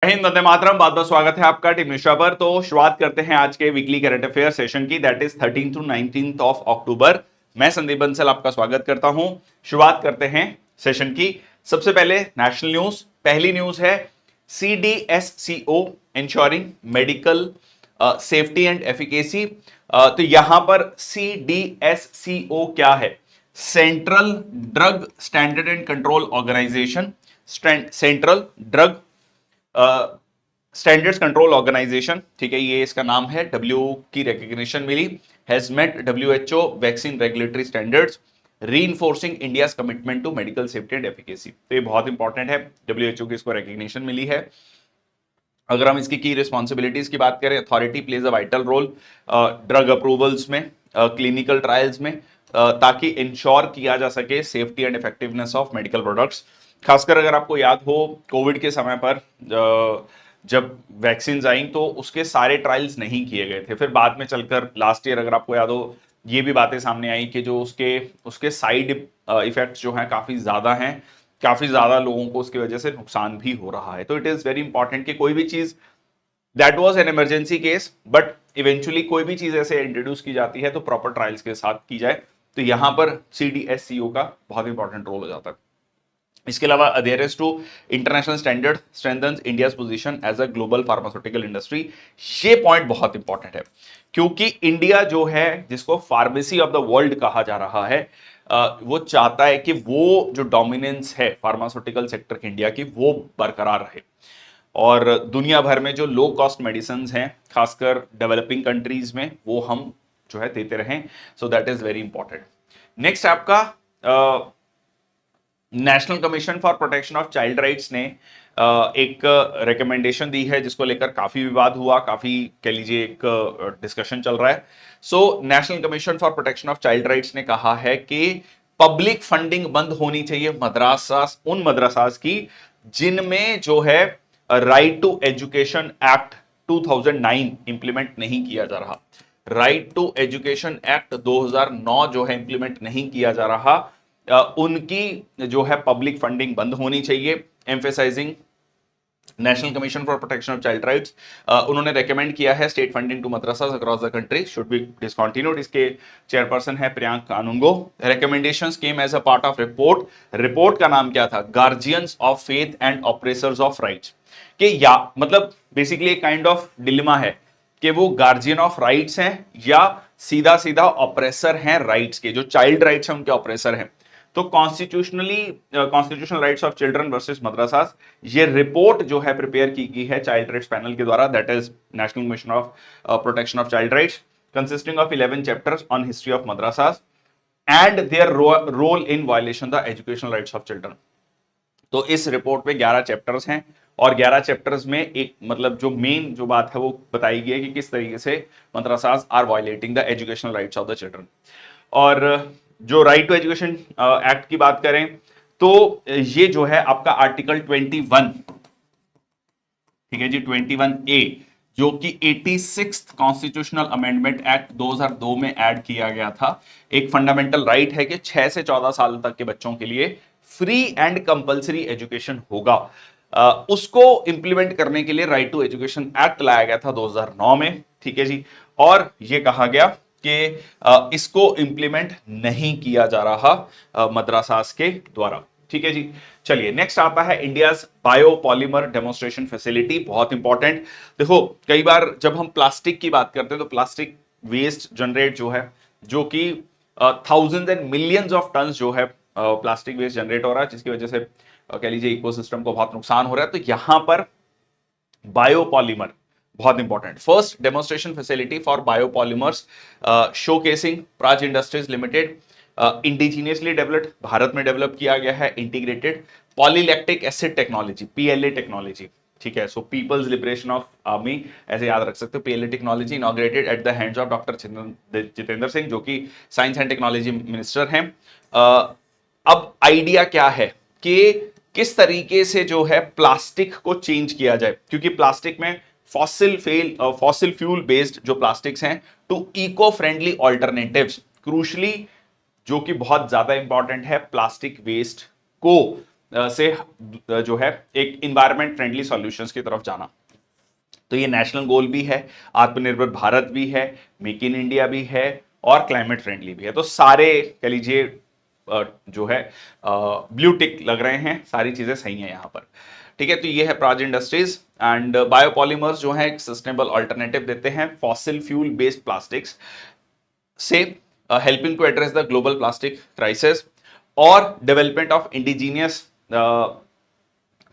हिंद, वंदे मातरम। बहुत बहुत स्वागत है आपका टीम मिश्रा पर। तो शुरुआत करते हैं आज के वीकली करंट अफेयर सेशन की, that is 13 to 19 of October. मैं संदीप बंसल आपका स्वागत करता हूं। शुरुआत करते हैं सेशन की। सबसे पहले नेशनल न्यूज। पहली न्यूज है CDSCO ensuring medical safety and efficacy. तो यहां पर CDSCO क्या है? Central drug standard and control organisation. Central drug standards control organisation, ठीक है, ये इसका नाम है। डब्ल्यू की रिकग्निशन मिली। Has met WHO vaccine regulatory standards reinforcing India's commitment to medical safety and efficacy. तो ये बहुत इंपॉर्टेंट है, WHO की इसको रिकग्निशन मिली है। अगर हम इसकी की रिस्पॉन्सिबिलिटीज की बात करें, authority plays a vital role drug approvals में, क्लिनिकल ट्रायल्स में, ताकि इंश्योर किया जा सके safety and effectiveness of medical products. खासकर अगर आपको याद हो, कोविड के समय पर जब वैक्सीन आई तो उसके सारे ट्रायल्स नहीं किए गए थे। फिर बाद में चलकर लास्ट ईयर, अगर आपको याद हो, ये भी बातें सामने आई कि जो उसके उसके साइड इफेक्ट्स जो हैं काफी ज्यादा हैं, काफी ज्यादा लोगों को उसकी वजह से नुकसान भी हो रहा है। तो इट इज वेरी इंपॉर्टेंट कि कोई भी चीज that was an emergency case, but eventually कोई भी चीज ऐसे इंट्रोड्यूस की जाती है तो प्रॉपर ट्रायल्स के साथ की जाए। तो यहां पर CDSCO का बहुत इंपॉर्टेंट रोल हो जाता है। इसके अलावा adherence to international standard strengthens India's position as a global pharmaceutical industry. ये पॉइंट बहुत इंपॉर्टेंट है, क्योंकि इंडिया जो है, जिसको फार्मेसी ऑफ द वर्ल्ड कहा जा रहा है, वो चाहता है कि वो जो डोमिनेंस है फार्मास्यूटिकल सेक्टर की इंडिया की, वो बरकरार रहे। और दुनिया भर में जो लो कॉस्ट मेडिसिन हैं, खासकर डेवलपिंग कंट्रीज में, वो हम जो है देते रहें। So that is very important. Next आपका national commission for protection of child rights ने एक रिकमेंडेशन दी है, जिसको लेकर काफी विवाद हुआ, काफी कह लीजिए एक डिस्कशन चल रहा है। So national commission for protection of child rights ने कहा है कि पब्लिक फंडिंग बंद होनी चाहिए उन मदरसास की जिनमें जो है right to education act 2009 implement नहीं किया जा रहा। राइट टू एजुकेशन एक्ट 2009 जो है इंप्लीमेंट नहीं किया जा रहा, उनकी जो है पब्लिक फंडिंग बंद होनी चाहिए। Emphasising national commission for protection of child rights, उन्होंने रेकमेंड किया है state funding to madrasas across the country should be discontinued. इसके चेयरपर्सन है Priyank Kanoongo. Recommendations came as a part of report का नाम क्या था? Guardians of faith and oppressors of rights. कि या मतलब बेसिकली एक काइंड ऑफ डिलेमा है कि वो गार्जियन ऑफ राइट्स हैं या सीधा सीधा ऑपरेसर हैं राइट्स के, जो चाइल्ड राइट्स हैं उनके ऑपरेसर हैं। तो constitutional rights of children versus madrasas, ये रिपोर्ट जो है प्रिपेयर की गई है चाइल्ड राइट्स पैनल के द्वारा, that is national commission of protection of child rights, consisting of 11 chapters on history of madrasas and their role in violation the educational rights of children. तो इस report में 11 chapters हैं, और 11 chapters में एक मतलब जो मेन जो बात है वो बताई गई है कि किस तरीके से madrasas are violating the educational rights of the children. और जो राइट टू एजुकेशन एक्ट की बात करें तो ये जो है आपका आर्टिकल 21, ठीक है जी, 21A, जो कि 86 कॉन्स्टिट्यूशनल अमेंडमेंट एक्ट 2002 में ऐड किया गया था। एक फंडामेंटल राइट है कि 6 से 14 साल तक के बच्चों के लिए फ्री एंड कंपलसरी एजुकेशन होगा। उसको इंप्लीमेंट करने के लिए राइट टू एजुकेशन एक्ट लाया गया था 2009 में, ठीक है जी। और यह कहा गया कि इसको इंप्लीमेंट नहीं किया जा रहा मदरसास के द्वारा, ठीक है जी। चलिए नेक्स्ट आता है इंडियाज बायोपॉलीमर डेमोन्स्ट्रेशन फैसिलिटी, बहुत इंपॉर्टेंट। देखो, कई बार जब हम प्लास्टिक की बात करते हैं तो प्लास्टिक वेस्ट जनरेट जो है, जो कि thousand and millions of ton जो है प्लास्टिक वेस्ट जनरेट हो रहा है, जिसकी वजह से कह लीजिए इकोसिस्टम को बहुत नुकसान हो रहा है। तो यहां पर बायोपॉलीमर बहुत important. First demonstration facility for biopolymers showcasing Praj industries limited, indigenously developed, Bharat में डेवलप किया गया है, integrated polylactic acid technology, PLA technology, ठीक है। सो पीपल्स लिबरेशन ऑफ आर्मी, ऐसे याद रख सकते हो। PLA technology inaugurated at the hands of doctor Jitendra Singh, जो कि साइंस एंड टेक्नोलॉजी मिनिस्टर हैं। अब आइडिया क्या है कि किस तरीके से जो है प्लास्टिक को चेंज किया जाए, क्योंकि प्लास्टिक में फॉसिल फ्यूल बेस्ड जो प्लास्टिक्स हैं to eco friendly alternatives, crucially जो कि बहुत ज्यादा इंपॉर्टेंट है, प्लास्टिक वेस्ट को से जो है एक इन्वायरमेंट फ्रेंडली सॉल्यूशंस की तरफ जाना। तो ये नेशनल गोल भी है, आत्मनिर्भर भारत भी है, मेक इन इंडिया भी है और क्लाइमेट फ्रेंडली भी है। तो सारे कह लीजिए जो है ब्लू टिक लग रहे हैं, सारी चीजें सही हैं यहां पर। ठीक है, तो ये है प्राज इंडस्ट्रीज। एंड बायोपॉलीमर्स जो है एक सस्टेनेबल अल्टरनेटिव देते हैं फॉसिल फ्यूल बेस्ड प्लास्टिक्स से, helping to address the global plastic crisis और development of indigenous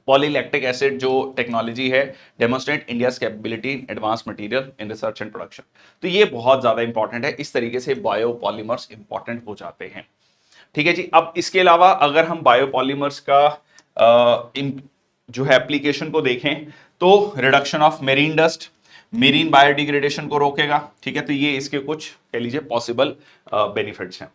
polylactic acid जो टेक्नोलॉजी है, demonstrate India's capability in advance material in research and production. तो ये बहुत ज्यादा इंपॉर्टेंट है, इस तरीके से बायोपॉलीमर्स इंपॉर्टेंट हो जाते हैं। ठीक है जी। अब इसके अलावा अगर हम बायोपॉलीमर्स का जो है एप्लीकेशन को देखें तो reduction of marine dust, marine biodegradation को रोकेगा। ठीक है, तो ये इसके कुछ कह लीजिए पॉसिबल बेनिफिट्स हैं।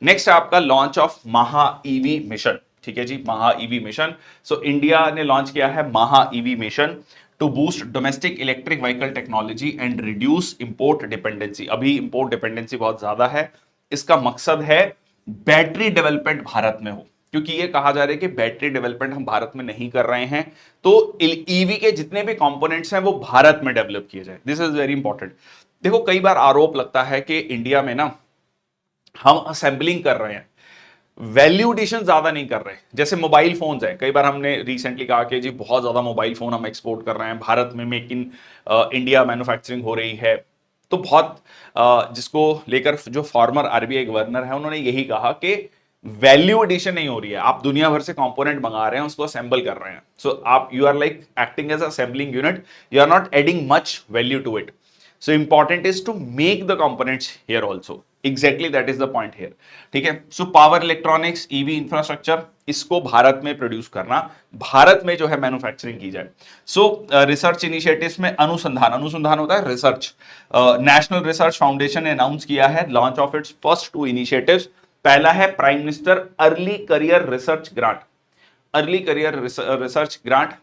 नेक्स्ट है आपका launch of Maha EV mission. ठीक है जी, Maha EV mission. So India ने लॉन्च किया है Maha EV mission to boost domestic electric vehicle technology and reduce import dependency. अभी इंपोर्ट डिपेंडेंसी बहुत ज्यादा है। इसका मकसद है बैटरी डेवलपमेंट भारत में हो, क्योंकि ये कहा जा रहा है कि बैटरी डेवलपमेंट हम भारत में नहीं कर रहे हैं, तो ईवी के जितने भी कंपोनेंट्स हैं वो भारत में डेवलप किए जाए। This is very important. देखो कई बार आरोप लगता है कि इंडिया में ना हम असेंबलिंग कर रहे हैं, वैल्यू एडिशन ज्यादा नहीं कर रहे। जैसे मोबाइल फोन्स है, कई बार हमने रिसेंटली कहा कि जी बहुत ज्यादा मोबाइल फोन हम एक्सपोर्ट कर रहे हैं, भारत में मेक इन इंडिया मैन्युफैक्चरिंग हो रही है। तो बहुत जिसको लेकर जो फॉर्मर आरबीआई गवर्नर है उन्होंने यही कहा कि वैल्यू एडिशन नहीं हो रही है, आप दुनिया भर से कंपोनेंट मंगा रहे हैं, उसको असेंबल कर रहे हैं। सो आप you are like acting as assembling unit, you are not adding much value to it. So important is to make the components here also. Exactly that is the point here. ठीक है, so power electronics, EV infrastructure इसको भारत में produce करना, भारत में जो है manufacturing की जाए। सो रिसर्च इनिशिएटिव्स में अनुसंधान होता है रिसर्च। नेशनल रिसर्च फाउंडेशन ने अनाउंस किया है launch of its first two initiatives. पहला है prime minister early career research grant. Early career research grant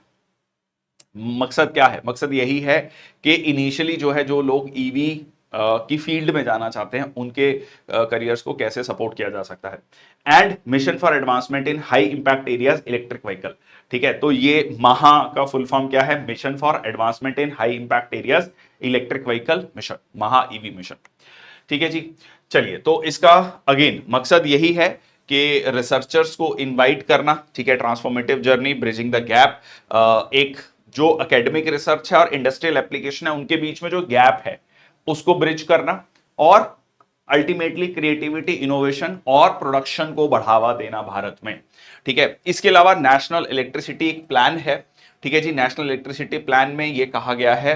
मकसद क्या है? मकसद यही है कि इनिशियली जो है जो लोग ईवी की फील्ड में जाना चाहते हैं उनके करियर्स को कैसे सपोर्ट किया जा सकता है। And mission for advancement in high impact areas electric vehicle. ठीक है, तो ये महा का फुल फॉर्म क्या है? Mission for advancement in high impact areas electric vehicle mission, महा ईवी मिशन। ठीक है जी, चलिए, तो इसका अगेन मकसद यही है कि रिसर्चर्स को इनवाइट करना। ठीक है, transformative journey, bridging the gap, एक जो एकेडमिक रिसर्च है और इंडस्ट्रियल एप्लीकेशन है उनके बीच में जो गैप है उसको ब्रिज करना, और अल्टीमेटली क्रिएटिविटी, इनोवेशन और प्रोडक्शन को बढ़ावा देना भारत में। ठीक है, इसके अलावा नेशनल इलेक्ट्रिसिटी एक प्लान है। ठीक है जी, नेशनल इलेक्ट्रिसिटी प्लान में यह कहा गया है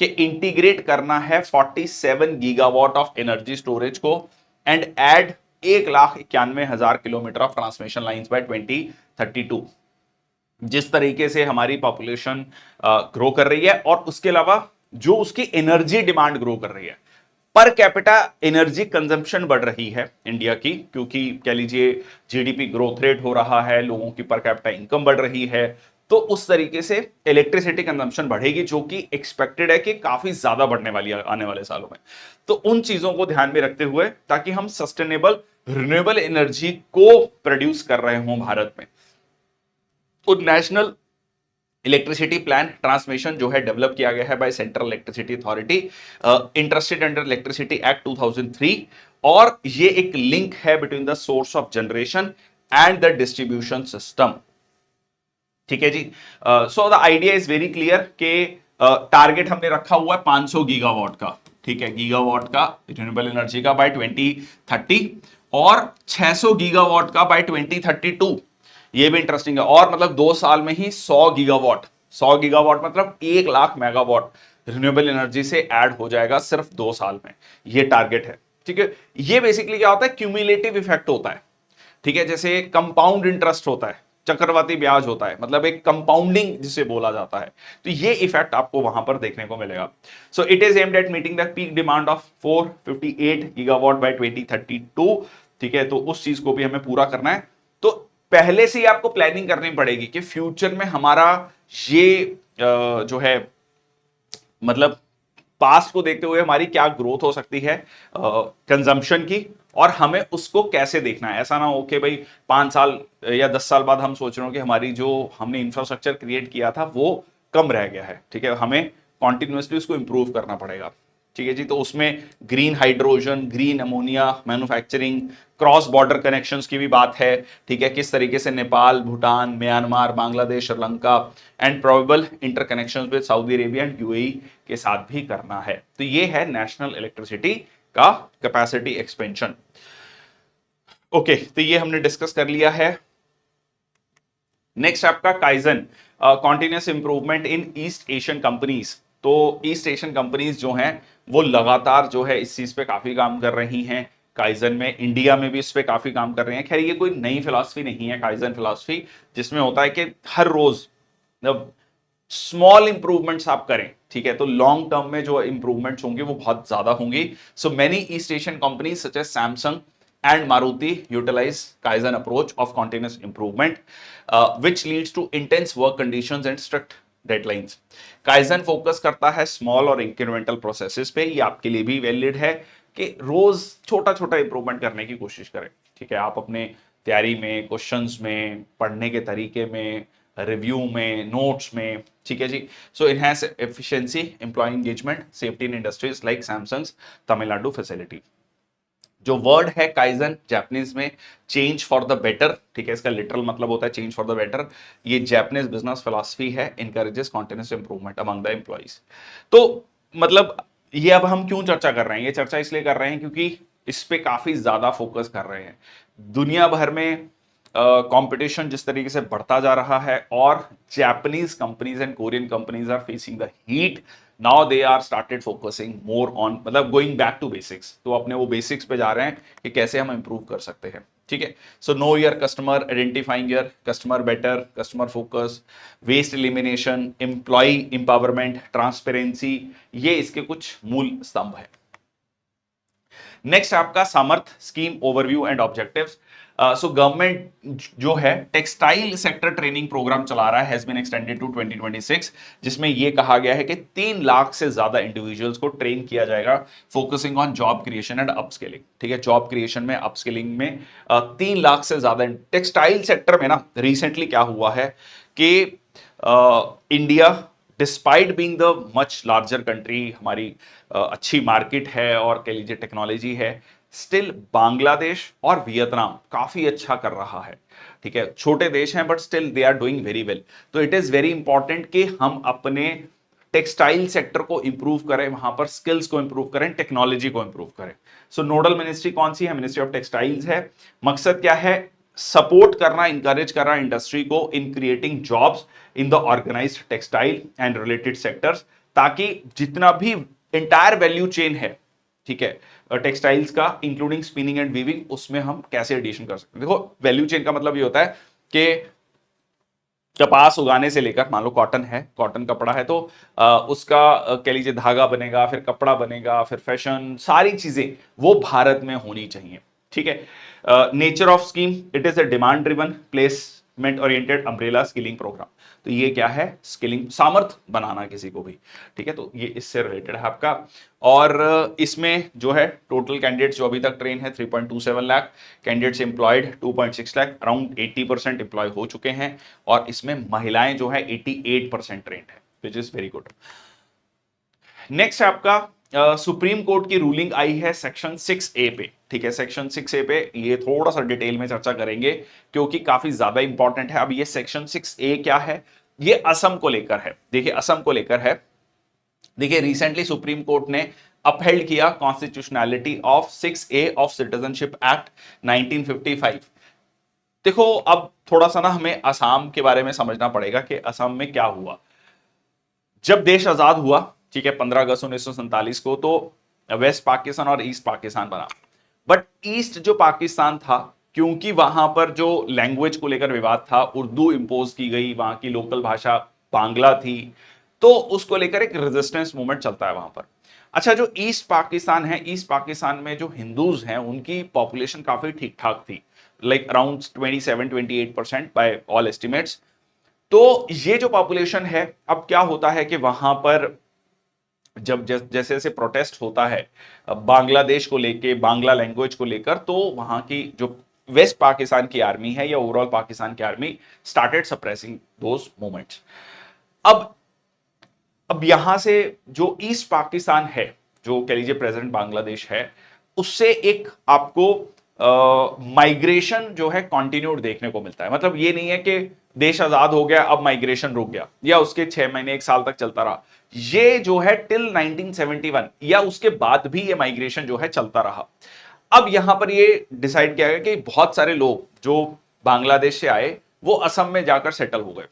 कि इंटीग्रेट करना है 47 गीगावाट ऑफ एनर्जी स्टोरेज को and add 1,91,000 kilometre of transmission lines by 2032। जिस तरीके से हमारी पॉपुलेशन ग्रो कर रही है और उसके अलावा जो उसकी एनर्जी डिमांड ग्रो कर रही है, पर कैपिटा एनर्जी कंजम्पशन बढ़ रही है इंडिया की, क्योंकि कह लीजिए जीडीपी ग्रोथ रेट हो रहा है, लोगों की पर कैपिटा इनकम बढ़ रही है, तो उस तरीके से इलेक्ट्रिसिटी कंजम्पशन बढ़ेगी, जो कि एक्सपेक्टेड है कि काफी ज्यादा बढ़ने वाली है आने वाले सालों में। तो उन चीजों को ध्यान में रखते हुए, ताकि हम सस्टेनेबल रिन्यूएबल एनर्जी को प्रोड्यूस कर रहे हों भारत में, तो नेशनल इलेक्ट्रिसिटी प्लान ट्रांसमिशन जो है डेवलप किया गया है by central electricity authority, interested under electricity act 2003, और ये एक लिंक है between the source of generation and the distribution system. ठीक है जी, so the idea is very clear कि टारगेट हमने रखा हुआ है 500 गीगावाट का। ठीक है, गीगावाट का रिन्यूएबल एनर्जी का बाय 2030 और 600 गीगावाट का बाय 2032। ये भी इंटरेस्टिंग है, और मतलब 2 साल में ही 100 गीगावाट मतलब 1 लाख मेगावाट रिन्यूएबल एनर्जी से ऐड हो जाएगा सिर्फ 2 साल में। ये टारगेट है। ठीक है, ये बेसिकली क्या होता है? क्यूमुलेटिव इफेक्ट होता है। ठीक है, जैसे कंपाउंड इंटरेस्ट होता है, चक्रवृद्धि ब्याज होता है, मतलब एक कंपाउंडिंग जिसे बोला जाता है, तो ये इफेक्ट आपको वहां पर देखने को मिलेगा। So it is aimed at meeting the peak demand of 458 gigawatt by 2032। ठीक है, तो उस चीज को भी हमें पूरा करना है। तो पहले से ही आपको प्लानिंग करनी पड़ेगी कि फ्यूचर में हमारा ये जो है मतलब पास्ट को देखते हुए हमारी क्या ग्रोथ हो सकती है कंजम्पशन की, और हमें उसको कैसे देखना है। ऐसा ना हो कि भाई 5 साल या 10 साल बाद हम सोच रहे हो कि हमारी जो हमने इंफ्रास्ट्रक्चर क्रिएट किया था वो कम रह गया है, ठीक है, हमें कॉन्टिन्यूसली उसको इंप्रूव करना पड़ेगा, ठीक है जी। तो उसमें green hydrogen, green ammonia manufacturing, cross border connections की भी बात है, ठीक है, किस तरीके से Nepal, Bhutan, Myanmar, Bangladesh, Sri Lanka and probable interconnections with Saudi Arabia and UAE के साथ भी करना है। तो ये है नेशनल इलेक्ट्रिसिटी का कैपेसिटी एक्सपेंशन। ओके, तो ये हमने डिस्कस कर लिया है। नेक्स्ट आपका kaizen, continuous improvement in east Asian companies. तो ईस्ट एशियन कंपनीज जो हैं वो लगातार जो है इस चीज पे काफी काम कर रही हैं। काइजन में इंडिया में भी इस पे काफी काम कर रहे हैं। खैर ये कोई नई फिलॉसफी नहीं है काइजन फिलॉसफी, जिसमें होता है कि हर रोज स्मॉल इंप्रूवमेंट्स आप करें, ठीक है, तो लॉन्ग टर्म में जो इंप्रूवमेंट्स होंगे वो बहुत ज्यादा होंगी। So many East Asian companies such as Samsung and Maruti utilize Kaizen approach of continuous improvement, which leads to intense work conditions and strict deadlines. Kaizen focus करता है स्मॉल और इंक्रीमेंटल प्रोसेसेस पे। ये आपके लिए भी वैलिड है कि रोज छोटा छोटा इंप्रूवमेंट करने की कोशिश करें, ठीक है, आप अपने तैयारी में, क्वेश्चंस में, पढ़ने के तरीके में, रिव्यू में, नोट्स में, ठीक है जी। So enhance efficiency, employee engagement, safety in industries like Samsung Tamil Nadu facility. जो वर्ड है काइजन जापानीज में चेंज फॉर द बेटर, ठीक है, इसका लिटरल मतलब होता है चेंज फॉर द बेटर। ये जापानीज बिजनेस फिलॉसफी है, encourages continuous improvement among the employees. तो मतलब ये अब हम क्यों चर्चा कर रहे हैं, ये चर्चा इसलिए कर रहे हैं क्योंकि इस पे काफी ज्यादा फोकस कर रहे हैं। दुनिया भर में कंपटीशन जिस तरीके से बढ़ता जा रहा है और Japanese companies and Korean companies are facing the heat, now they are started focusing more on, मतलब गोइंग बैक टू बेसिक्स। तो अपने वो बेसिक्स पे जा रहे हैं कि कैसे हम इंप्रूव कर सकते हैं, ठीक है। So know your customer, identifying your customer better, customer focus, waste elimination, employ empowerment, transparency, ये इसके कुछ मूल स्तंभ है। नेक्स्ट आपका Samarth scheme overview and objectives. So government जो है टेक्सटाइल सेक्टर ट्रेनिंग प्रोग्राम चला रहा है, हैज बीन एक्सटेंडेड टू 2026, जिसमें यह कहा गया है कि 3 लाख से ज्यादा इंडिविजुअल्स को ट्रेन किया जाएगा, focusing on job creation and upskilling, ठीक है, जॉब क्रिएशन में, अपस्किलिंग में 3 लाख से ज्यादा। टेक्सटाइल सेक्टर में ना रिसेंटली क्या हुआ है कि India despite being the much larger country, हमारी अच्छी मार्केट है और कह लीजिए टेक्नोलॉजी है, स्टिल बांग्लादेश और वियतनाम काफी अच्छा कर रहा है, ठीक है, छोटे देश हैं but still they are doing very well. तो इट इज वेरी इंपॉर्टेंट कि हम अपने टेक्सटाइल सेक्टर को इंप्रूव करें, वहां पर स्किल्स को इंप्रूव करें, टेक्नोलॉजी को इंप्रूव करें। सो नोडल मिनिस्ट्री कौन सी है? मिनिस्ट्री ऑफ टेक्सटाइल्स है। मकसद क्या है? सपोर्ट करना, इंकरेज करना इंडस्ट्री को in creating jobs in the organised textile and related sectors, ताकि जितना भी इंटायर वैल्यू चेन है, ठीक है, टेक्सटाइल्स का इंक्लूडिंग स्पिनिंग एंड वीविंग, उसमें हम कैसे एडिशन कर सकते हैं। देखो वैल्यू चेन का मतलब ये होता है कि कपास उगाने से लेकर, मान लो कॉटन है, कॉटन कपड़ा है, तो उसका कह लीजिए धागा बनेगा, फिर कपड़ा बनेगा, फिर फैशन, सारी चीजें वो भारत में होनी चाहिए, ठीक है। Nature of scheme, it is a demand driven placement oriented umbrella skilling programme. तो ये क्या है? स्किलिंग, सामर्थ बनाना किसी को भी, ठीक है, तो ये इससे रिलेटेड है आपका। और इसमें जो है टोटल कैंडिडेट्स जो अभी तक ट्रेन है 3.27 lakh, candidates employed 2.6 lakh, around 80% employ हो चुके हैं, और इसमें महिलाएं जो है 88% ट्रेंड है, which is very good. Next आपका सुप्रीम कोर्ट की रूलिंग आई है सेक्शन 6A पे, ठीक है, सेक्शन 6A पे ये थोड़ा सा डिटेल में चर्चा करेंगे क्योंकि काफी ज्यादा इंपॉर्टेंट है। अब ये सेक्शन 6A क्या है? ये असम को लेकर है। देखिए असम को लेकर है। देखिए रिसेंटली सुप्रीम कोर्ट ने अपहेल्ड किया constitutionality of 6A of citizenship act 1955। देखो अब थोड़ा सा ना हमें असम के बारे में समझना पड़ेगा कि असम में क्या हुआ। जब देश आजाद हुआ, ठीक है, 15 अगस्त 1947 को, तो वेस्ट पाकिस्तान और ईस्ट पाकिस्तान बना। बट ईस्ट जो पाकिस्तान था, क्योंकि वहां पर जो लैंग्वेज को लेकर विवाद था, उर्दू इंपोज की गई, वहां की लोकल भाषा बांग्ला थी, तो उसको लेकर एक रेजिस्टेंस मूवमेंट चलता है वहां पर। अच्छा, जो ईस्ट पाकिस्तान है, ईस्ट पाकिस्तान में जो हिंदूज हैं उनकी पॉपुलेशन काफी ठीक ठाक थी, like around 27-28% by all estimates. तो ये जो पॉपुलेशन है, अब क्या होता है कि वहां पर जब जैसे जैसे प्रोटेस्ट होता है बांग्लादेश को लेके, बांग्ला लैंग्वेज को लेकर, तो वहां की जो वेस्ट पाकिस्तान की आर्मी है या ओवरऑल पाकिस्तान की आर्मी स्टार्टेड सप्रेसिंग दोस मूवमेंट्स। अब अब यहां से जो ईस्ट पाकिस्तान है, जो कह लीजिए प्रेजेंट बांग्लादेश है, उससे एक आपको माइग्रेशन जो है कंटिन्यूड देखने को मिलता है। मतलब ये नहीं है कि देश आजाद हो गया अब माइग्रेशन रुक गया या उसके 6 महीने 1 साल तक चलता रहा। ये जो है टिल 1971 या उसके बाद भी ये माइग्रेशन जो है चलता रहा। अब यहां पर ये डिसाइड किया गया कि बहुत सारे लोग जो बांग्लादेश से आए वो असम में जाकर सेटल हो गए।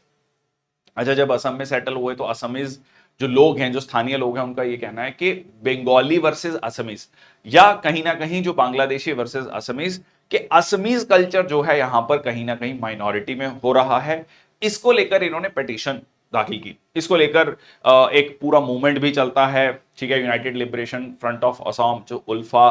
अच्छा, जब असम में सेटल हुए तो असमीज जो लोग हैं, जो स्थानीय लोग हैं, उनका ये कहना है कि बंगाली वर्सेस असमीज या कहीं ना कहीं जो बांग्लादेशी वर्सेस असमीज, के असमीज कल्चर जो है यहां पर कहीं ना कहीं माइनॉरिटी में हो रहा है। इसको लेकर इन्होंने पिटीशन दाखिल की। इसको लेकर एक पूरा मूवमेंट भी चलता है, ठीक है, United liberation front of Assam, जो उल्फा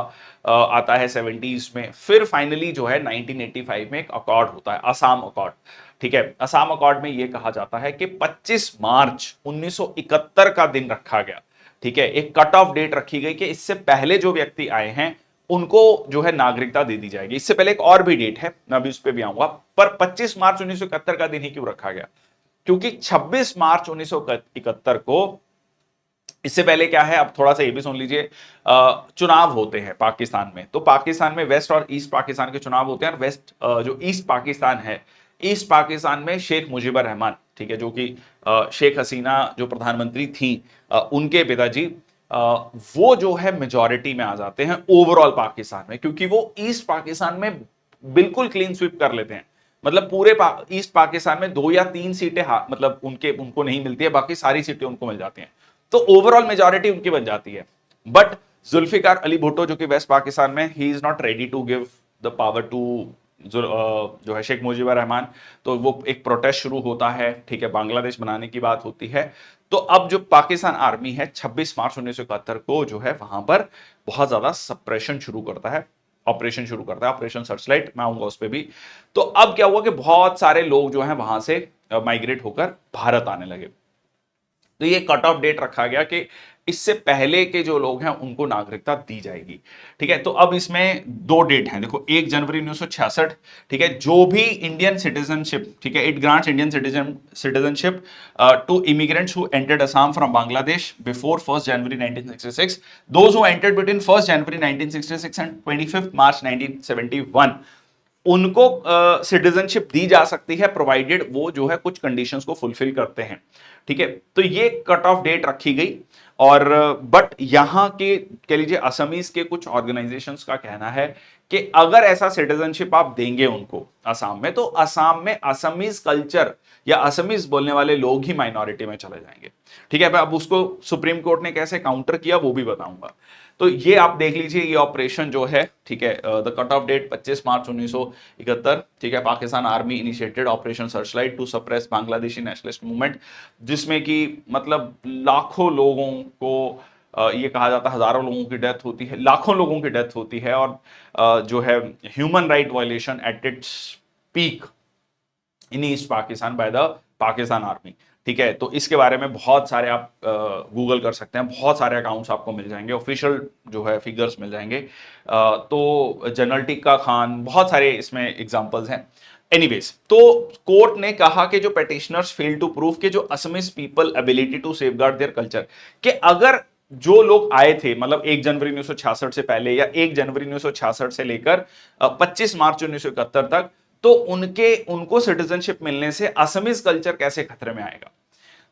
आता है 70s में। फिर फाइनली जो है 1985 में एक अकॉर्ड होता है, असम अकॉर्ड। ठीक है, असम अकॉर्ड में यह कहा जाता है कि 25 मार्च 1971 का दिन रखा गया। ठीक है, एक कट ऑफ डेट रखी गई कि इससे पहले जो व्यक्ति आए हैं उनको जो है नागरिकता दे दी जाएगी। इससे पहले एक और भी डेट है, मैं अभी उस पर भी आऊंगा, पर 25 मार्च 1971 का दिन ही क्यों रखा गया? क्योंकि 26 मार्च 1971 को, इससे पहले क्या है, अब थोड़ा सा ये भी सुन लीजिए, चुनाव होते हैं पाकिस्तान में। तो पाकिस्तान में वेस्ट और ईस्ट पाकिस्तान के चुनाव होते हैं, और वेस्ट जो ईस्ट पाकिस्तान है, ईस्ट पाकिस्तान में शेख मुजीबर रहमान, ठीक है, जो कि शेख हसीना जो प्रधानमंत्री थी, उनके पिताजी, वो जो है मेजॉरिटी में आ जाते हैं ओवरऑल पाकिस्तान में, क्योंकि वो ईस्ट पाकिस्तान में बिल्कुल क्लीन स्वीप कर लेते हैं। मतलब पूरे ईस्ट पाकिस्तान में 2 या 3 सीटें मतलब उनको नहीं मिलती है, बाकी सारी सीटें उनको मिल जाती हैं। तो ओवरऑल मेजॉरिटी उनकी बन जाती है। बट जुल्फिकार अली भुट्टो जो कि वेस्ट पाकिस्तान में, he is not ready to give the power to जो है शेख मुजीबर रहमान। तो वो एक प्रोटेस्ट शुरू होता है, ठीक है, बांग्लादेश बनाने की बात होती है। तो अब जो पाकिस्तान आर्मी है 26 मार्च 1971 को जो है वहां पर बहुत ज्यादा सप्रेशन शुरू करता है, ऑपरेशन शुरू करता है, ऑपरेशन सर्चलाइट, मैं आऊंगा उस पर भी। तो अब क्या हुआ कि बहुत सारे लोग जो हैं वहां से माइग्रेट होकर भारत आने लगे। तो ये कट ऑफ डेट रखा गया कि इससे पहले के जो लोग हैं उनको नागरिकता दी जाएगी। ठीक है, तो अब इसमें 2 डेट हैं, देखो, 1 जनवरी 1966, ठीक है, जो भी इंडियन सिटीजनशिप, ठीक है, it grants Indian citizenship to immigrants who entered Assam from Bangladesh before 1 January 1966, those who entered between 1 January 1966 and 25 March 1971, उनको सिटीजनशिप दी जा सकती है, प्रोवाइडेड वो जो है कुछ कंडीशंस को फुलफिल करते हैं। ठीक है, तो ये कट ऑफ डेट रखी गई। और बट यहां के कह लीजिए असमीज के कुछ ऑर्गेनाइजेशंस का कहना है कि अगर ऐसा सिटीजनशिप आप देंगे उनको असम में, तो असम में असमीज कल्चर या असमीज बोलने वाले लोग ही माइनॉरिटी में चले जाएंगे। ठीक है, अब उसको सुप्रीम कोर्ट ने कैसे काउंटर किया वो भी बताऊंगा। तो ये आप देख लीजिए, ये ऑपरेशन जो है, ठीक है, the cut off date 25 March 1971, ठीक है, Pakistan army initiated operation searchlight to suppress Bangladeshi nationalist movement, जिसमें कि मतलब लाखों लोगों को, ये कहा जाता है हजारों लोगों की डेथ होती है, लाखों लोगों की डेथ होती है, और जो है human right violation at its peak in east Pakistan by the Pakistan army. ठीक है, तो इसके बारे में बहुत सारे आप गूगल कर सकते हैं, बहुत सारे अकाउंट्स आपको मिल जाएंगे, ऑफिशियल जो है फिगर्स मिल जाएंगे। तो जनरल टिक्का खान, बहुत सारे इसमें एग्जांपल्स हैं। एनीवेज, तो कोर्ट ने कहा कि जो पेटिशनर्स फेल टू प्रूव कि जो Assamese people ability to safeguard their culture, कि अगर जो लोग आए थे, मतलब 1 जनवरी 1966 से पहले या 1 जनवरी 1966 से लेकर 25 मार्च 1971 तक, तो उनको सिटीजनशिप मिलने से असमीज कल्चर कैसे खतरे में आएगा?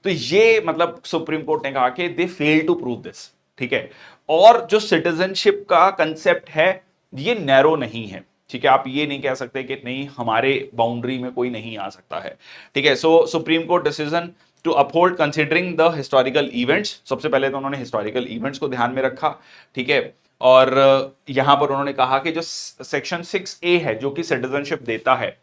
तो ये मतलब सुप्रीम कोर्ट ने कहा कि दे फेल टू प्रूव दिस। ठीक है, और जो सिटीजनशिप का कंसेप्ट है ये नैरो नहीं है। ठीक है, आप ये नहीं कह सकते कि नहीं हमारे बाउंड्री में कोई नहीं आ सकता है। ठीक है, so supreme court decision to uphold considering the historical events, सबसे पहले तो उन्होंने हिस्टोरिकल इवेंट्स को ध्यान में रखा। ठीक है, और यहां पर उन्होंने कहा कि जो सेक्शन 6A है जो कि सिटीजनशिप देता है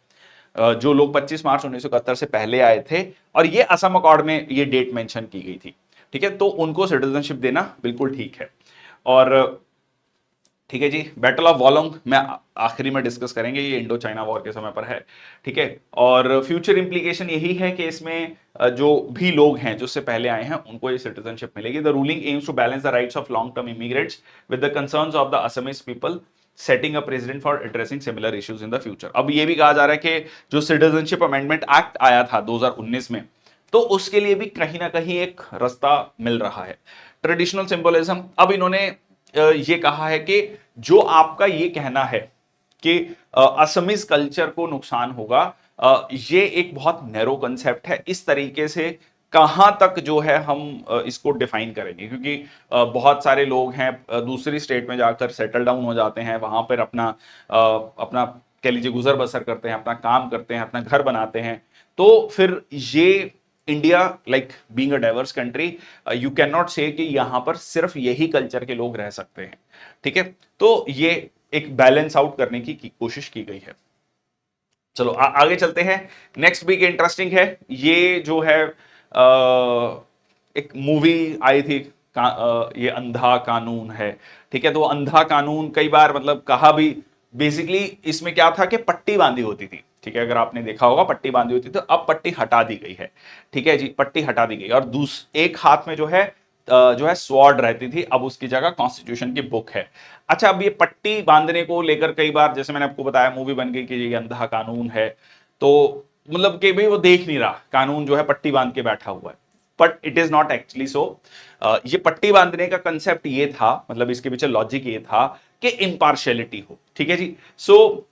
जो लोग 25 मार्च 1971 से पहले आए थे, और ये असम अकॉर्ड में ये डेट मेंशन की गई थी। ठीक है, तो उनको सिटीजनशिप देना बिल्कुल ठीक है। और ठीक है जी। बैटल ऑफ वॉलोंग में आखिरी में डिस्कस करेंगे, ये इंडो चाइना वॉर के समय पर है। ठीक है, और फ्यूचर इंप्लीकेशन यही है कि इसमें जो भी लोग हैं जो उससे पहले आए हैं उनको ये सिटीजनशिप मिलेगी। The ruling aims to balance the rights of long term immigrants with the concerns of the Assamese people, setting a precedent for addressing similar issues in the future. अब ये भी कहा जा रहा है कि जो सिटीजनशिप अमेंडमेंट एक्ट आया था 2019 में, तो उसके लिए भी कहीं ना कहीं एक रास्ता मिल रहा है। ट्रेडिशनल सिंबलिज्म, अब इन्होंने ये कहा है कि जो आपका ये कहना है कि असमीज कल्चर को नुकसान होगा, ये एक बहुत नैरो कंसेप्ट है। इस तरीके से कहां तक जो है हम इसको डिफाइन करेंगे, क्योंकि बहुत सारे लोग हैं दूसरी स्टेट में जाकर सेटल डाउन हो जाते हैं, वहां पर अपना कह लीजिए गुजर बसर करते हैं, अपना काम करते हैं, अपना घर बनाते हैं। तो फिर ये India, like being a diverse country, you can not से कि यहां पर सिर्फ यही कल्चर के लोग रह सकते हैं। ठीक है, तो ये एक बैलेंस आउट करने की कोशिश की गई है। चलो आगे चलते हैं। नेक्स्ट बिग इंटरेस्टिंग है, ये जो है एक मूवी आई थी ये अंधा कानून है। ठीक है, तो अंधा कानून कई बार मतलब कहा भी, बेसिकली इसमें क्या था कि पट्टी बांधी होती थी। ठीक है, अगर आपने देखा होगा पट्टी बांधी होती थी, तो अब पट्टी हटा दी गई है। ठीक है जी, पट्टी हटा दी गई, और एक हाथ में जो है स्वॉर्ड रहती थी, अब उसकी जगह कॉन्स्टिट्यूशन की बुक है। अच्छा, अब ये पट्टी बांधने को लेकर कई बार, जैसे मैंने आपको बताया, मूवी बन गई कि ये अंधा कानून है, तो मतलब कि भाई वो देख नहीं रहा, कानून जो है पट्टी बांध के बैठा हुआ है, but it is not actually so. ये पट्टी बांधने का कंसेप्ट ये था, मतलब इसके पीछे लॉजिक ये था कि इम्पार्शियलिटी हो। ठीक है जी, so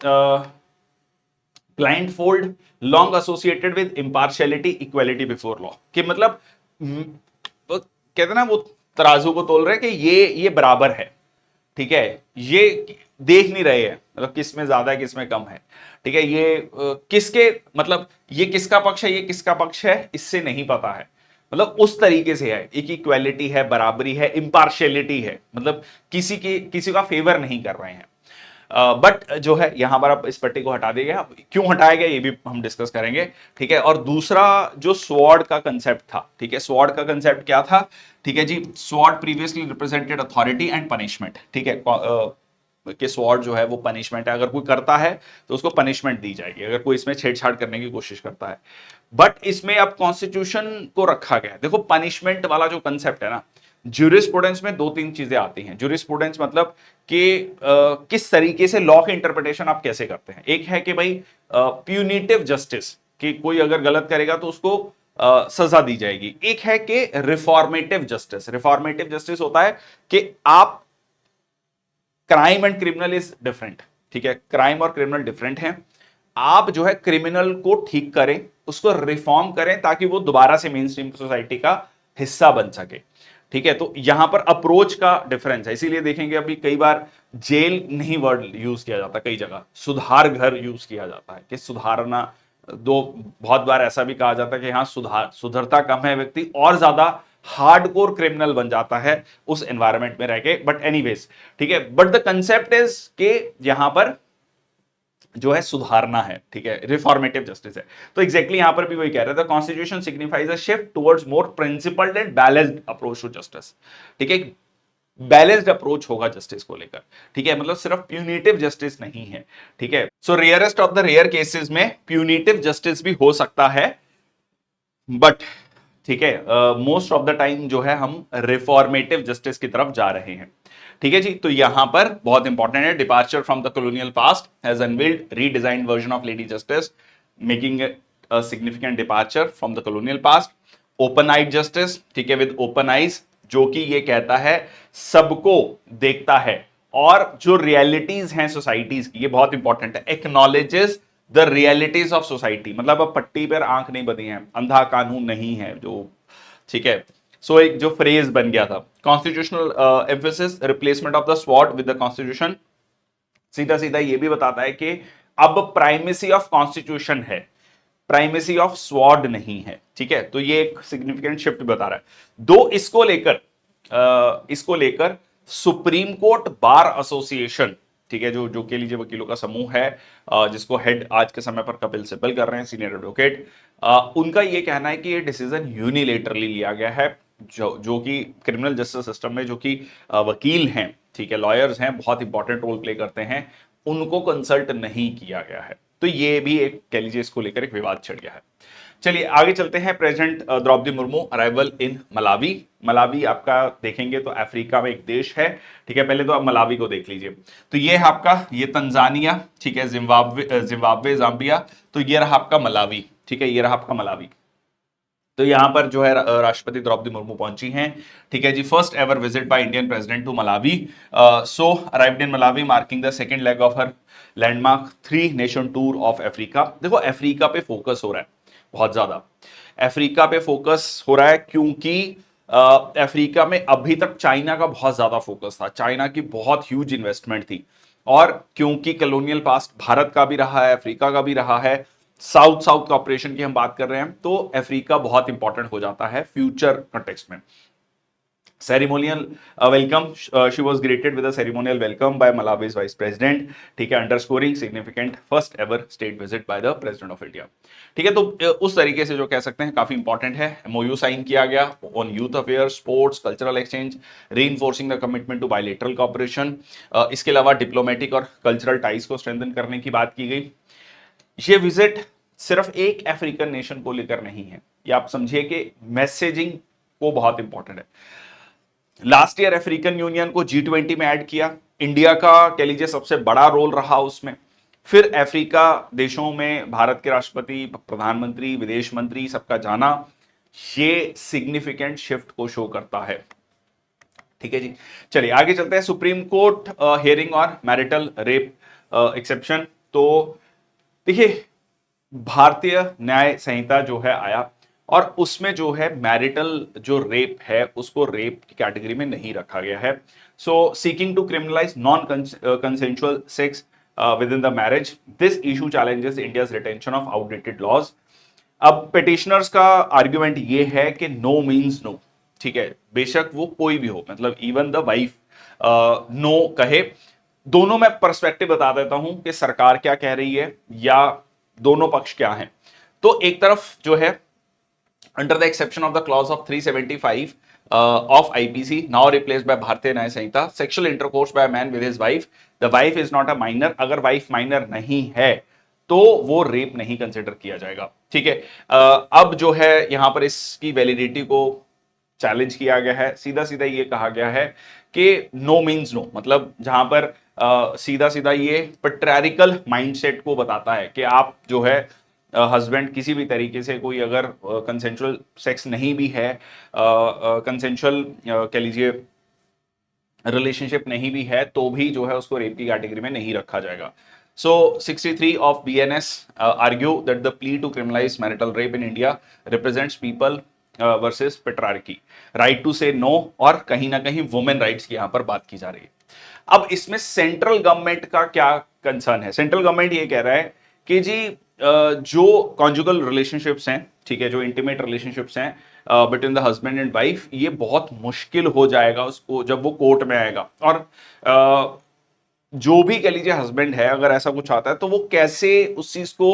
blindfold long associated with impartiality, equality before law, कि मतलब वो कहते हैं ना, वो तराजू को तोल रहे हैं कि ये बराबर है। ठीक है, ये देख नहीं रहे हैं मतलब किस में ज्यादा है किस में कम है। ठीक है, ये किसके मतलब ये किसका पक्ष है ये किसका पक्ष है इससे नहीं पता है, मतलब उस तरीके से है। एक इक्वालिटी है, बराबरी है, इम्पार्शियलिटी है, मतलब किसी का फेवर नहीं कर रहे हैं। बट जो है यहां पर अब इस पट्टी को हटा दिया गया। क्यों हटाया गया ये भी हम डिस्कस करेंगे। ठीक है, और दूसरा जो स्वॉर्ड का कंसेप्ट था, ठीक है, स्वॉर्ड का कंसेप्ट क्या था। ठीक है जी, sword previously represented authority and punishment. ठीक है, कि स्वॉर्ड जो है वो पनिशमेंट है, अगर कोई करता है तो उसको पनिशमेंट दी जाएगी अगर कोई इसमें छेड़छाड़ करने की कोशिश करता है। बट इसमें अब कॉन्स्टिट्यूशन को रखा गया है। देखो, पनिशमेंट वाला जो कंसेप्ट है ना, ज्यूरिस्प्रूडेंस में दो तीन चीजें आती हैं। ज्यूरिस्प्रूडेंस मतलब कि किस तरीके से लॉ के इंटरप्रिटेशन आप कैसे करते हैं। एक है कि भाई प्यूनिटिव जस्टिस, कि कोई अगर गलत करेगा तो उसको सजा दी जाएगी। एक है कि रिफॉर्मेटिव जस्टिस। रिफॉर्मेटिव जस्टिस होता है कि आप, crime and criminal is different. ठीक है, क्राइम और क्रिमिनल डिफरेंट हैं। आप जो है क्रिमिनल को ठीक करें, उसको रिफॉर्म करें ताकि वो दोबारा से मेन स्ट्रीम सोसाइटी का हिस्सा बन सके। ठीक है, तो यहां पर अप्रोच का डिफरेंस है। इसीलिए देखेंगे अभी कई बार जेल नहीं वर्ड यूज किया जाता, कई जगह सुधार घर यूज किया जाता है कि सुधारना। बहुत बार ऐसा भी कहा जाता है कि हाँ, सुधरता कम है व्यक्ति और ज्यादा हार्डकोर क्रिमिनल बन जाता है उस एनवायरमेंट में रह के। बट एनीवेज, ठीक है, बट द कंसेप्ट इज के यहां पर जो है सुधारना है। ठीक है, रिफॉर्मेटिव जस्टिस है। तो एग्जैक्टली यहां पर भी वही कह रहे थे, constitution signifies a shift towards more principled and balanced approach to justice. ठीक है, बैलेंस्ड अप्रोच होगा जस्टिस को लेकर। ठीक है, मतलब सिर्फ प्यूनिटिव जस्टिस नहीं है। ठीक है, so rarest of the rare cases में प्यूनिटिव जस्टिस भी हो सकता है, बट ठीक है, मोस्ट ऑफ द टाइम जो है हम रिफॉर्मेटिव जस्टिस की तरफ जा रहे हैं। ठीक है जी, तो यहां पर बहुत इंपॉर्टेंट है, departure from the colonial past has unveiled redesign version of lady justice, making a significant departure from the colonial past. Open eyed justice, ठीक है, विद ओपन आइज, जो कि ये कहता है सबको देखता है, और जो रियलिटीज हैं सोसाइटीज की, ये बहुत इंपॉर्टेंट है, acknowledges the realities of society. मतलब अब पट्टी पर आंख नहीं बंधी है, अंधा कानून नहीं है जो। ठीक है, सो एक जो फ्रेज बन गया था, constitutional emphasis, replacement of the sword with the constitution, सीधा सीधा ये भी बताता है कि अब प्राइमेसी ऑफ कॉन्स्टिट्यूशन है, प्राइमेसी ऑफ स्वॉर्ड नहीं है। ठीक है, तो ये एक सिग्निफिकेंट शिफ्ट बता रहा है। दो इसको लेकर सुप्रीम कोर्ट बार एसोसिएशन, ठीक है, जो जो के लीजिए वकीलों का समूह है, जिसको हेड आज के समय पर कपिल सिब्बल कर रहे हैं, सीनियर एडवोकेट, उनका ये कहना है कि ये डिसीजन यूनिलेटरली लिया गया है। जो कि क्रिमिनल जस्टिस सिस्टम में जो कि वकील हैं, ठीक है, लॉयर्स हैं, बहुत इंपॉर्टेंट रोल प्ले करते हैं, उनको कंसल्ट नहीं किया गया है। तो ये भी एक कह लीजिए इसको लेकर एक विवाद छिड़ गया है। चलिए आगे चलते हैं। President Droupadi Murmu arrival in Malawi. Malawi आपका देखेंगे तो अफ्रीका में एक देश है, ठीक है। पहले तो आप मलावी को देख लीजिए। तो ये है आपका, ये तंजानिया, ठीक है, जिम्बाब्वे, जाम्बिया। तो ये रहा आपका मलावी, ठीक है, ये रहा आपका मलावी। तो यहां पर जो है राष्ट्रपति द्रौपदी मुर्मू पहुंची हैं, ठीक है जी। First ever visit by Indian president to Malawi. So arrived in Malawi marking the second leg of her landmark 3 nation tour of Africa. देखो अफ्रीका पे फोकस हो रहा है बहुत ज्यादा, अफ्रीका पे फोकस हो रहा है क्योंकि अफ्रीका में अभी तक चाइना का बहुत ज्यादा फोकस था, चाइना की बहुत ह्यूज इन्वेस्टमेंट थी। और क्योंकि कॉलोनियल पास्ट भारत का भी रहा है, अफ्रीका का भी रहा है, साउथ साउथ कॉपरेशन की हम बात कर रहे हैं, तो अफ्रीका बहुत इंपॉर्टेंट हो जाता है फ्यूचर कॉन्टेक्स्ट में। Ceremonial welcome, she was greeted with a ceremonial welcome by Malawi's vice president, ठीक है, underscoring significant first ever state visit by the president of India. ठीक है, तो उस तरीके से जो कह सकते हैं काफी इंपॉर्टेंट है। एमओयू साइन किया गया on youth affair, sports, cultural exchange, reinforcing the commitment to bilateral cooperation. इसके अलावा डिप्लोमेटिक और कल्चरल टाइज को स्ट्रेंथन करने की बात की गई। ये विजिट सिर्फ एक अफ्रीकन नेशन को लेकर नहीं है, ये आप समझिए कि मैसेजिंग को बहुत इंपॉर्टेंट है। लास्ट ईयर अफ्रीकन यूनियन को G20 में ऐड किया, इंडिया का कह लीजिए सबसे बड़ा रोल रहा उसमें। फिर अफ्रीका देशों में भारत के राष्ट्रपति, प्रधानमंत्री, विदेश मंत्री सबका जाना, ये सिग्निफिकेंट शिफ्ट को शो करता है। ठीक है जी, चलिए आगे चलते हैं। सुप्रीम कोर्ट हियरिंग और मैरिटल रेप एक्सेप्शन। तो देखिए भारतीय न्याय संहिता जो है आया, और उसमें जो है मैरिटल जो रेप है उसको रेप की कैटेगरी में नहीं रखा गया है। So seeking to criminalise non consensual sex with in the marriage, this issue challenges India's retention of outdated laws. अब पिटिशनर्स का आर्ग्यूमेंट ये है कि नो मीन्स नो, ठीक है, बेशक वो कोई भी हो, मतलब इवन द वाइफ नो कहे। दोनों में पर्सपेक्टिव बता देता हूं कि सरकार क्या कह रही है या दोनों पक्ष क्या हैं। तो एक तरफ जो है under the exception of the clause of 375 of IPC, now replaced by Bharatiya Nyaya Sanhita, sexual intercourse by man with his wife, the wife is not a minor. अगर वाइफ माइनर नहीं है तो वो रेप नहीं कंसिडर किया जाएगा, ठीक है। अब जो है यहां पर इसकी वैलिडिटी को चैलेंज किया गया है। सीधा सीधा ये कहा गया है कि नो मीन्स नो, मतलब जहां पर सीधा सीधा ये पेट्रियार्कल माइंडसेट को बताता है कि आप जो है हस्बैंड किसी भी तरीके से कोई अगर कंसेंशुअल सेक्स नहीं भी है, कंसेंशुअल कह लीजिए रिलेशनशिप नहीं भी है, तो भी जो है उसको रेप की कैटेगरी में नहीं रखा जाएगा। So 63 of BNS argue that the plea to criminalise marital rape in India represents people versus patriarchy, right to say no, और कहीं ना कहीं वुमेन राइट्स की यहां पर बात की जा रही है। अब इसमें सेंट्रल गवर्नमेंट का क्या कंसर्न है? सेंट्रल गवर्नमेंट ये कह रहा है कि जी जो कॉन्जुगल रिलेशनशिप्स हैं, ठीक है, जो इंटीमेट रिलेशनशिप्स हैं between the husband and wife, ये बहुत मुश्किल हो जाएगा उसको जब वो कोर्ट में आएगा। और जो भी कह लीजिए हस्बैंड है, अगर ऐसा कुछ आता है तो वो कैसे उस चीज को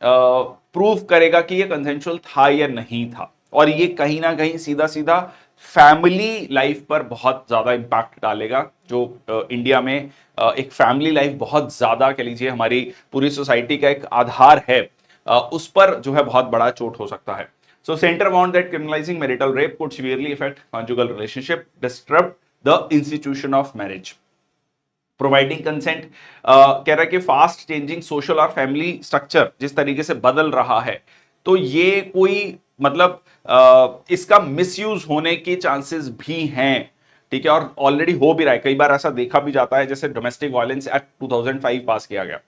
प्रूव करेगा कि ये कंसेंशुअल था या नहीं था। और ये कहीं ना कहीं सीधा सीधा फैमिली लाइफ पर बहुत ज्यादा इंपैक्ट डालेगा। जो इंडिया में एक फैमिली लाइफ बहुत ज्यादा कह लीजिए हमारी पूरी सोसाइटी का एक आधार है, उस पर जो है बहुत बड़ा चोट हो सकता है। So centre want that criminalizing marital rape could severely effect conjugal relationship, disturb the institution of marriage, providing consent. कह रहा है कि फास्ट चेंजिंग सोशल और फैमिली स्ट्रक्चर जिस तरीके से बदल रहा है, तो ये कोई मतलब इसका मिसयूज होने के चांसेस भी हैं, ठीक है, और ऑलरेडी हो भी रहा है। कई बार ऐसा देखा भी जाता है, जैसे डोमेस्टिक वायलेंस एक्ट 2005 पास किया गया,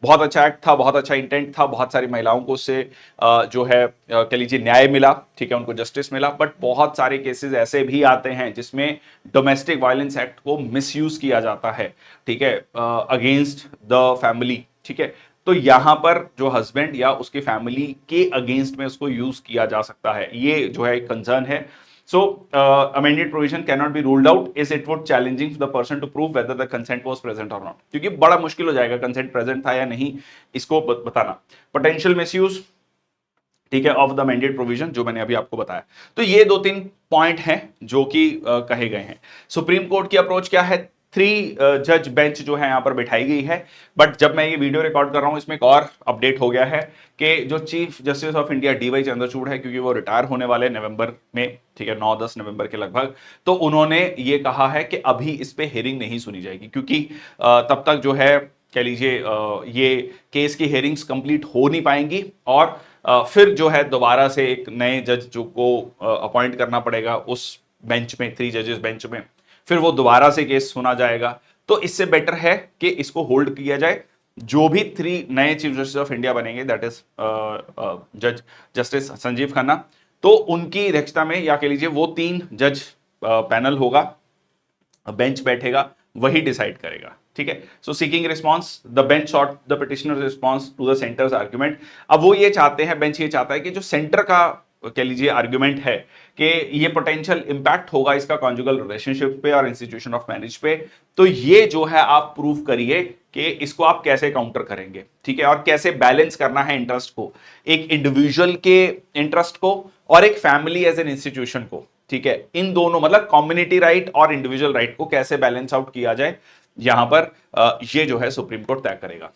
बहुत अच्छा एक्ट था, बहुत अच्छा इंटेंट था, बहुत सारी महिलाओं को उससे जो है कह लीजिए न्याय मिला, ठीक है, उनको जस्टिस मिला। बट बहुत सारे केसेस ऐसे भी आते हैं जिसमें डोमेस्टिक वायलेंस एक्ट को मिसयूज किया जाता है, ठीक है, अगेंस्ट द फैमिली, ठीक है। तो यहां पर जो हस्बैंड या उसकी फैमिली के अगेंस्ट में उसको यूज किया जा सकता है, ये जो है एक कंसर्न है। So, amended provision cannot be ruled out as it would challenging the person to prove whether the consent was present or not, क्योंकि बड़ा मुश्किल हो जाएगा कंसेंट प्रेजेंट था या नहीं इसको बताना। पोटेंशियल मिसयूज, ठीक है, ऑफ द मैंडेट प्रोविजन, जो मैंने अभी आपको बताया। तो ये 2-3 पॉइंट हैं जो कि कहे गए हैं। सुप्रीम कोर्ट की अप्रोच क्या है? 3 जज बेंच जो है यहाँ पर बिठाई गई है। बट जब मैं ये वीडियो रिकॉर्ड कर रहा हूं इसमें एक और अपडेट हो गया है कि जो chief justice of India D Y Chandrachud है, क्योंकि वो रिटायर होने वाले नवंबर में, ठीक है, 9-10 नवंबर के लगभग, तो उन्होंने ये कहा है कि अभी इस पे हियरिंग नहीं सुनी जाएगी, क्योंकि तब तक जो है कह लीजिए ये केस की हियरिंग्स कंप्लीट हो नहीं पाएंगी, और फिर जो है दोबारा से एक नए जज जो को अपॉइंट करना पड़ेगा उस बेंच में, 3 जजेस बेंच में, फिर वो दोबारा से केस सुना जाएगा। तो इससे बेटर है कि इसको होल्ड किया जाए। जो भी 3 नए चीफ जस्टिस ऑफ इंडिया बनेंगे, दैट इज जज जस्टिस संजीव खन्ना, तो उनकी अध्यक्षता में, या कह लीजिए वो 3 जज पैनल होगा, बेंच बैठेगा, वही डिसाइड करेगा, ठीक है। So seeking response, the bench sought the petitioner response to the centre's argument. अब वो ये चाहते हैं, बेंच ये चाहता है कि जो सेंटर का कह लीजिए आर्गुमेंट है कि ये पोटेंशियल इंपैक्ट होगा इसका कॉन्जुगल रिलेशनशिप पे और इंस्टीट्यूशन ऑफ मैरिज पे, तो ये जो है आप प्रूव करिए कि इसको आप कैसे काउंटर करेंगे, ठीक है, और कैसे बैलेंस करना है इंटरेस्ट को, एक इंडिविजुअल के इंटरेस्ट को और एक फैमिली एज एन इंस्टीट्यूशन को, ठीक है, इन दोनों मतलब कम्युनिटी राइट और इंडिविजुअल राइट को कैसे बैलेंस आउट किया जाए, यहां पर ये जो है सुप्रीम कोर्ट तय करेगा।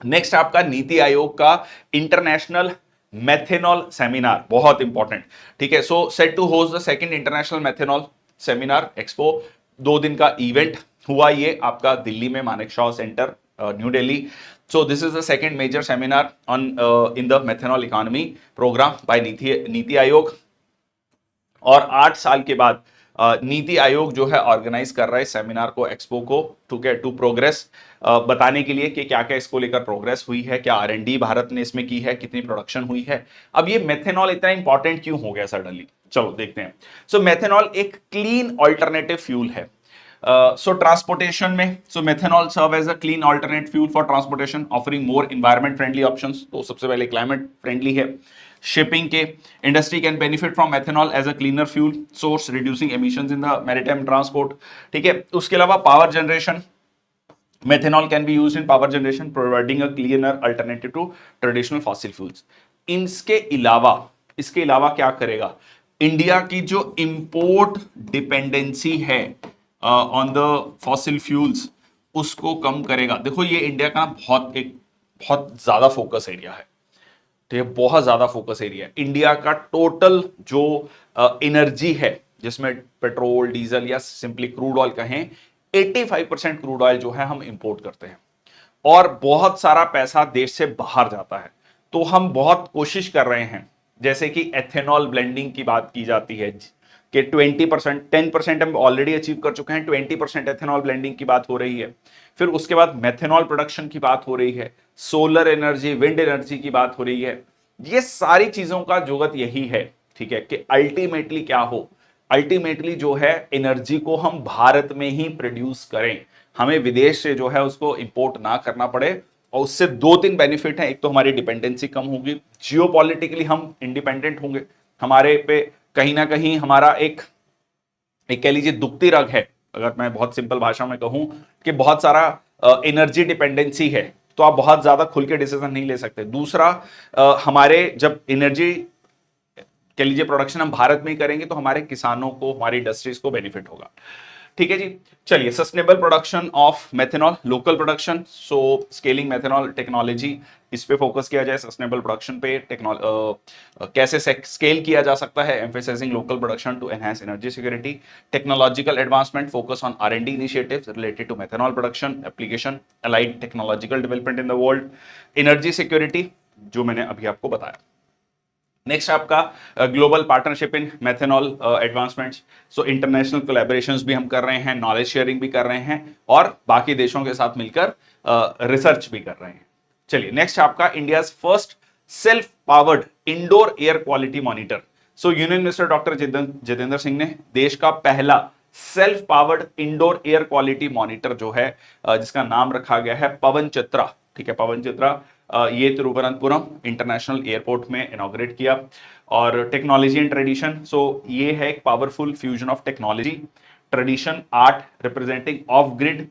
नेक्स्ट आपका नीति आयोग का इंटरनेशनल मेथेनॉल सेमिनार, बहुत इंपॉर्टेंट, ठीक है। So set to host the second international methanol seminar expo, 2 दिन का इवेंट हुआ ये आपका दिल्ली में, Manekshaw centre, New Delhi. So this is the second major seminar on in the methanol economy program by NITI Aayog, और 8 साल के बाद नीति आयोग जो है ऑर्गेनाइज कर रहा है सेमिनार को, एक्सपो को, टू प्रोग्रेस बताने के लिए कि क्या क्या इसको लेकर प्रोग्रेस हुई है, क्या R&D भारत ने इसमें की है, कितनी प्रोडक्शन हुई है। अब ये मेथेनॉल इतना इंपॉर्टेंट क्यों हो गया सडनली, चलो देखते हैं। सो मेथेनॉल एक क्लीन ऑल्टरनेटिव फ्यूल है। सो ट्रांसपोर्टेशन में, so methanol serve as a clean alternate fuel for transportation, offering more environment friendly options, तो सबसे पहले क्लाइमेट फ्रेंडली है। शिपिंग के, industry can benefit from methanol as a cleaner fuel source, reducing emissions in the maritime transport, ठीक है। उसके अलावा power generation, methanol can be used in power generation, providing a cleaner alternative to traditional fossil fuels. इसके अलावा क्या करेगा, India की जो इंपोर्ट डिपेंडेंसी है ऑन द फॉसिल फ्यूल्स उसको कम करेगा। देखो ये इंडिया का बहुत ज्यादा फोकस एरिया है, तो ये बहुत ज्यादा फोकस एरिया है। इंडिया का टोटल जो एनर्जी है, जिसमें पेट्रोल, डीजल या सिंपली क्रूड ऑयल कहें, 85% क्रूड ऑयल जो है हम इंपोर्ट करते हैं, और बहुत सारा पैसा देश से बाहर जाता है। तो हम बहुत कोशिश कर रहे हैं, जैसे कि एथेनॉल ब्लेंडिंग की बात की जाती है कि 20%, 10% हम ऑलरेडी अचीव कर चुके हैं, 20% एथेनॉल ब्लेंडिंग की बात हो रही है, फिर उसके बाद मेथेनॉल प्रोडक्शन की बात हो रही है, सोलर एनर्जी, विंड एनर्जी की बात हो रही है। ये सारी चीजों का जुगत यही है, ठीक है, कि अल्टीमेटली क्या हो, अल्टीमेटली जो है एनर्जी को हम भारत में ही प्रोड्यूस करें, हमें विदेश से जो है उसको इंपोर्ट ना करना पड़े। और उससे 2-3 बेनिफिट हैं, एक तो हमारी डिपेंडेंसी कम होगी, जियोपॉलिटिकली हम इंडिपेंडेंट होंगे, हमारे पे कहीं ना कहीं हमारा एक कह लीजिए दुखती रग है, अगर मैं बहुत सिंपल भाषा में कहूं कि बहुत सारा एनर्जी डिपेंडेंसी है, तो आप बहुत ज्यादा खुल के डिसीजन नहीं ले सकते। दूसरा, हमारे जब एनर्जी कह लीजिए प्रोडक्शन हम भारत में ही करेंगे तो हमारे किसानों को, हमारी इंडस्ट्रीज को बेनिफिट होगा, ठीक है जी। चलिए, sustainable production of methanol, local production, so scaling methanol technology, इस पे फोकस किया जाए, सस्टेनेबल प्रोडक्शन पे कैसे स्केल किया जा सकता है, emphasising local production to enhance energy security, technological advancement, focus on R&D initiatives related to methanol production, application, allied technological development in the world, energy security, जो मैंने अभी आपको बताया। नेक्स्ट आपका global partnership in methanol advancements, so international collaborations भी हम कर रहे हैं, नॉलेज शेयरिंग भी कर रहे हैं, और बाकी देशों के साथ मिलकर रिसर्च भी कर रहे हैं। चलिए, नेक्स्ट आपका India's first self powered indoor air quality monitor. सो union minister doctor Jitendra Singh ने देश का पहला self powered indoor air quality monitor जो है, जिसका नाम रखा गया है पवन चित्रा, ठीक है, पवन चित्रा, ये तिरुवनंतपुरम इंटरनेशनल एयरपोर्ट में इनॉग्रेट किया। और टेक्नोलॉजी एंड ट्रेडिशन, सो ये है एक powerful fusion of technology, tradition, art, representing off grid,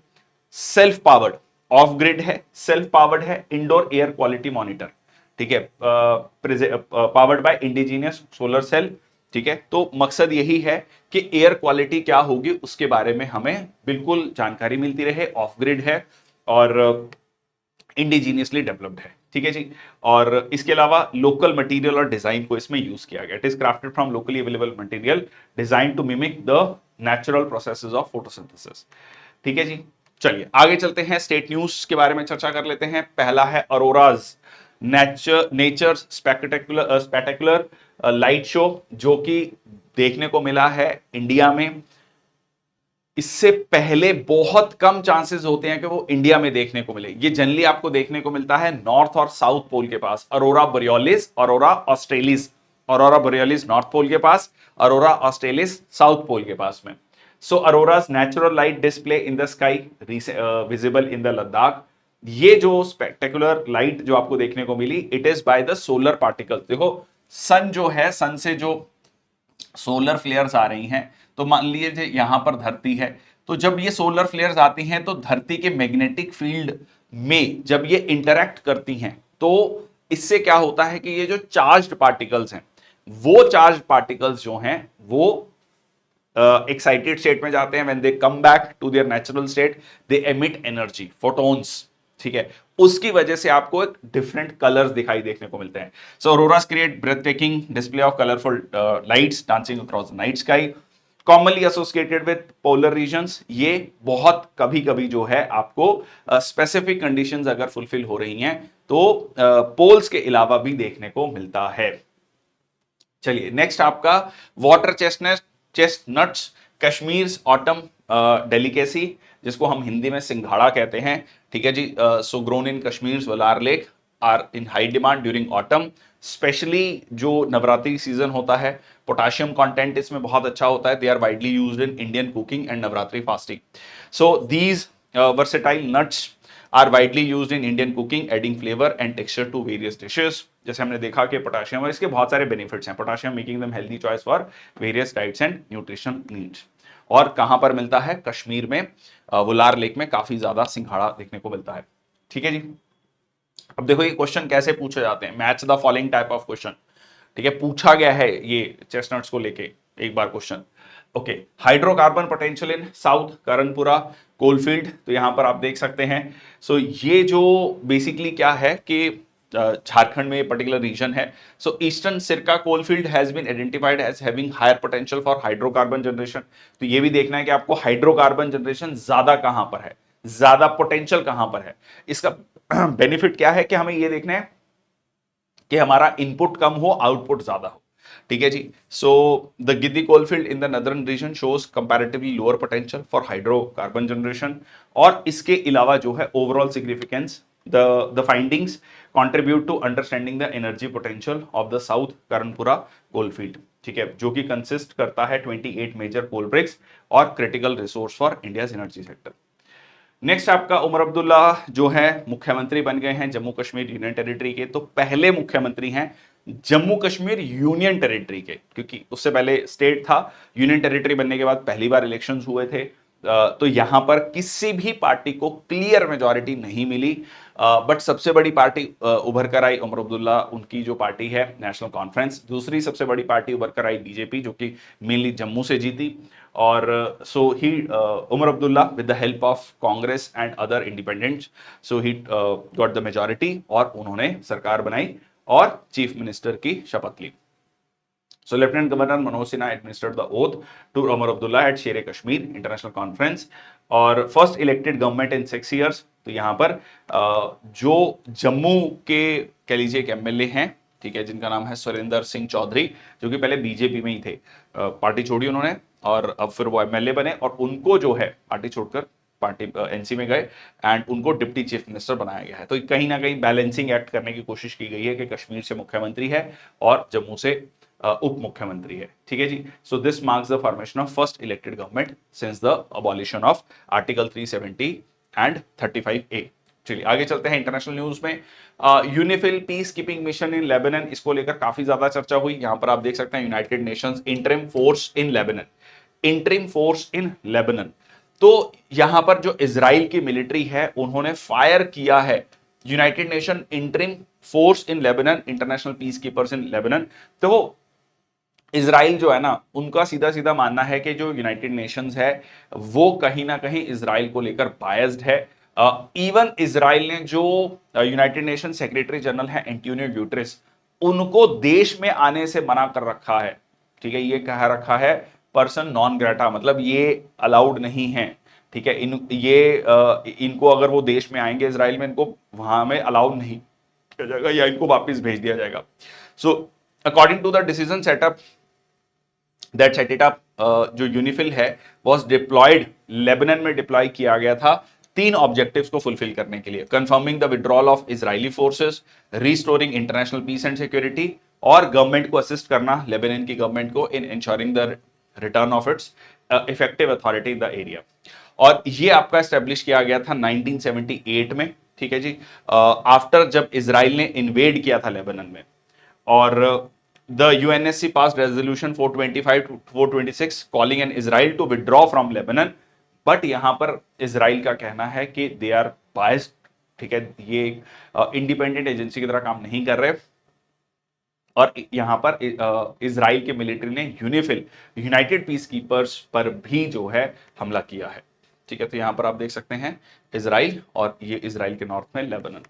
self powered, off grid है, सेल्फ पावर्ड है, इंडोर एयर क्वालिटी मॉनिटर, ठीक है, powered by indigenous solar cell, ठीक है, तो मकसद यही है कि एयर क्वालिटी क्या होगी उसके बारे में हमें बिल्कुल जानकारी मिलती रहे, ऑफ ग्रिड है और इंडिजीनियसली डेवलप्ड है। ठीक है जी। और इसके अलावा लोकल मटेरियल और डिजाइन को इसमें यूज किया गया। It is crafted from locally available material design to mimic the natural processes of photosynthesis. ठीक है जी। चलिए आगे चलते हैं, स्टेट न्यूज के बारे में चर्चा कर लेते हैं। पहला है Arora's nature spectacular light show, जो कि देखने को मिला है इंडिया में। इससे पहले बहुत कम चांसेस होते हैं कि वो इंडिया में देखने को मिले। ये जनरली आपको देखने को मिलता है नॉर्थ और साउथ पोल के पास, aurora borealis, aurora australis, aurora borealis north pole के पास, अरोरा ऑस्ट्रेलिस साउथ पोल के पास में। So auroras natural light display in the sky visible in the Ladakh. ये जो स्पेक्टेकुलर लाइट जो आपको देखने को मिली, it is by the solar particles. देखो सन जो है, सन से जो सोलर फ्लेयर्स आ रही हैं, तो मान लीजिए यहां पर धरती है, तो जब ये सोलर फ्लेयर्स आती हैं तो धरती के मैग्नेटिक फील्ड में जब ये इंटरैक्ट करती हैं, तो इससे क्या होता है कि ये जो चार्ज्ड पार्टिकल्स हैं, वो चार्ज पार्टिकल्स जो हैं वो एक्साइटेड स्टेट में जाते हैं। When they come back to their natural state they emit energy, photons. ठीक है, उसकी वजह से आपको एक डिफरेंट कलर्स दिखाई देखने को मिलते हैं। So auroras create breath taking display of colourful lights dancing across the night sky, commonly associated with polar regions. ये बहुत कभी कभी जो है आपको स्पेसिफिक कंडीशंस अगर फुलफिल हो रही हैं तो पोल्स के अलावा भी देखने को मिलता है। चलिए नेक्स्ट आपका water chestnuts Kashmir autumn delicacy, जिसको हम हिंदी में सिंघाड़ा कहते हैं। ठीक है जी। So grown in Kashmir Wular lake are in high demand during autumn, specially जो नवरात्रि सीजन होता है। पोटाशियम कंटेंट इसमें बहुत अच्छा होता है। They are widely used in Indian cooking and Navratri fasting. So these versatile nuts are widely used in Indian cooking, adding flavour and texture to various dishes. जैसे हमने देखा कि पोटाशियम और इसके बहुत सारे बेनिफिट्स हैं। Potassium making them healthy choice for various diets and nutrition needs. और कहां पर मिलता है? कश्मीर में वुलार लेक में काफी ज्यादा सिंघाड़ा देखने को मिलता है। ठीक है जी। अब देखो ये क्वेश्चन कैसे पूछे जाते हैं, match the following type of question. ठीक है, पूछा गया है ये चेस्टनट्स को लेके एक बार question. Okay, hydrocarbon potential in south Karanpura coalfield, तो यहां पर आप देख सकते हैं। सो ये जो बेसिकली क्या है कि झारखंड में पर्टिकुलर रीजन है। So eastern Sirka coalfield has been identified as having higher potential for hydrocarbon generation. तो ये भी देखना है कि आपको हाइड्रोकार्बन जनरेशन ज्यादा कहां पर है, ज्यादा पोटेंशियल कहां पर है। इसका बेनिफिट क्या है कि हमें ये देखना है कि हमारा इनपुट कम हो, आउटपुट ज्यादा हो। ठीक है जी। So the Giddi coalfield in the northern region shows comparatively lower potential for hydrocarbon generation. और इसके अलावा जो है overall significance, the findings contribute to understanding the energy potential of the south Karanpura coalfield. ठीक है, जो कि कंसिस्ट करता है 28 मेजर कोल ब्रिक्स और critical resource for India's energy sector. Next आपका उमर अब्दुल्ला जो है मुख्यमंत्री बन गए हैं जम्मू कश्मीर यूनियन टेरिटरी के। तो पहले मुख्यमंत्री हैं जम्मू कश्मीर यूनियन टेरिटरी के, क्योंकि उससे पहले स्टेट था। यूनियन टेरिटरी बनने के बाद पहली बार इलेक्शंस हुए थे। तो यहां पर किसी भी पार्टी को क्लियर मेजॉरिटी नहीं मिली, बट सबसे बड़ी पार्टी उभर कर आई उमर अब्दुल्ला, उनकी जो पार्टी है नेशनल कॉन्फ्रेंस। दूसरी सबसे बड़ी पार्टी उभर कर आई बीजेपी, जो कि मेनली जम्मू से जीती। और so he Omar Abdullah with the help of Congress and other independents, so he got the majority और उन्होंने सरकार बनाई और चीफ मिनिस्टर की शपथ ली। So Lieutenant Governor Manoj Sinha administered the oath to Omar Abdullah at Shere Kashmir International Conference और first elected government in 6 years। तो यहाँ पर जो जम्मू के कह लीजिए एक एमएलए हैं, ठीक है, जिनका नाम है सुरेंद्र सिंह चौधरी, जो कि पहले बीजेपी में ही थे। पार्टी छोड़ी उन्होंने और अब फिर वो एमएलए बने और उनको जो है पार्टी छोड़कर पार्टी एनसी में गए एंड उनको डिप्टी चीफ मिनिस्टर बनाया गया है। तो कहीं ना कहीं बैलेंसिंग एक्ट करने की कोशिश की गई है कि कश्मीर से मुख्यमंत्री है और जम्मू से उप मुख्यमंत्री है। ठीक है जी। So this marks the formation of first elected government since the abolition of article 370 and 35A। चलिए आगे चलते हैं इंटरनेशनल न्यूज में। UNIFIL peace keeping mission in Lebanon, इसको लेकर काफी ज्यादा चर्चा हुई। यहां पर आप देख सकते हैं United Nations interim force in Lebanon, interim force in Lebanon. तो यहां पर जो इजराइल की मिलिट्री है उन्होंने फायर किया है United nation interim force in Lebanon, international peace keepers in Lebanon. तो इजराइल जो है ना, उनका सीधा सीधा मानना है कि जो यूनाइटेड नेशंस है वो कहीं ना कहीं इजराइल को लेकर बायस्ड है। इवन इजराइल ने जो यूनाइटेड नेशन सेक्रेटरी जनरल है एंटोनियो ग्यूटेरेस, उनको देश में आने से मना कर रखा है। ठीक है, ये कह रखा है पर्सन नॉन ग्रेटा, मतलब ये अलाउड नहीं है। ठीक है, इनको अगर वो देश में आएंगे इजराइल में, इनको वहां में अलाउ नहीं किया जाएगा या इनको वापस भेज दिया जाएगा। So according to the decision setup that set it up, जो यूनिफिल है वॉज डिप्लॉयड, लेबनन में डिप्लॉय किया गया था तीन ऑब्जेक्टिव्स को फुलफिल करने के लिए: confirming the withdrawal of Israeli forces, restoring international peace and security, और गवर्नमेंट को असिस्ट करना, लेबनन की गवर्नमेंट को, in ensuring the return of its effective authority in the area. और ये आपका स्टैब्लिश किया गया था 1978 में। ठीक है जी, आफ्टर जब इसराइल ने इन्वेड किया था लेबनन में। और the UNSC pass resolution 425 to 426 calling an Israel to withdraw from Lebanon. But यहां पर इजराइल का कहना है कि दे आर बायस्ड। ठीक है, ये इंडिपेंडेंट एजेंसी की तरह काम नहीं कर रहे। और यहां पर इजराइल के मिलिट्री ने यूनिफिल, यूनाइटेड पीस कीपर्स पर भी जो है हमला किया है। ठीक है, तो यहां पर आप देख सकते हैं इजराइल, और ये इजराइल के नॉर्थ में लेबनन।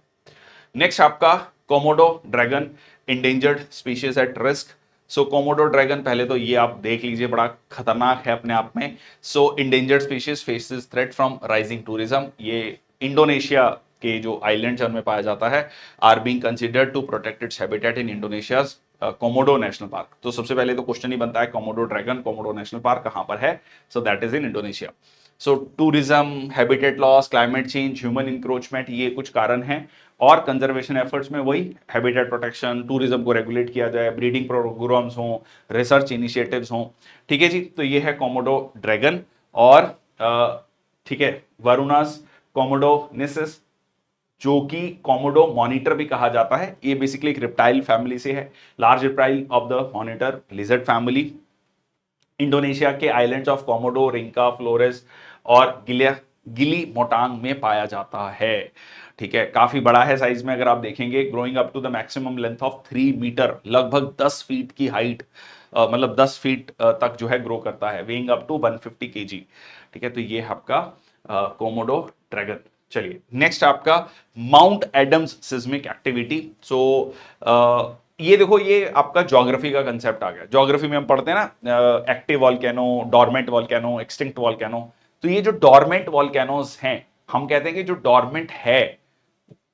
नेक्स्ट आपका Komodo dragon, endangered species at risk. So Komodo dragon, पहले तो ये आप देख लीजिए, बड़ा खतरनाक है अपने आप में। So endangered species faces threat from rising tourism. ये इंडोनेशिया के जो आइलैंड्स उनमें पाया जाता है, are being considered to protect its habitat in Indonesia Komodo national park. तो सबसे पहले तो क्वेश्चन ही बनता है Komodo dragon, Komodo national park कहां पर है? So that is in Indonesia. So tourism, habitat loss, climate change, human encroachment, ये कुछ कारण हैं। और कंजर्वेशन एफर्ट्स में वही हैबिटेट प्रोटेक्शन, टूरिज्म को रेगुलेट किया जाए, ब्रीडिंग प्रोग्राम्स हों, रिसर्च इनिशिएटिव्स हों। ठीक है जी, तो ये है कोमोडो ड्रैगन। और ठीक है, वरुणास कोमोडोनेसिस, जो कि कोमोडो मॉनिटर भी कहा जाता है, ये बेसिकली एक रिप्टाइल फैमिली से है, large reptile of the monitor lizard family. Indonesia के islands of Komodo, Rinca, Flores और गिली मोटांग में पाया जाता है। ठीक है, काफी बड़ा है साइज में अगर आप देखेंगे, growing up to the maximum length of 3 metre, लगभग 10 फीट की हाइट, मतलब 10 फीट तक जो है ग्रो करता है, वेइंग अप टू 150 केजी। ठीक है, तो ये आपका कोमोडो ड्रैगन। चलिए नेक्स्ट आपका माउंट एडम्स सिस्मिक एक्टिविटी। सो ये देखो, ये आपका ज्योग्राफी का कंसेप्ट आ गया। ज्योग्राफी में हम पढ़ते हैं ना, active volcano, dormant volcano, extinct volcano. तो ये जो डोरमेंट वॉल्केनोज हैं, हम कहते हैं कि जो डोरमेंट है,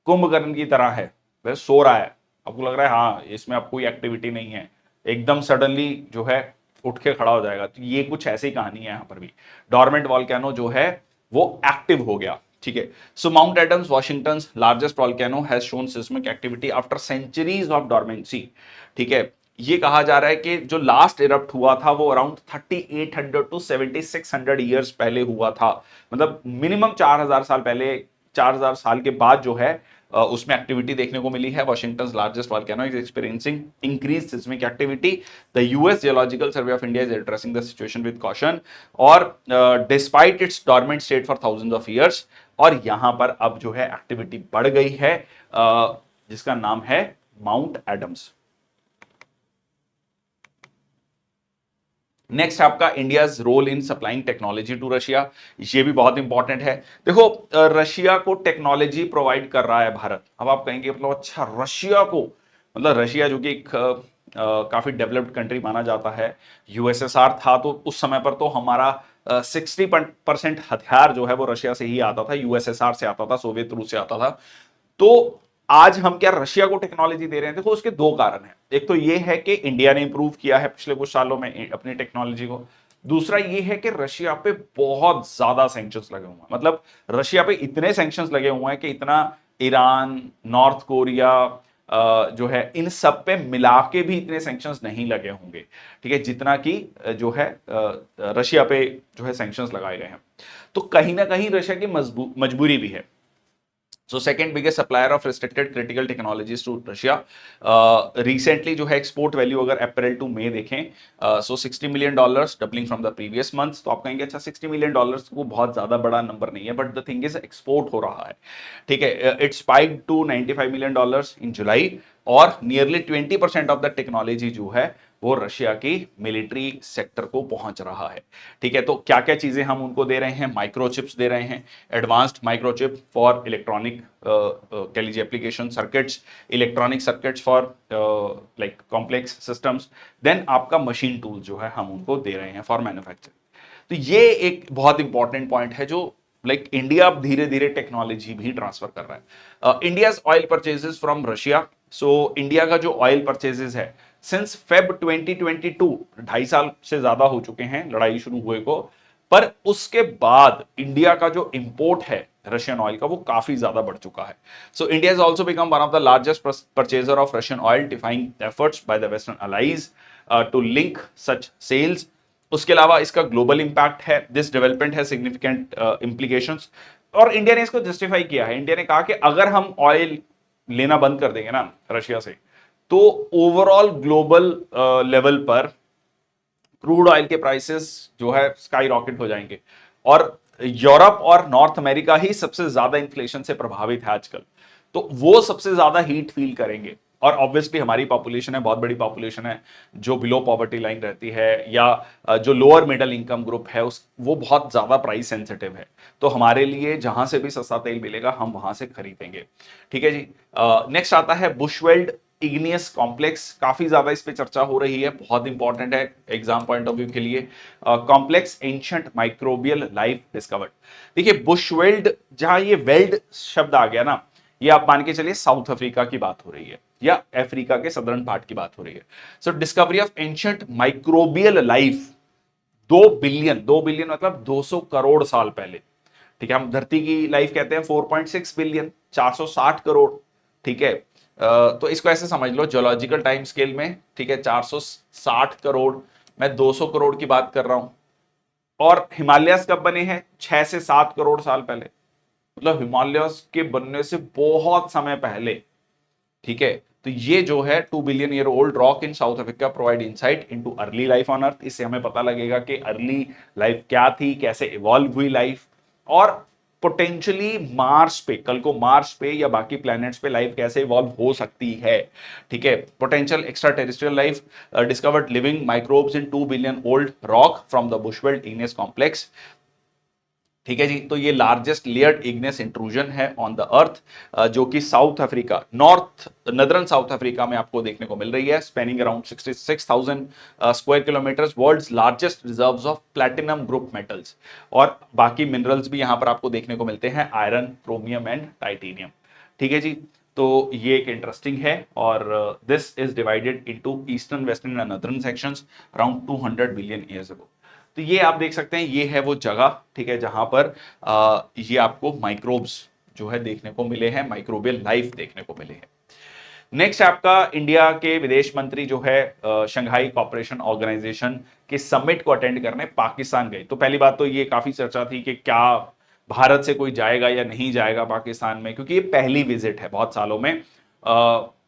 कुंभकर्ण की तरह है, वह सो रहा है, आपको लग रहा है हाँ इसमें अब कोई एक्टिविटी नहीं है, एकदम सडनली जो है उठ के खड़ा हो जाएगा। तो ये कुछ ऐसी कहानी है यहां पर भी। डोरमेंट वॉल्केनो जो है वो एक्टिव हो गया। ठीक है, so Mount Adams, Washington largest volcano, has shown seismic activity after centuries of dormancy. ठीक है, ये कहा जा रहा है कि जो लास्ट इरप्ट हुआ था वो अराउंड 3800 टू 7600 ईयर्स पहले हुआ था। मतलब मिनिमम 4000 साल पहले, 4000 साल के बाद जो है उसमें एक्टिविटी देखने को मिली है। Washington largest volcano is experiencing increase seismic activity. The US geological survey of India is addressing the situation with caution. और despite its dormant state for thousands of years, और यहां पर अब जो है एक्टिविटी बढ़ गई है, जिसका नाम है माउंट एडम्स। नेक्स्ट आपका India's role in supplying technology to Russia. ये भी बहुत इंपॉर्टेंट है। देखो, रशिया को टेक्नोलॉजी प्रोवाइड कर रहा है भारत। अब आप कहेंगे मतलब अच्छा रशिया को, मतलब रशिया जो कि एक काफी डेवलप्ड कंट्री माना जाता है, यूएसएसआर था, तो उस समय पर तो हमारा 60% हथियार जो है वो रशिया से ही आता था, यूएसएसआर से आता था, सोवियत रूस से आता था। तो आज हम क्या रशिया को टेक्नोलॉजी दे रहे हैं? देखो उसके दो कारण हैं। एक तो ये है कि इंडिया ने इंप्रूव किया है पिछले कुछ सालों में अपनी टेक्नोलॉजी को। दूसरा ये है कि रशिया पे बहुत ज्यादा सैंक्शंस लगे हुए हैं। मतलब रशिया पे इतने सैंक्शंस लगे हुए हैं कि इतना ईरान, नॉर्थ कोरिया जो है, इन सब पे मिला के भी इतने सैंक्शंस नहीं लगे होंगे। ठीक है, जितना कि जो है रशिया पे जो है सैंक्शंस लगाए गए हैं। तो कहीं ना कहीं रशिया की मजबूरी भी है। So second biggest supplier of restricted critical technologies to Russia. Recently जो है एक्सपोर्ट वैल्यू अगर अप्रैल टू मई देखें, so $60 million, doubling from the previous month. तो आप कहेंगे अच्छा $60 मिलियन वो बहुत ज्यादा बड़ा नंबर नहीं है, but the thing is export हो रहा है। ठीक है, it's spike to $95 million in July, और नियरली 20% ऑफ द टेक्नोलॉजी जो है वो रशिया की मिलिट्री सेक्टर को पहुंच रहा है। ठीक है, तो क्या क्या चीजें हम उनको दे रहे हैं? माइक्रोचिप्स दे रहे हैं, एडवांस्ड माइक्रोचिप फॉर इलेक्ट्रॉनिक कह लीजिए application circuits, electronic circuits for like complex systems, then आपका मशीन टूल जो है हम उनको दे रहे हैं फॉर मैन्युफैक्चरिंग। तो ये एक बहुत इंपॉर्टेंट पॉइंट है जो लाइक इंडिया धीरे धीरे टेक्नोलॉजी भी ट्रांसफर कर रहा है। India's oil purchases from Russia, so India का जो ऑयल परचेजेस है सिंस फेब 2022, 2.5 साल से ज्यादा हो चुके हैं लड़ाई शुरू हुए को, पर उसके बाद इंडिया का जो इंपोर्ट है रशियन ऑयल का वो काफी ज्यादा बढ़ चुका है। So India has also become one of the largest purchaser of Russian oil, defying efforts by the western allies to link such sales. उसके अलावा इसका ग्लोबल इंपैक्ट है, दिस डेवलपमेंट है सिग्निफिकेंट इम्प्लीकेशंस, और इंडिया ने इसको जस्टिफाई किया है। इंडिया ने कहा कि अगर हम ऑयल लेना बंद कर देंगे ना रशिया से, तो ओवरऑल ग्लोबल लेवल पर क्रूड ऑयल के प्राइसेस जो है स्काई रॉकेट हो जाएंगे, और यूरोप और नॉर्थ अमेरिका ही सबसे ज्यादा इन्फ्लेशन से प्रभावित है आजकल, तो वो सबसे ज्यादा हीट फील करेंगे। और ऑब्वियसली हमारी पॉपुलेशन है, बहुत बड़ी पॉपुलेशन है जो बिलो पॉवर्टी लाइन रहती है, या जो लोअर मिडिल इनकम ग्रुप है उस वो बहुत ज्यादा प्राइस सेंसिटिव है। तो हमारे लिए जहां से भी सस्ता तेल मिलेगा हम वहां से खरीदेंगे। ठीक है जी। नेक्स्ट आता है बुशवेल्ड इग्नियस कॉम्प्लेक्स, काफी ज्यादा इस पे चर्चा हो रही है, बहुत इंपॉर्टेंट है एग्जाम पॉइंट ऑफ व्यू के लिए। Complex ancient microbial life discovered. देखिए बुशवेल्ड, जहां ये वेल्ड शब्द आ गया ना, ये आप मान के चलिए साउथ अफ्रीका की बात हो रही है या अफ्रीका के सदर्न पार्ट की बात हो रही है। So discovery of ancient microbial life 2 billion मतलब 200 करोड़ साल पहले। ठीक है, हम धरती की लाइफ कहते हैं 4.6 बिलियन, 460 करोड़। ठीक है, तो इसको ऐसे समझ लो जियोलॉजिकल टाइम स्केल में। ठीक है, 460 करोड़, मैं 200 करोड़ की बात कर रहा हूं। और हिमालयस कब बने हैं? 6 से 7 करोड़ साल पहले, मतलब हिमालयस के बनने से बहुत समय पहले। ठीक है, तो ये जो है 2 billion year old rock in south Africa provide insight into early life on earth. इससे हमें पता लगेगा कि अर्ली लाइफ क्या थी, कैसे इवॉल्व हुई लाइफ, और पोटेंशियली मार्स पे, कल को मार्स पे या बाकी प्लैनेट्स पे लाइफ कैसे इवॉल्व हो सकती है। ठीक है, potential extra terrestrial life discovered living microbes in 2 billion old rock from the Bushveld igneous complex. ठीक है जी, तो ये लार्जेस्ट लेयर्ड इग्नियस इंट्रूजन है ऑन द अर्थ, जो कि South Africa, north northern South Africa में आपको देखने को मिल रही है, spanning around 66,000 square kilometres, world's largest reserves of platinum group metals. और बाकी मिनरल्स भी यहां पर आपको देखने को मिलते हैं, आयरन, क्रोमियम एंड टाइटेनियम। ठीक है जी, तो ये एक इंटरेस्टिंग है, और this is divided into eastern, western and नदरन sections around 200 billion years ago. तो ये आप देख सकते हैं, ये है वो जगह, ठीक है, जहां पर ये आपको माइक्रोब्स जो है देखने को मिले हैं, माइक्रोबियल लाइफ देखने को मिले हैं। नेक्स्ट आपका इंडिया के विदेश मंत्री जो है शंघाई कॉपरेशन ऑर्गेनाइजेशन के समिट को अटेंड करने पाकिस्तान गए। तो पहली बात तो ये काफी चर्चा थी कि क्या भारत से कोई जाएगा या नहीं जाएगा पाकिस्तान में, क्योंकि ये पहली विजिट है बहुत सालों में।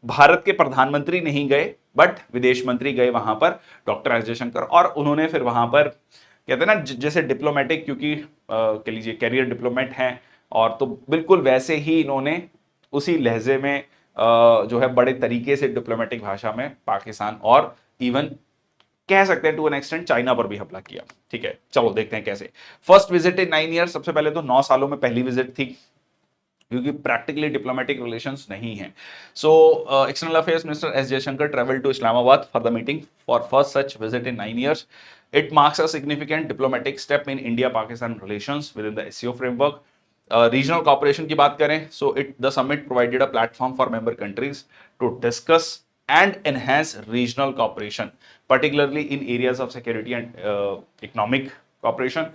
भारत के प्रधानमंत्री नहीं गए, बट विदेश मंत्री गए वहां पर, डॉक्टर एस जयशंकर, और उन्होंने फिर वहां पर कहते हैं ना जैसे डिप्लोमेटिक, क्योंकि कह लीजिए कैरियर डिप्लोमेट हैं, और तो बिल्कुल वैसे ही इन्होंने उसी लहजे में जो है बड़े तरीके से डिप्लोमेटिक भाषा में पाकिस्तान, और इवन कह सकते हैं टू एन एक्सटेंट चाइना पर भी हमला किया। ठीक है, चलो देखते हैं कैसे। फर्स्ट विजिट इन 9 ईयर, सबसे पहले तो 9 सालों में पहली विजिट थी, क्योंकि प्रैक्टिकली डिप्लोमेटिक रिलेशंस नहीं है। So external affairs minister S Jaishankar travel to Islamabad for the meeting for first such visit in 9 years. It marks a significant diplomatic step in India Pakistan relations with in the SCO framework. Regional cooperation की बात करें, so it the summit provided a platform for member countries to discuss and enhance regional cooperation, particularly in areas of security and economic cooperation.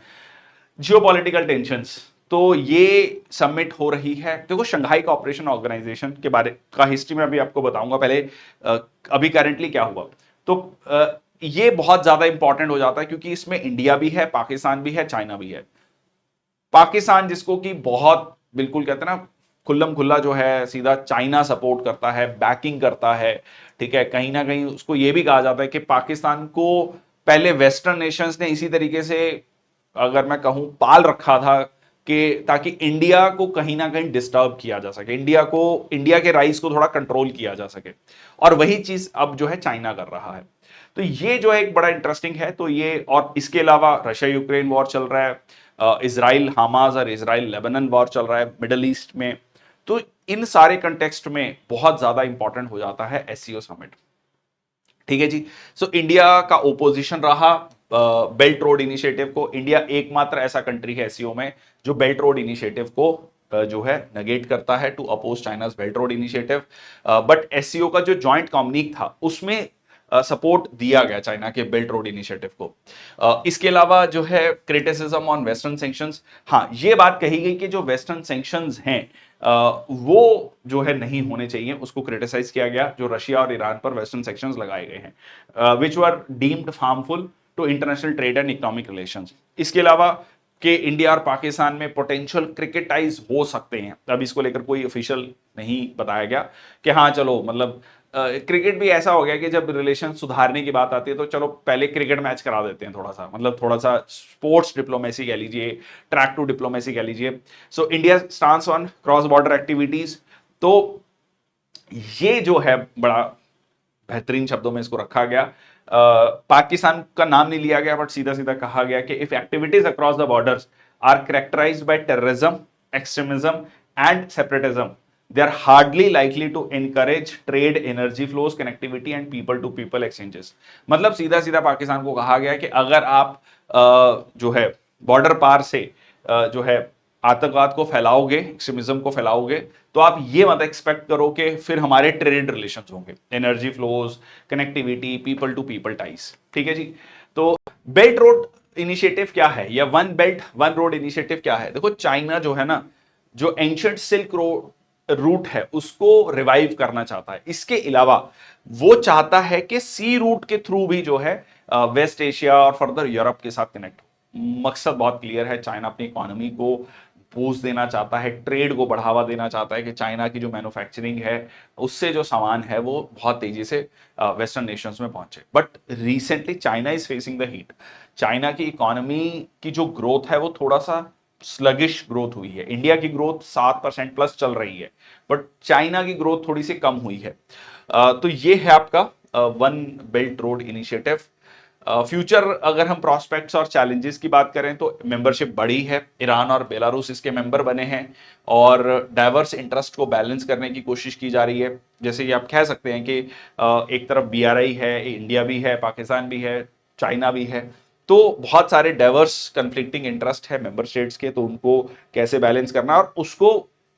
Geopolitical tensions, तो ये summit हो रही है। देखो Shanghai corporation organisation के बारे का हिस्ट्री में अभी आपको बताऊंगा, पहले अभी करंटली क्या हुआ। तो ये बहुत ज्यादा इंपॉर्टेंट हो जाता है, क्योंकि इसमें इंडिया भी है, पाकिस्तान भी है, चाइना भी है। पाकिस्तान जिसको कि बहुत बिल्कुल कहते हैं ना खुल्लम खुल्ला जो है सीधा चाइना सपोर्ट करता है, बैकिंग करता है। ठीक है, कहीं ना कहीं उसको यह भी कहा जाता है कि पाकिस्तान को पहले वेस्टर्न नेशंस ने इसी तरीके से, अगर मैं कहूं, पाल रखा था कि ताकि इंडिया को कहीं ना कहीं डिस्टर्ब किया जा सके, इंडिया के राइस को थोड़ा कंट्रोल किया जा सके, और वही चीज अब जो है चाइना कर रहा है। तो ये जो है एक बड़ा इंटरेस्टिंग है। तो ये, और इसके अलावा रशिया यूक्रेन वॉर चल रहा है, इजराइल हमास और इजराइल लेबनान वॉर चल रहा है मिडल ईस्ट में। तो इन सारे कंटेक्स्ट में बहुत ज्यादा इंपॉर्टेंट हो जाता है एससीओ समिट। ठीक है जी। सो इंडिया का ओपोजिशन रहा बेल्ट रोड इनिशिएटिव को। इंडिया एकमात्र ऐसा कंट्री है एससीओ में जो बेल्ट रोड इनिशिएटिव को जो है नेगेट करता है, to oppose China's belt road initiative. But SCO का जो जॉइंट कम्युनिक था उसमें सपोर्ट दिया गया चाइना के बेल्ट रोड इनिशिएटिव को। इसके अलावा जो है क्रिटिसिज्म ऑन वेस्टर्न सैंक्शंस, हाँ ये बात कही गई कि जो वेस्टर्न सैंक्शंस हैं वो जो है नहीं होने चाहिए, उसको क्रिटिसाइज किया गया जो रशिया और ईरान पर वेस्टर्न सैंक्शंस लगाए गए हैं, which were deemed harmful to international trade and economic relations. इसके अलावा कि इंडिया और पाकिस्तान में पोटेंशियल क्रिकेटाइज हो सकते हैं, अब इसको लेकर कोई ऑफिशियल नहीं बताया गया कि हाँ चलो मतलब क्रिकेट भी ऐसा हो गया कि जब रिलेशन सुधारने की बात आती है तो चलो पहले क्रिकेट मैच करा देते हैं, थोड़ा सा मतलब थोड़ा सा स्पोर्ट्स डिप्लोमेसी कह लीजिए, ट्रैक टू डिप्लोमेसी कह लीजिए। So India stance on cross border activities, तो ये जो है बड़ा बेहतरीन शब्दों में इसको रखा गया। पाकिस्तान का नाम नहीं लिया गया बट सीधा सीधा कहा गया कि if activities across the borders are characterised by terrorism, extremism and separatism, they are hardly likely to encourage trade, energy flows, connectivity and people to people exchanges। मतलब सीधा सीधा पाकिस्तान को कहा गया कि अगर आप जो है बॉर्डर पार से जो है आतंकवाद को फैलाओगे, एक्सट्रीमिज्म को फैलाओगे, तो आप ये मत एक्सपेक्ट करो कि फिर हमारे ट्रेड रिलेशंस होंगे, energy flows, connectivity, people to people ties. ठीक है जी। तो बेल्ट रोड इनिशिएटिव क्या है, या one belt one road initiative क्या है? देखो चाइना जो है ना, जो एंशिएंट सिल्क रोड रूट है उसको रिवाइव करना चाहता है। इसके अलावा वो चाहता है कि सी रूट के थ्रू भी जो है वेस्ट एशिया और फर्दर यूरोप के साथ कनेक्ट हो। मकसद बहुत क्लियर है, चाइना अपनी इकोनॉमी को बूस्ट देना चाहता है, ट्रेड को बढ़ावा देना चाहता है कि चाइना की जो मैन्युफैक्चरिंग है उससे जो सामान है वो बहुत तेजी से वेस्टर्न नेशंस में पहुंचे। But recently China is facing the heat. China की इकोनॉमी की जो ग्रोथ है वो थोड़ा सा स्लगिश ग्रोथ हुई है। इंडिया की ग्रोथ 7% प्लस चल रही है बट चाइना की ग्रोथ थोड़ी सी कम हुई है। तो ये है आपका one belt road initiative. Future अगर हम प्रॉस्पेक्ट्स और चैलेंजेस की बात करें तो मेंबरशिप बढ़ी है, ईरान और बेलारूस इसके मेंबर बने हैं और डाइवर्स इंटरेस्ट को बैलेंस करने की कोशिश की जा रही है। जैसे कि आप कह सकते हैं कि एक तरफ बीआरआई है, इंडिया भी है, पाकिस्तान भी है, चाइना भी है, तो बहुत सारे डाइवर्स कंफ्लिक्टिंग इंटरेस्ट है मेंबर स्टेट्स के, तो उनको कैसे बैलेंस करना और उसको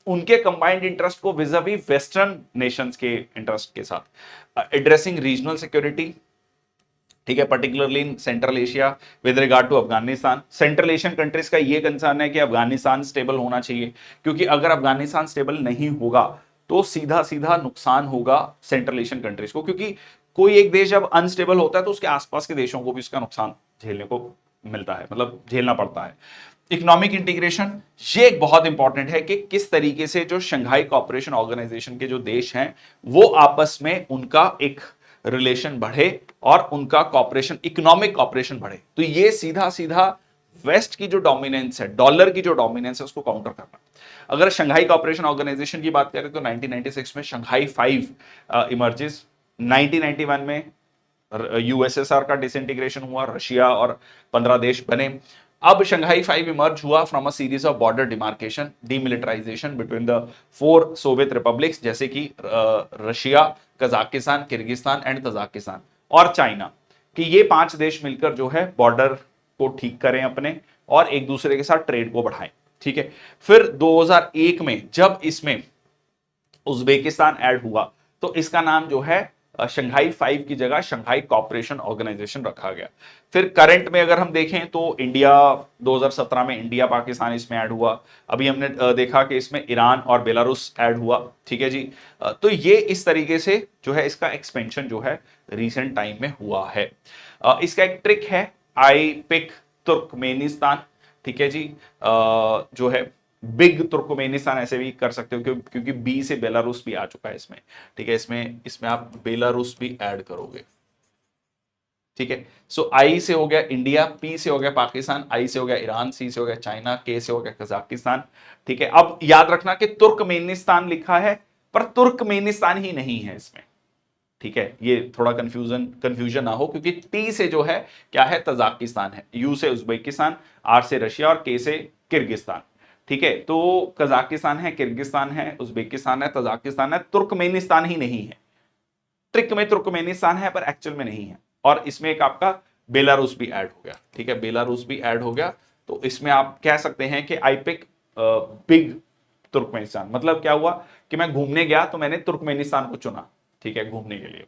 उनके कंबाइंड इंटरेस्ट को विजावी वेस्टर्न नेशंस के इंटरेस्ट के साथ एड्रेसिंग रीजनल सिक्योरिटी। ठीक है, particularly in Central Asia with regard to Afghanistan. Central Asian countries का ये कंसर्न है कि अफगानिस्तान स्टेबल होना चाहिए, क्योंकि अगर अफगानिस्तान स्टेबल नहीं होगा तो सीधा सीधा नुकसान होगा सेंट्रल एशियन कंट्रीज को, क्योंकि कोई एक देश जब अनस्टेबल होता है तो उसके आसपास के देशों को भी उसका नुकसान झेलने को मिलता है, मतलब झेलना पड़ता है। इकोनॉमिक इंटीग्रेशन, ये एक बहुत इंपॉर्टेंट है कि किस तरीके से जो शंघाई कोऑपरेशन ऑर्गेनाइजेशन के जो देश हैं वो आपस में उनका एक रिलेशन बढ़े और उनका कॉपरेशन, इकोनॉमिक कॉपरेशन बढ़े। तो ये सीधा सीधा वेस्ट की जो डोमिनेंस है, डॉलर की जो डोमिनेंस है, उसको काउंटर करना। अगर शंघाई कॉपरेशन ऑर्गेनाइजेशन की बात करें तो 1996 में शंघाई 5 इमर्जेस। 1991 में यूएसएसआर का डिसइंटीग्रेशन हुआ, रशिया और 15 देश बने। अब शंघाई 5 इमर्ज हुआ from a series of border demarcation, demilitarisation between the 4 Soviet republics, जैसे कि Russia, Kazakhstan, Kyrgyzstan and Tajikistan और चाइना, कि ये 5 देश मिलकर जो है बॉर्डर को ठीक करें अपने और एक दूसरे के साथ ट्रेड को बढ़ाएं। ठीक है। फिर 2001 में जब इसमें उज्बेकिस्तान ऐड हुआ तो इसका नाम जो है शंघाई 5 की जगह शंघाई कॉपरेशन ऑर्गेनाइजेशन रखा गया। फिर करंट में अगर हम देखें तो इंडिया 2017 में इंडिया पाकिस्तान इसमें ऐड हुआ। अभी हमने देखा कि इसमें ईरान और बेलारूस ऐड हुआ। ठीक है जी। तो ये इस तरीके से जो है इसका एक्सपेंशन जो है रीसेंट टाइम में हुआ है। इसका एक ट्रिक है, आई पिक तुर्कमेनिस्तान। ठीक है जी। जो है बिग तुर्कमेनिस्तान ऐसे भी कर सकते हो क्योंकि बी से बेलारूस भी आ चुका है इसमें। ठीक है, इसमें इसमें आप बेलारूस भी ऐड करोगे। ठीक है। सो आई से हो गया इंडिया, पी से हो गया पाकिस्तान, आई से हो गया ईरान, सी से हो गया चाइना, के से हो गया कजाकिस्तान। ठीक है। अब याद रखना कि तुर्कमेनिस्तान लिखा है पर तुर्कमेनिस्तान ही नहीं है इसमें। ठीक है, ये थोड़ा कंफ्यूजन ना हो, क्योंकि टी से जो है क्या है, तजाकिस्तान है, यू से उज्बेकिस्तान, आर से रशिया और के से किर्गिस्तान। ठीक है, तो कजाकिस्तान है, किर्गिस्तान है, उज्बेकिस्तान है, तजाकिस्तान है, तुर्कमेनिस्तान ही नहीं है। ट्रिक में तुर्कमेनिस्तान है पर एक्चुअल में नहीं है। और इसमें एक आपका बेलारूस भी ऐड हो गया। ठीक है, बेलारूस भी ऐड हो गया। तो इसमें आप कह सकते हैं कि आई पिक बिग तुर्कमेनिस्तान। मतलब क्या हुआ कि मैं घूमने गया तो मैंने तुर्कमेनिस्तान को चुना, ठीक है, घूमने के लिए।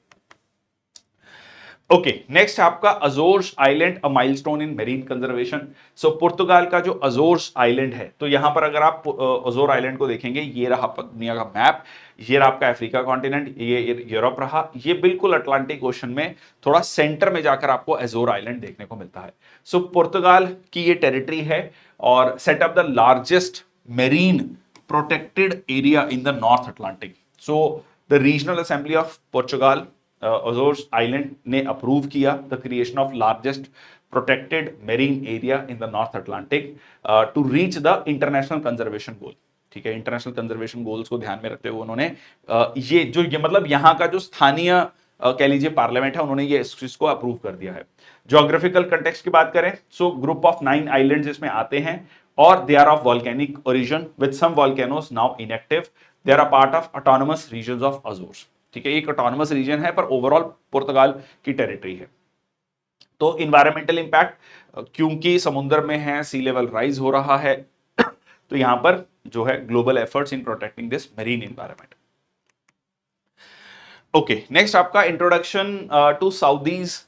ओके, नेक्स्ट आपका Azores island, a milestone in marine conservation. So पुर्तगाल का जो अजोर्स आइलैंड है, तो यहां पर अगर आप अजोर आइलैंड को देखेंगे, ये रहा आपका दुनिया का मैप, ये रहा आपका अफ्रीका कॉन्टिनेंट, ये यूरोप रहा, ये बिल्कुल अटलांटिक ओशन में थोड़ा सेंटर में जाकर आपको अजोर आइलैंड देखने को मिलता है। सो पुर्तगाल की ये टेरिटरी है और set up the largest marine protected area in the north Atlantic. So the regional assembly of Portugal Azores island ने अप्रूव किया the creation of largest protected marine area in the north Atlantic to reach the international conservation goal. ठीक है, international conservation goals को ध्यान में रखते हुए उन्होंने ये मतलब यहाँ का जो स्थानीय कह लीजिए पार्लियामेंट है, उन्होंने ये इस चीज को अप्रूव कर दिया है। ज्योग्राफिकल कंटेक्स्ट की बात करें, सो ग्रुप ऑफ 9 आइलैंड्स इसमें आते हैं और they are of volcanic origin with some volcanoes now inactive. They are a part of autonomous regions of Azores. ठीक है, एक ऑटोनोमस रीजन है पर ओवरऑल पुर्तगाल की टेरिटरी है। तो इन्वायरमेंटल इंपैक्ट, क्योंकि समुद्र में है, सी लेवल राइज हो रहा है, तो यहां पर जो है global efforts in protecting this marine environment. Okay, next आपका इंट्रोडक्शन टू सऊदीज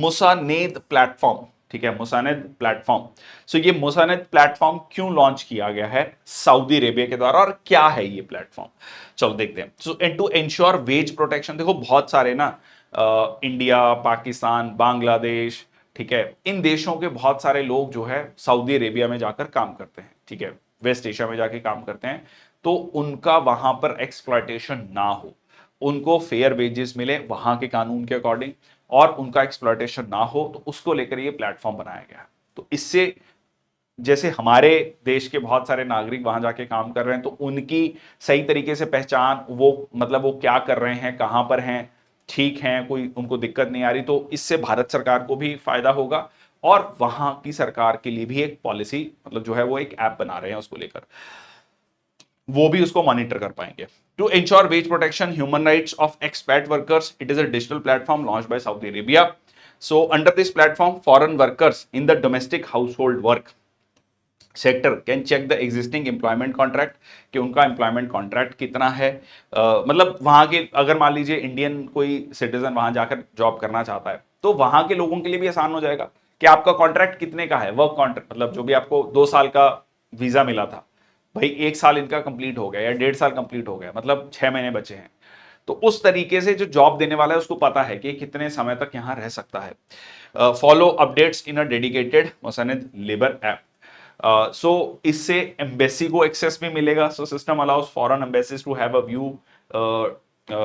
मुसानेद प्लेटफॉर्म। ठीक है, मुसानेद प्लेटफॉर्म। सो ये मुसानेद प्लेटफॉर्म क्यों लॉन्च किया गया है सऊदी अरेबिया के द्वारा और क्या है ये प्लेटफॉर्म, चलो देखते हैं। सो टू इंश्योर वेज प्रोटेक्शन, देखो बहुत सारे ना इंडिया, पाकिस्तान, बांग्लादेश, ठीक है, इन देशों के बहुत सारे लोग जो है सऊदी अरेबिया में जाकर काम करते हैं। ठीक है, वेस्ट एशिया में जाके काम करते हैं, तो उनका वहां पर एक्सप्लॉयटेशन ना हो, उनको फेयर वेजेस मिले वहां के कानून के अकॉर्डिंग, और उनका एक्सप्लॉयटेशन ना हो, तो उसको लेकर ये प्लेटफॉर्म बनाया गया है। तो इससे जैसे हमारे देश के बहुत सारे नागरिक वहां जाके काम कर रहे हैं, तो उनकी सही तरीके से पहचान, वो मतलब वो क्या कर रहे हैं, कहां पर हैं, ठीक हैं, कोई उनको दिक्कत नहीं आ रही, तो इससे भारत सरकार को भी फायदा होगा और वहां की सरकार के लिए भी एक पॉलिसी, मतलब जो है वो एक ऐप बना रहे हैं उसको लेकर, वो भी उसको मॉनिटर कर पाएंगे। To ensure wage protection, human rights of expat workers, it is a digital platform launch by Saudi Arabia. So under this platform foreign workers in the domestic household work sector can check the existing employment contract, कि उनका employment contract कितना है। मतलब वहां के अगर मान लीजिए इंडियन कोई सिटीजन वहां जाकर जॉब करना चाहता है, तो वहां के लोगों के लिए भी आसान हो जाएगा कि आपका कॉन्ट्रैक्ट कितने का है, वर्क कॉन्ट्रैक्ट, मतलब जो भी आपको 2 साल का वीजा मिला था, भाई 1 साल इनका कंप्लीट हो गया या 1.5 साल कंप्लीट हो गया, मतलब 6 महीने बचे हैं, तो उस तरीके से जो जॉब देने वाला है उसको पता है कि कितने समय तक यहां रह सकता है। Follow updates in a dedicated Musaned labour app. So इससे एम्बेसी को एक्सेस भी मिलेगा। So system allows foreign embassies to have a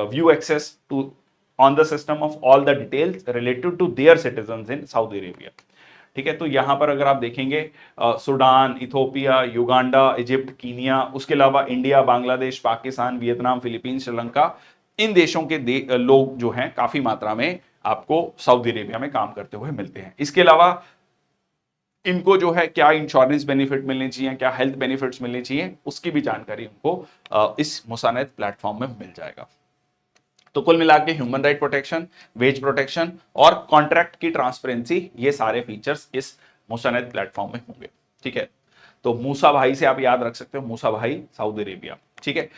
view access to on the system of all the details related to their citizens in Saudi Arabia. ठीक है, तो यहां पर अगर आप देखेंगे Sudan, Ethiopia, Uganda, Egypt, Kenya, उसके अलावा India, Bangladesh, Pakistan, Vietnam, Philippines, Sri Lanka, इन देशों के लोग जो हैं काफी मात्रा में आपको सऊदी अरेबिया में काम करते हुए मिलते हैं। इसके अलावा इनको जो है क्या इंश्योरेंस बेनिफिट मिलने चाहिए, क्या हेल्थ बेनिफिट्स मिलने चाहिए, उसकी भी जानकारी उनको इस मुसानद प्लेटफॉर्म में मिल जाएगा। तो कुल मिला के human right protection, wage protection और कॉन्ट्रैक्ट की ट्रांसपेरेंसी, ये सारे फीचर्स इस मुसानद प्लेटफॉर्म में होंगे। ठीक है, तो मूसा भाई से आप याद रख सकते हो, मूसा भाई सऊदी अरेबिया। ठीक है,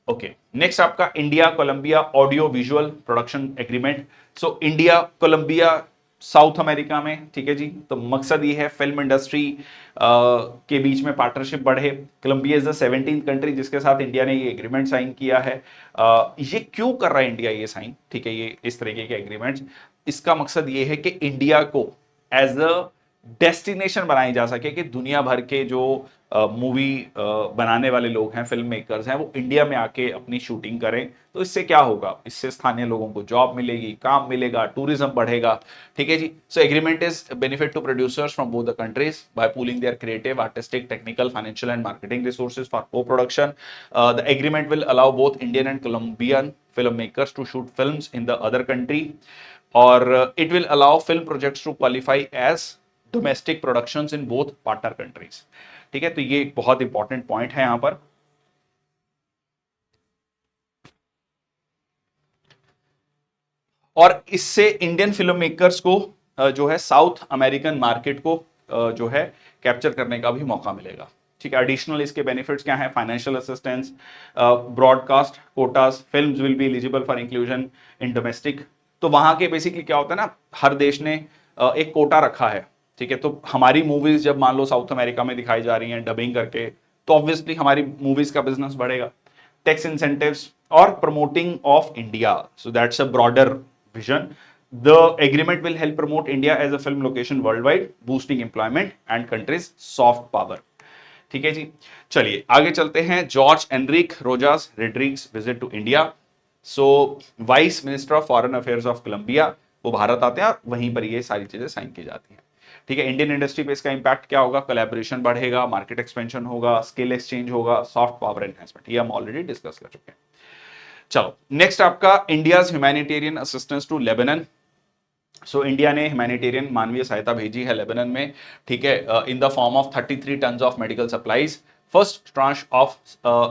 ओके, नेक्स्ट आपका India Colombia audio visual production agreement. So India Colombia South America में, ठीक है जी, तो मकसद ये है फिल्म इंडस्ट्री के बीच में पार्टनरशिप बढ़े। Colombia is the 17th country जिसके साथ इंडिया ने ये एग्रीमेंट साइन किया है। ये क्यों कर रहा है इंडिया ये साइन, ठीक है, ये इस तरीके के एग्रीमेंट्स, इसका मकसद ये है कि इंडिया को एज अ डेस्टिनेशन बनाई जा सके कि दुनिया भर के जो मूवी बनाने वाले लोग हैं, फिल्म मेकर्स हैं, वो इंडिया में आके अपनी शूटिंग करें। तो इससे क्या होगा, इससे स्थानीय लोगों को जॉब मिलेगी, काम मिलेगा, टूरिज्म बढ़ेगा। ठीक है जी। So agreement is benefit to producers from both the countries by pooling their creative, artistic, technical, financial and marketing resources for coproduction. The agreement will allow both Indian and Colombian film makers to shoot films in the other country, और it will allow film projects to qualify as domestic productions in both partner countries. ठीक है, तो ये एक बहुत important point है यहां पर। और इससे इंडियन फिल्म मेकर्स को जो है साउथ अमेरिकन मार्केट को जो है कैप्चर करने का भी मौका मिलेगा। ठीक है, एडिशनल इसके बेनिफिट्स क्या है, financial assistance, broadcast quotas, films will be eligible for inclusion in domestic. तो वहां के बेसिकली क्या होता है ना, हर देश ने एक कोटा रखा है। ठीक है, तो हमारी मूवीज जब मान लो साउथ अमेरिका में दिखाई जा रही हैं डबिंग करके, तो ऑब्वियसली हमारी मूवीज का बिजनेस बढ़ेगा। टैक्स इंसेंटिव्स और promoting of India, so that's a broader vision. The agreement will help promote India as a film location worldwide, boosting employment and country's soft power. ठीक है जी। चलिए आगे चलते हैं। Jorge Enrique Rojas Rodriguez visit to India. So vice minister of foreign affairs of Colombia वो भारत आते हैं और वहीं पर ये सारी चीजें साइन की जाती हैं। ठीक है, इंडियन इंडस्ट्री पे इसका इंपैक्ट क्या होगा, कोलैबोरेशन बढ़ेगा, मार्केट एक्सपेंशन होगा, स्किल एक्सचेंज होगा, सॉफ्ट पावर एनहांसमेंट, ये हम ऑलरेडी डिस्कस कर चुके हैं। चलो नेक्स्ट आपका India's humanitarian assistance to Lebanon. So India ने ह्यूमैनिटेरियन मानवीय सहायता भेजी है लेबनान में। ठीक है, in the form of 33 tons of medical supplies. First tranche of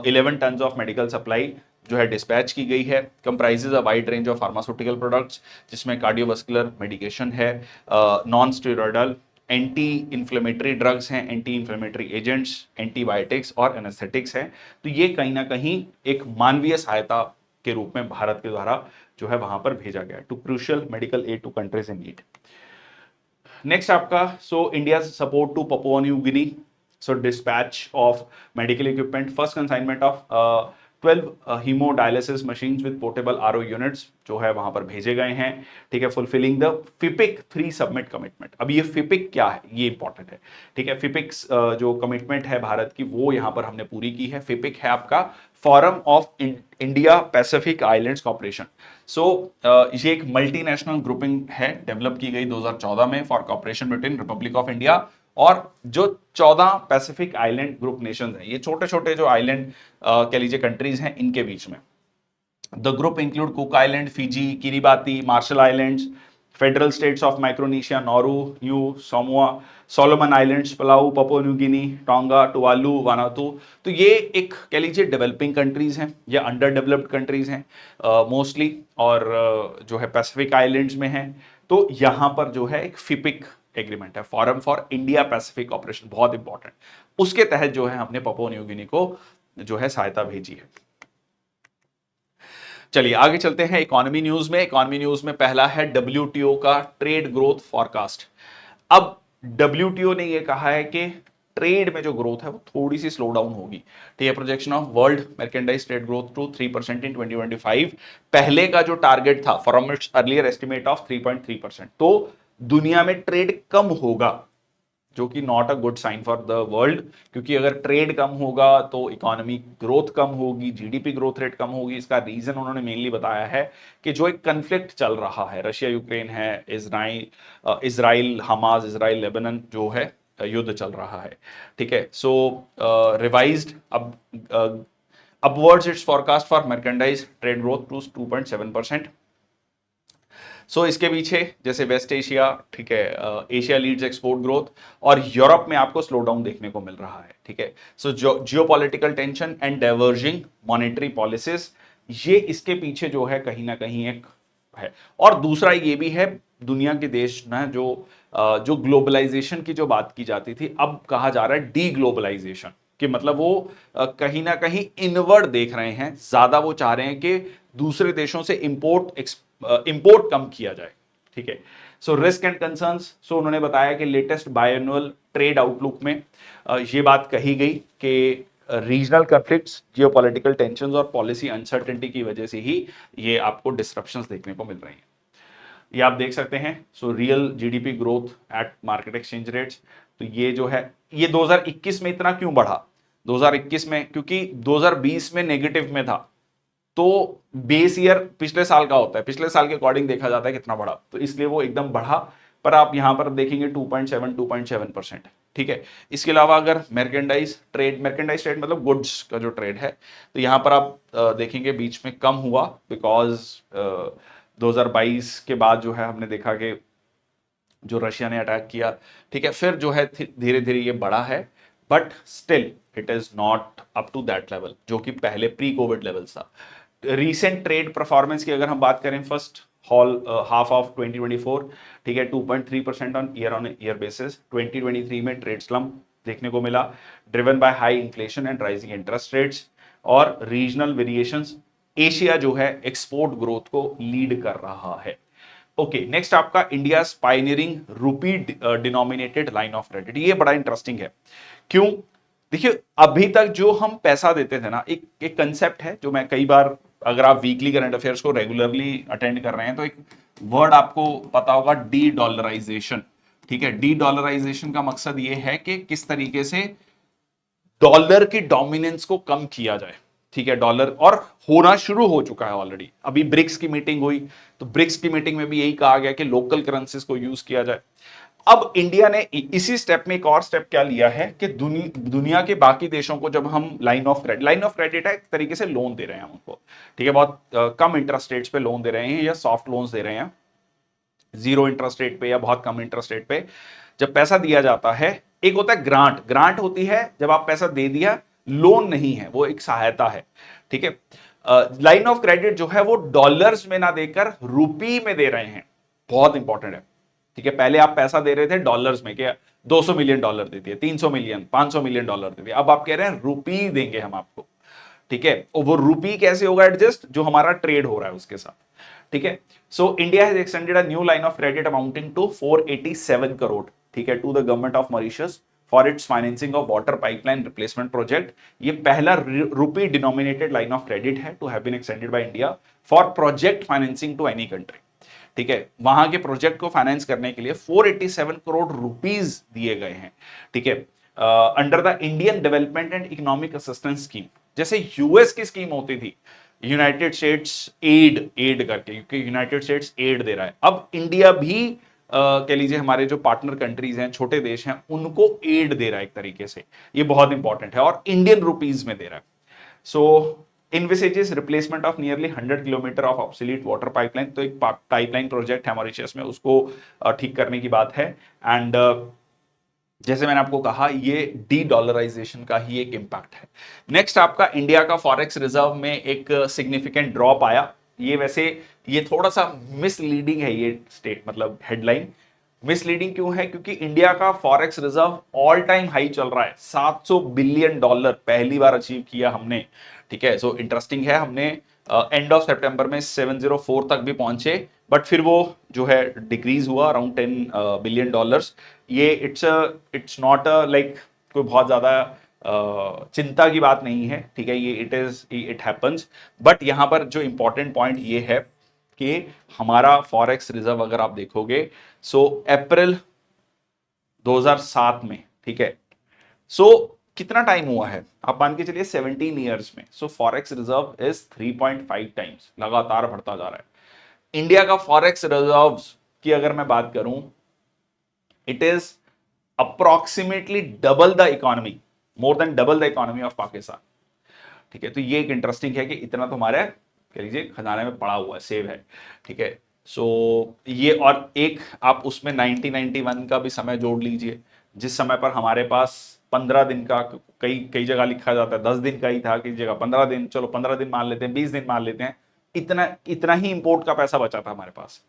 11 tons of medical supply जो है डिस्पैच की गई है। Comprises a wide range of pharmaceutical products जिसमें कार्डियोवास्कुलर मेडिकेशन है, non steroidal, anti inflammatory drugs हैं, एंटी इन्फ्लेमेटरी एजेंट्स, एंटीबायोटिक्स और anaesthetics हैं। तो ये कहीं ना कहीं एक मानवीय सहायता के रूप में भारत के द्वारा जो है वहां पर भेजा गया to crucial medical aid to countries in need. Next आपका India support to Papua New Guinea. So dispatch of medical equipment, first consignment of 12 haemodialysis machines with portable RO units जो है वहां पर भेजे गए हैं। ठीक है, fulfilling the FIPIC 3 summit commitment. अब ये फिपिक क्या है, ये इंपॉर्टेंट है। ठीक है, फिपिक्स जो कमिटमेंट है भारत की वो यहां पर हमने पूरी की है। फिपिक है आपका forum of India Pacific islands corporation. So ये एक मल्टीनेशनल ग्रुपिंग है, डेवलप की गई 2014 में for corporation between Republic of India और जो 14 पैसिफिक आइलैंड ग्रुप नेशंस हैं, ये छोटे छोटे जो आइलैंड कह लीजिए कंट्रीज हैं, इनके बीच में। The group include Cook Island, Fiji, Kiribati, Marshall Islands, Federal States of Micronesia, Nauru, New Samoa, Solomon Islands, Palau, Papua New Guinea, Tonga, Tuvalu, Vanuatu. तो ये एक कह लीजिए डेवलपिंग कंट्रीज हैं या अंडर डेवलप्ड कंट्रीज हैं मोस्टली, और जो है पैसिफिक आइलैंड्स में हैं। तो यहां पर जो है एक फिपिक एग्रीमेंट है, forum for India Pacific operation, बहुत इंपॉर्टेंट। उसके तहत जो है हमने पपुआ न्यू गिनी को जो है सहायता भेजी है। चलिए आगे चलते हैं इकोनॉमी न्यूज में। इकोनॉमी न्यूज में पहला है डब्ल्यूटीओ का ट्रेड ग्रोथ फॉरकास्ट। अब डब्ल्यूटीओ ने यह कहा है कि ट्रेड में जो ग्रोथ है वो थोड़ी सी स्लो डाउन होगी। ठीक है, projection of world merchandise trade growth to 3% in 2025। पहले का जो टारगेट था from its earlier estimate of 3.3%, तो दुनिया में ट्रेड कम होगा, जो कि not a good sign for the world. क्योंकि अगर ट्रेड कम होगा तो इकोनॉमी ग्रोथ कम होगी, जीडीपी ग्रोथ रेट कम होगी। इसका रीजन उन्होंने मेनली बताया है कि जो एक कन्फ्लिक्ट चल रहा है, रशिया यूक्रेन है, इजराइल हमास, इजराइल लेबनान जो है युद्ध चल रहा है। ठीक है, सो रिवाइज्ड अब upwards its forecast for merchandise trade growth to 2.7%। So इसके पीछे जैसे वेस्ट एशिया, ठीक है, एशिया लीड्स एक्सपोर्ट ग्रोथ, और यूरोप में आपको स्लो डाउन देखने को मिल रहा है। ठीक है, so geopolitical tension and diverging monetary policies, ये इसके पीछे जो है कहीं ना कहीं एक है। और दूसरा ये भी है, दुनिया के देश ना जो ग्लोबलाइजेशन की जो बात की जाती थी, अब कहा जा रहा है डी ग्लोबलाइजेशन, कि मतलब वो कहीं ना कहीं इनवर्ड देख रहे हैं, ज्यादा वो चाह रहे हैं कि दूसरे देशों से इंपोर्ट कम किया जाए। ठीक है, सो रिस्क एंड कंसर्न्स, सो उन्होंने बताया कि लेटेस्ट बायएनुअल ट्रेड आउटलुक में ये बात कही गई कि रीजनल कॉन्फ्लिक्ट्स, जियोपॉलिटिकल टेंशंस और पॉलिसी अनसर्टेनिटी की वजह से ही ये आपको डिसरप्शंस देखने को मिल रही हैं। ये आप देख सकते हैं। So real GDP growth at market exchange rates, तो ये जो है ये 2021 में इतना क्यों बढ़ा? 2021 में क्योंकि 2020 में नेगेटिव में था, तो बेस ईयर पिछले साल का होता है, पिछले साल के अकॉर्डिंग देखा जाता है कितना बढ़ा, तो इसलिए वो एकदम बढ़ा। पर आप यहां पर देखेंगे 2.7% ठीक है। इसके अलावा अगर मर्केंडाइज ट्रेड मतलब गुड्स का जो ट्रेड है, तो यहां पर आप देखेंगे बीच में कम हुआ, बिकॉज 2022 के बाद जो है हमने देखा कि जो रशिया ने अटैक किया, ठीक है, फिर जो है धीरे धीरे ये बढ़ा है, but still it is not up to that level जो कि पहले प्री कोविड लेवल था। रीसेंट ट्रेड परफॉर्मेंस की अगर हम बात करें फर्स्ट हाफ ऑफ 2024, ठीक है, 2.3% ऑन ईयर बेसिस। 2023 में ट्रेड स्लम्प देखने को मिला, driven by high inflation and rising interest rates और रीजनल वेरिएशंस। एशिया जो है एक्सपोर्ट ग्रोथ को लीड कर रहा है। ओके, नेक्स्ट आपका इंडिया पायनियरिंग रूपी डिनोमिनेटेड लाइन ऑफ क्रेडिट। ये बड़ा इंटरेस्टिंग है। क्यों? देखिए, अभी तक जो हम पैसा देते थे ना, एक एक कंसेप्ट है जो मैं कई बार, अगर आप वीकली करंट अफेयर्स को रेगुलरली अटेंड कर रहे हैं तो एक वर्ड आपको पता होगा, डी डॉलराइजेशन। ठीक है, डी डॉलराइजेशन का मकसद ये है कि किस तरीके से डॉलर की डोमिनेंस को कम किया जाए। ठीक है, डॉलर और होना शुरू हो चुका है ऑलरेडी। अभी ब्रिक्स की मीटिंग हुई, तो ब्रिक्स की मीटिंग में भी यही कहा गया कि लोकल करेंसीज को यूज किया जाए। अब इंडिया ने इसी स्टेप में एक और स्टेप क्या लिया है कि दुनिया के बाकी देशों को जब हम लाइन ऑफ क्रेडिट है, एक तरीके से लोन दे रहे हैं उनको, ठीक है, बहुत कम इंटरेस्ट रेट्स पे लोन दे रहे हैं या सॉफ्ट लोन्स दे रहे हैं, जीरो इंटरेस्ट रेट पे या बहुत कम इंटरेस्ट रेट पे जब पैसा दिया जाता है। एक होता है ग्रांट होती है जब आप पैसा दे दिया, लोन नहीं है, वो एक सहायता है। ठीक है, लाइन ऑफ क्रेडिट जो है वो डॉलर्स में ना देकर रुपी में दे रहे हैं, बहुत इंपॉर्टेंट है। ठीक है, पहले आप पैसा दे रहे थे डॉलर्स में, क्या 200 मिलियन डॉलर दे दिए, 300 मिलियन, 500 मिलियन डॉलर दे दिए, अब आप कह रहे हैं रुपी देंगे हम आपको। ठीक है, और वो रुपी कैसे होगा एडजस्ट? जो हमारा ट्रेड हो रहा है उसके साथ। ठीक है, so India has extended a new line of credit amounting to 487 crore, ठीक है, to the government of Mauritius for its financing of water pipeline replacement project. ये पहला rupee denominated line of credit है to have been extended by India for project financing to any country. ठीक है, वहां के project को finance करने के लिए 487 करोड़ रुपीस दिए गए हैं। ठीक है, under the Indian development and economic assistance scheme. जैसे यूएस की स्कीम होती थी यूनाइटेड स्टेट्स एड करके, क्योंकि यूनाइटेड स्टेट्स एड दे रहा है, अब इंडिया भी कह लीजिए हमारे जो पार्टनर कंट्रीज हैं, छोटे देश हैं, उनको एड दे रहा है एक तरीके से। ये बहुत इंपॉर्टेंट है और इंडियन रुपीज में दे रहा है। So envisages replacement of nearly 100 kilometre of obsolete water pipeline. तो एक पाइपलाइन प्रोजेक्ट है मॉरिशस में, उसको ठीक करने की बात है। एंड जैसे मैंने आपको कहा, ये डी डॉलराइजेशन का ही एक इंपैक्ट है। नेक्स्ट आपका इंडिया का फॉरेक्स रिजर्व में एक सिग्निफिकेंट ड्रॉप आया। ये वैसे ये थोड़ा सा मिसलीडिंग है ये स्टेट, मतलब हेडलाइन मिसलीडिंग क्यों है? क्योंकि इंडिया का forex reserve all time high चल रहा है, 700 बिलियन डॉलर पहली बार अचीव किया हमने। ठीक है, सो इंटरेस्टिंग है, हमने एंड ऑफ सितंबर में 704 तक भी पहुंचे, बट फिर वो जो है डिक्रीज हुआ अराउंड 10 बिलियन डॉलर्स। ये इट्स नॉट लाइक कोई बहुत ज्यादा चिंता की बात नहीं है। ठीक है, ये इट हैपेंस। बट यहां पर जो इंपॉर्टेंट पॉइंट ये है कि हमारा फॉरेक्स रिजर्व अगर आप देखोगे, सो अप्रैल 2007 में, ठीक है, सो कितना टाइम हुआ है आप मान के चलिए 17 ईयर्स में। सो फॉरेक्स रिजर्व इज 3.5 टाइम्स, लगातार बढ़ता जा रहा है। इंडिया का फॉरेक्स रिजर्व की अगर मैं बात करूं, it is approximately double the economy, more than double the economy of Pakistan. ठीक है, तो ये एक इंटरेस्टिंग है कि इतना तो हमारे कह लीजिए खजाने में पड़ा हुआ है, सेव है। ठीक है, सो ये और एक आप उसमें 1991 का भी समय जोड़ लीजिए, जिस समय पर हमारे पास 15 दिन का, कई कई जगह लिखा जाता है 10 दिन का ही था, किसी जगह 15 दिन, चलो 15 दिन मान लेते हैं, 20 दिन मान लेते हैं, इतना इतना ही इंपोर्ट का पैसा बचा था हमारे पास।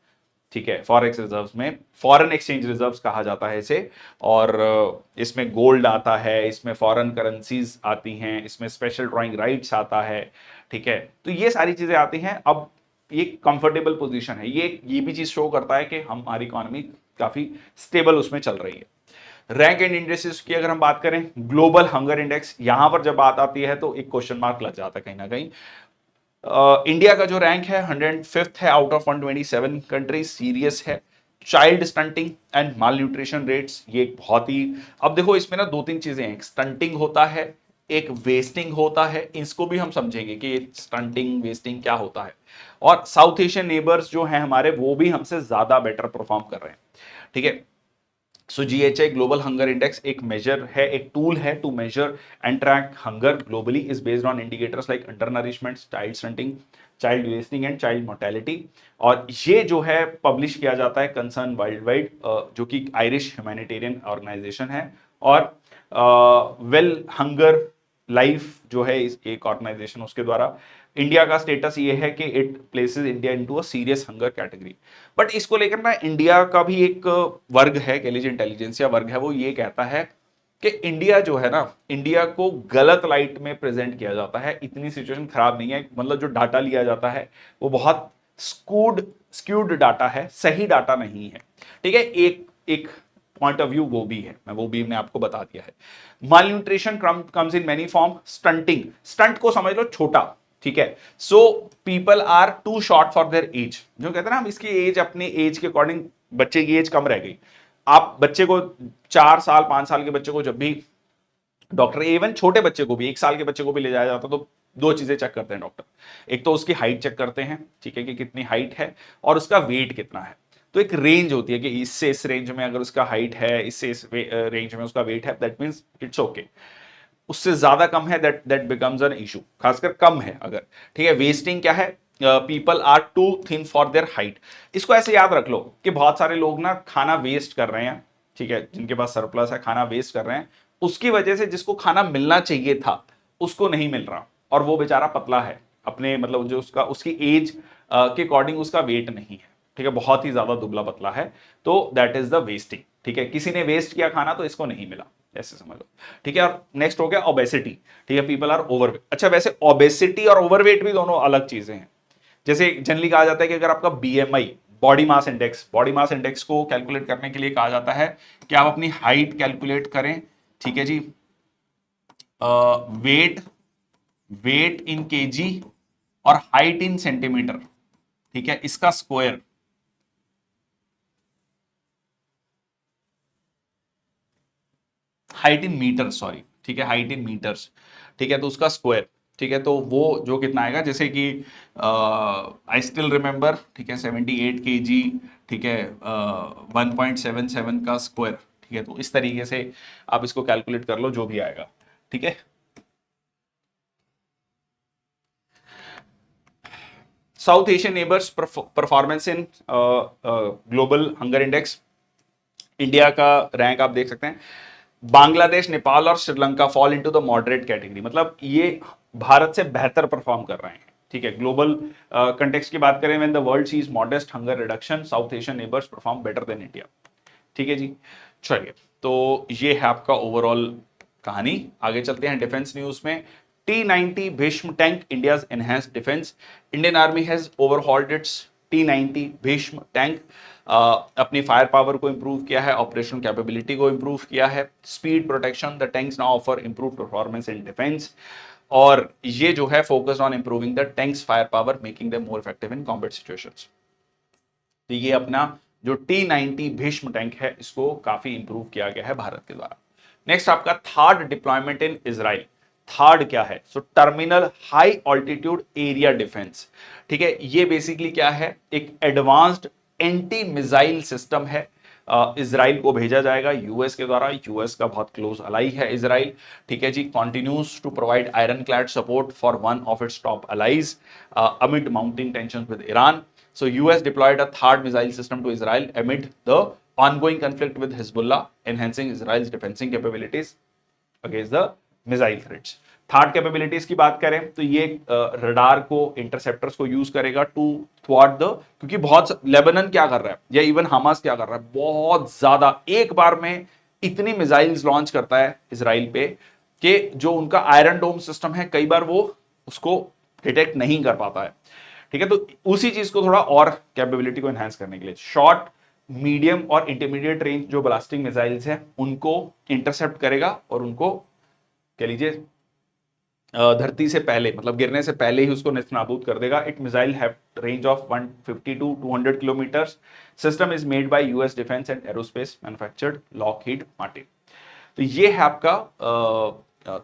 ठीक है, फॉरेक्स रिजर्व्स में फॉरेन एक्सचेंज रिजर्व्स कहा जाता है इसे। और इसमें गोल्ड आता है, इसमें फॉरेन करेंसीज आती हैं, इसमें स्पेशल ड्राइंग राइट्स आता है। ठीक है, तो ये सारी चीजें आती हैं। अब ये कंफर्टेबल पोजीशन है, ये भी चीज शो करता है कि हमारी इकोनॉमी काफी स्टेबल उसमें चल रही है। रैंक एंड इंडेक्सेस की अगर हम बात करें, ग्लोबल हंगर इंडेक्स, यहां पर जब बात आती है तो एक क्वेश्चन मार्क लग जाता है कहीं ना कहीं। इंडिया का जो रैंक है 105th है आउट ऑफ 127 कंट्रीज। सीरियस है। Child stunting and mall nutrition rates, ये एक बहुत ही, अब देखो इसमें ना दो तीन चीजें हैं, स्टंटिंग होता है, एक वेस्टिंग होता है। इसको भी हम समझेंगे कि स्टंटिंग वेस्टिंग क्या होता है। और साउथ एशियन नेबर्स जो हैं हमारे, वो भी हमसे ज्यादा बेटर परफॉर्म कर रहे हैं। ठीक है। So GHI global hunger index एक मेजर है, एक टूल है to measure and track hunger globally. Is based on indicators like undernourishment, child stunting, child wasting and child mortality. और ये जो है पब्लिश किया जाता है कंसर्न वर्ल्ड वाइड, जो कि आयरिश ह्यूमैनिटेरियन ऑर्गेनाइजेशन है। और वेल हंगर लाइफ जो है इस एक ऑर्गेनाइजेशन, उसके द्वारा इंडिया का स्टेटस ये है कि it places India into a serious hunger category. But इसको लेकर ना इंडिया का भी एक वर्ग है, कह लीजिए इंटेलिजेंसिया वर्ग है, वो ये कहता है कि इंडिया जो है ना, इंडिया को गलत लाइट में प्रेजेंट किया जाता है। इतनी सिचुएशन खराब नहीं है, मतलब जो डाटा लिया जाता है वो बहुत स्क्यूड डाटा है, सही डाटा नहीं है। ठीक है। एक एक पॉइंट ऑफ व्यू वो भी है, मैं वो भी मैंने आपको बता दिया है। Malnutrition comes in many form. Stunting, stunt को समझ लो छोटा। ठीक है। So people are too short for their age, जो कहते हैं ना हम, इसकी एज अपनी एज के अकॉर्डिंग, बच्चे की एज कम रह गई। आप बच्चे को 4 साल 5 साल के बच्चे को जब भी डॉक्टर, इवन छोटे बच्चे को भी, 1 साल के बच्चे को भी ले जाया जाता तो दो चीजें चेक करते हैं डॉक्टर। एक तो उसकी हाइट चेक करते हैं, ठीक है, कि कितनी हाइट है, और उसका वेट कितना है। तो एक रेंज होती है कि इससे इस रेंज में अगर उसका हाइट है, इससे इस रेंज में उसका वेट है, दैट मीन्स इट्स ओके। उससे ज्यादा कम है, that that becomes an issue, खासकर कम है अगर। ठीक है। वेस्टिंग क्या है? People are too thin for their height. इसको ऐसे याद रख लो कि बहुत सारे लोग ना खाना वेस्ट कर रहे हैं। ठीक है। जिनके पास सरप्लस है, खाना वेस्ट कर रहे हैं, उसकी वजह से जिसको खाना मिलना चाहिए था उसको नहीं मिल रहा, और वो बेचारा पतला है, अपने मतलब जो उसका उसकी एज के अकॉर्डिंग उसका वेट नहीं है। ठीक है। बहुत ही ज्यादा दुबला पतला है, तो दैट इज द वेस्टिंग। ठीक है। किसी ने वेस्ट किया खाना तो इसको नहीं मिला, ऐसे समझ लो। ठीक है। और नेक्स्ट हो गया ओबेसिटी। ठीक है। People are overweight. अच्छा, वैसे ओबेसिटी और ओवरवेट भी दोनों अलग चीजें हैं। जैसे जनरली कहा जाता है कि अगर आपका बीएमआई, बॉडी मास इंडेक्स को कैलकुलेट करने के लिए कहा जाता है कि आप अपनी हाइट कैलकुलेट करें। ठीक है जी। वेट वेट इन केजी और हाइट इन सेंटीमीटर। ठीक है। इसका square, height in metre, sorry. ठीक है। Height in metres. ठीक है। तो उसका स्क्वायर, ठीक है, तो वो जो कितना आएगा, जैसे कि आई स्टिल रिमेंबर, ठीक है, 78 kg। ठीक है। 1.77 का स्क्वायर। ठीक है। तो इस तरीके से आप इसको कैलकुलेट कर लो, जो भी आएगा। ठीक है। South Asian neighbours performance in global hunger index. India का रैंक आप देख सकते हैं। बांग्लादेश, नेपाल और Sri Lanka fall into the moderate category, मतलब ये भारत से बेहतर परफॉर्म कर रहे हैं। ठीक है। ग्लोबल कंटेक्स्ट की बात करें, when the world sees modest hunger reduction, South Asian neighbours perform better than India. ठीक है जी। चलिए, तो ये है आपका ओवरऑल कहानी। आगे चलते हैं डिफेंस न्यूज में। T-90 Bhishma tank India's enhanced defence. Indian army has overhauled it's T-90 Bhishma tank. अपनी फायर पावर को इंप्रूव किया है, ऑपरेशन कैपेबिलिटी को इंप्रूव किया है, speed, protection, the tanks now offer improve performance in defence. और ये जो है focused on improving the tanks fire power, making them more effective in combat situations. तो ये अपना जो T-90 भीष्म टैंक है, इसको काफी इंप्रूव किया गया है भारत के द्वारा। नेक्स्ट आपका थर्ड डिप्लॉयमेंट इन इजराइल। थर्ड क्या है? So terminal high altitude area defence. ठीक है। ये बेसिकली क्या है? एक एडवांस्ड एंटी मिसाइल सिस्टम है। इजराइल को भेजा जाएगा यूएस के द्वारा। यूएस का बहुत क्लोज अलाई है इजराइल। ठीक है जी। Continues to provide iron clad support for one of its top allies amid mounting tension with Iran. So US deployed a third missile system to Israel amid the ongoing conflict with Hezbollah, enhancing Israel's defensive capabilities against the missile threats. Third capabilities की बात करें तो ये radar को, interceptors को use करेगा to थ्वाट the, क्योंकि बहुत लेबनन क्या कर रहा है या इवन हमास क्या कर रहा है, बहुत ज्यादा एक बार में इतनी मिसाइल्स लॉन्च करता है इसराइल पे कि जो उनका आयरन डोम सिस्टम है, कई बार वो उसको डिटेक्ट नहीं कर पाता है। ठीक है। तो उसी चीज को थोड़ा और कैपेबिलिटी को एनहांस करने के लिए शॉर्ट, मीडियम और इंटरमीडिएट रेंज जो ब्लास्टिंग मिसाइल्स हैं उनको इंटरसेप्ट करेगा और उनको कह लीजिए धरती से पहले मतलब गिरने से पहले ही उसको नेस्तनाबूद कर देगा। It missile have range of 150 to 200 kilometre. System is made by US defence and aerospace manufactured Lockheed Martin. तो ये है आपका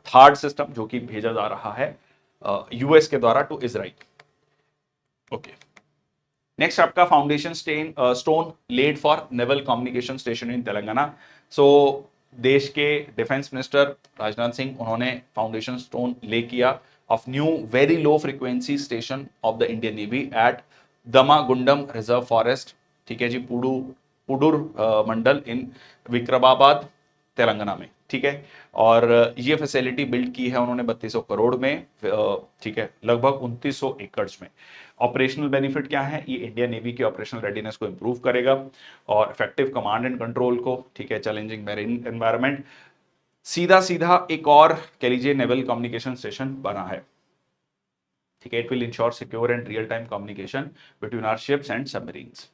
थर्ड सिस्टम जो कि भेजा जा रहा है यूएस के द्वारा टू इजराइल। ओके, नेक्स्ट आपका foundation stone laid for naval communication station in Telangana. So देश के डिफेंस मिनिस्टर राजनाथ सिंह उन्होंने फाउंडेशन स्टोन ले किया of new very low frequency station of the Indian navy at Damagundam reserve forest, ठीक है जी, पुडुर मंडल इन विक्रमाबाद तेलंगाना में, ठीक है। और ये फैसिलिटी बिल्ड की है उन्होंने 3200 करोड़ में, ठीक है, लगभग 2900 एकड़ में। ऑपरेशनल बेनिफिट क्या है, ये इंडियन नेवी की ऑपरेशनल रेडीनेस को इंप्रूव करेगा और इफेक्टिव कमांड एंड कंट्रोल को, ठीक है, चैलेंजिंग मैरीन एनवायरनमेंट। सीधा सीधा एक और कह लीजिए नेवल कम्युनिकेशन स्टेशन बना है, ठीक है। It will ensure secure and real time communication between our ships and submarines.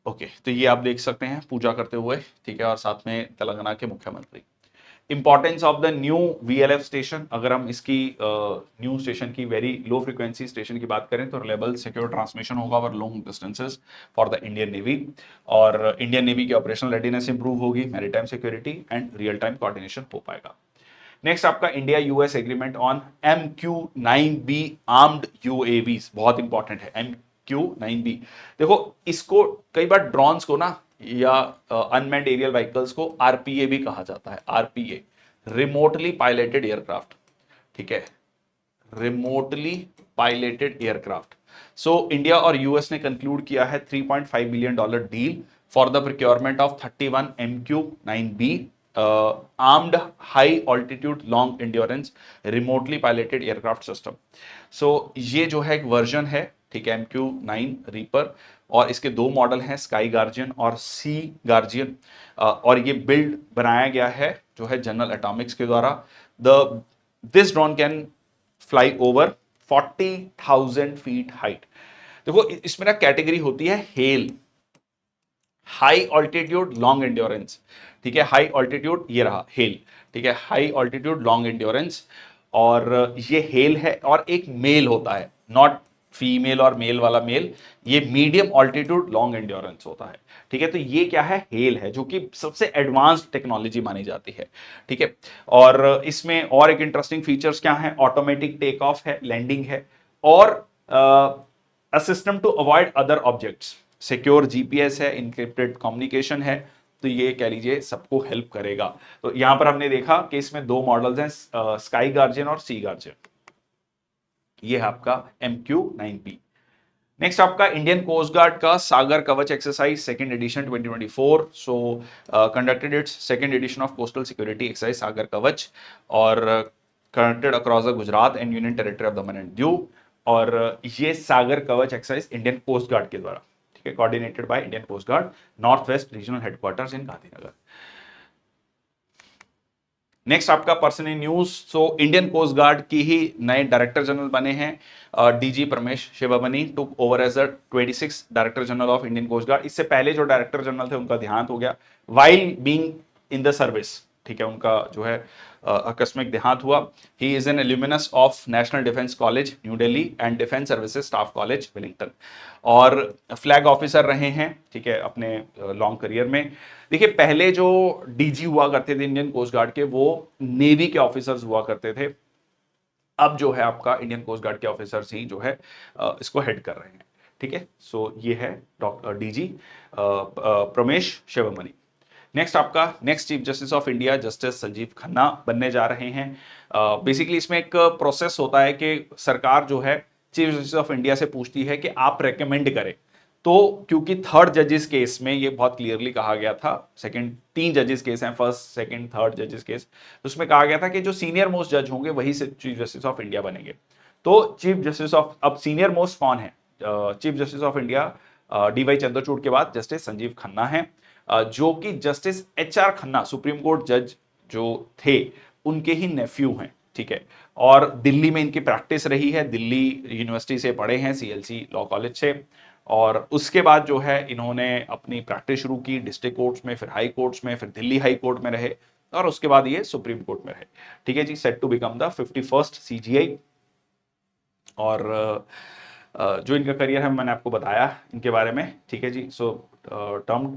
Okay, तो ये आप देख सकते हैं पूजा करते हुए, ठीक है, और साथ में तेलंगाना के मुख्यमंत्री। Importance of the new VLF station, अगर हम इसकी न्यू स्टेशन की वेरी लो फ्रीक्वेंसी स्टेशन की बात करें तो रिलायबल सिक्योर ट्रांसमिशन होगा over long distances for the Indian navy, और इंडियन नेवी की ऑपरेशनल रेडीनेस इंप्रूव होगी, maritime security and real time coordination हो पाएगा। नेक्स्ट आपका India US agreement on MQ-9B armed UAVs, बहुत इंपॉर्टेंट है MQ-9B। देखो इसको कई बार ड्रोन्स को ना या अनमैन्ड एरियल व्हीकल्स को आरपीए भी कहा जाता है, आरपीए, रिमोटली पायलटेड एयरक्राफ्ट, ठीक है, remotely piloted aircraft. So India और यूएस ने कंक्लूड किया है $3.5 billion deal for the procurement of 31 MQ-9B armed high altitude long endurance remotely piloted aircraft system. So ये जो है एक वर्जन है, ठीक है, MQ-9 रीपर, और इसके दो मॉडल हैं, स्काई गार्जियन और सी गार्जियन, और ये बिल्ड बनाया गया है जो है जनरल एटॉमिक्स के द्वारा। This drone can fly over 40,000 feet height. देखो इसमें ना कैटेगरी होती है hello, high altitude long endurance, ठीक है, हाई ऑल्टीट्यूड ये रहा हेल, ठीक है, हाई ऑल्टीट्यूड लॉन्ग एंड्योरेंस, और ये हेल है, और एक मेल होता है, नॉट फीमेल और मेल वाला मेल, ये मीडियम ऑल्टीट्यूड लॉन्ग एंड्योरेंस होता है, ठीक है। तो ये क्या है, हेल है, जो कि सबसे एडवांस्ड टेक्नोलॉजी मानी जाती है, ठीक है। और इसमें और एक इंटरेस्टिंग फीचर्स क्या है, ऑटोमेटिक टेक ऑफ है, लैंडिंग है, और a system to avoid other objects, secure GPS है, इंक्रिप्टेड कम्युनिकेशन है। तो ये कह लीजिए सबको हेल्प करेगा। तो यहां पर हमने देखा कि इसमें दो मॉडल्स हैं, स्काई गार्जियन और सी गार्जियन। ये है आपका MQ-9B। नेक्स्ट आपका इंडियन कोस्ट गार्ड का Sagar Kavach exercise second edition 2024, so conducted its second edition of coastal security exercise Sagar Kavach, और conducted across the Gujarat and union territory of Daman and Diu. और ये सागर Kavach exercise Indian coast guard के द्वारा, ठीक है, coordinated by Indian coast guard, north west regional headquarters in Gandhinagar. Next आपका personal news, so Indian coast guard की ही नए डायरेक्टर जनरल बने हैं DG Pramesh Sivamani took over as the 26 director general of Indian coast guard. इससे पहले जो डायरेक्टर जनरल थे उनका देहांत हो गया while being in the service, ठीक है, उनका जो है आकस्मिक देहांत हुआ। He is an alumnus of National Defence College New Delhi and Defence Services Staff College Wellington, और फ्लैग ऑफिसर रहे हैं, ठीक है, अपने लॉन्ग करियर में। देखिए पहले जो डीजी हुआ करते थे इंडियन कोस्ट गार्ड के, वो नेवी के ऑफिसर्स हुआ करते थे। अब जो है आपका इंडियन कोस्ट गार्ड के ऑफिसर्स ही जो है इसको हेड कर रहे हैं, ठीक है। सो ये है doctor DG Pramesh Sivamani. Next आपका next chief justice of India justice Sanjiv Khanna बनने जा रहे हैं। बेसिकली इसमें एक प्रोसेस होता है कि सरकार जो है चीफ जस्टिस ऑफ इंडिया से पूछती है कि आप रेकमेंड करें। तो क्योंकि थर्ड जजेस केस में ये बहुत क्लियरली कहा गया था, सेकंड 3 जजेस केस हैं, फर्स्ट सेकंड थर्ड जजेस केस, तो उसमें कहा गया था कि जो सीनियर मोस्ट जज होंगे वही से चीफ जस्टिस ऑफ इंडिया बनेंगे। तो चीफ जस्टिस ऑफ, अब सीनियर मोस्ट कौन है, chief justice of India D Y Chandrachud के बाद जस्टिस संजीव खन्ना है, जो कि justice HR Khanna Supreme Court जज जो थे उनके ही नेफ्यू हैं, ठीक है। और दिल्ली में इनकी प्रैक्टिस रही है, दिल्ली यूनिवर्सिटी से पढ़े हैं, CLC लॉ कॉलेज से, और उसके बाद जो है इन्होंने अपनी प्रैक्टिस शुरू की डिस्ट्रिक्ट कोर्ट्स में, फिर हाई कोर्ट्स में, फिर दिल्ली हाई कोर्ट में रहे, और उसके बाद ये सुप्रीम कोर्ट में रहे। ठीक है जी, set to become the 51st CJI. और जो इनका करियर है मैंने आपको बताया इनके बारे में। ठीक है जी, so term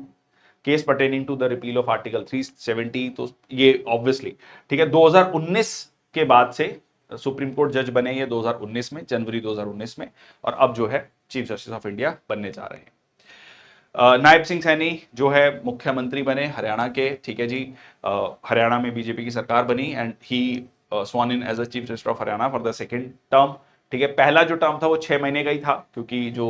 case pertaining to the repeal of article 370, तो ये ऑब्वियसली ठीक है 2019 के बाद से सुप्रीम कोर्ट जज बने ये 2019 में, जनवरी 2019 में, और अब जो है चीफ जस्टिस ऑफ इंडिया बनने जा रहे हैं। नायब सिंह सैनी जो है मुख्यमंत्री बने हरियाणा के। ठीक है जी, हरियाणा में बीजेपी की सरकार बनी and he sworn in as a chief minister of Haryana for the second term. ठीक है, पहला जो टर्म था वो 6 महीने का ही था, क्योंकि जो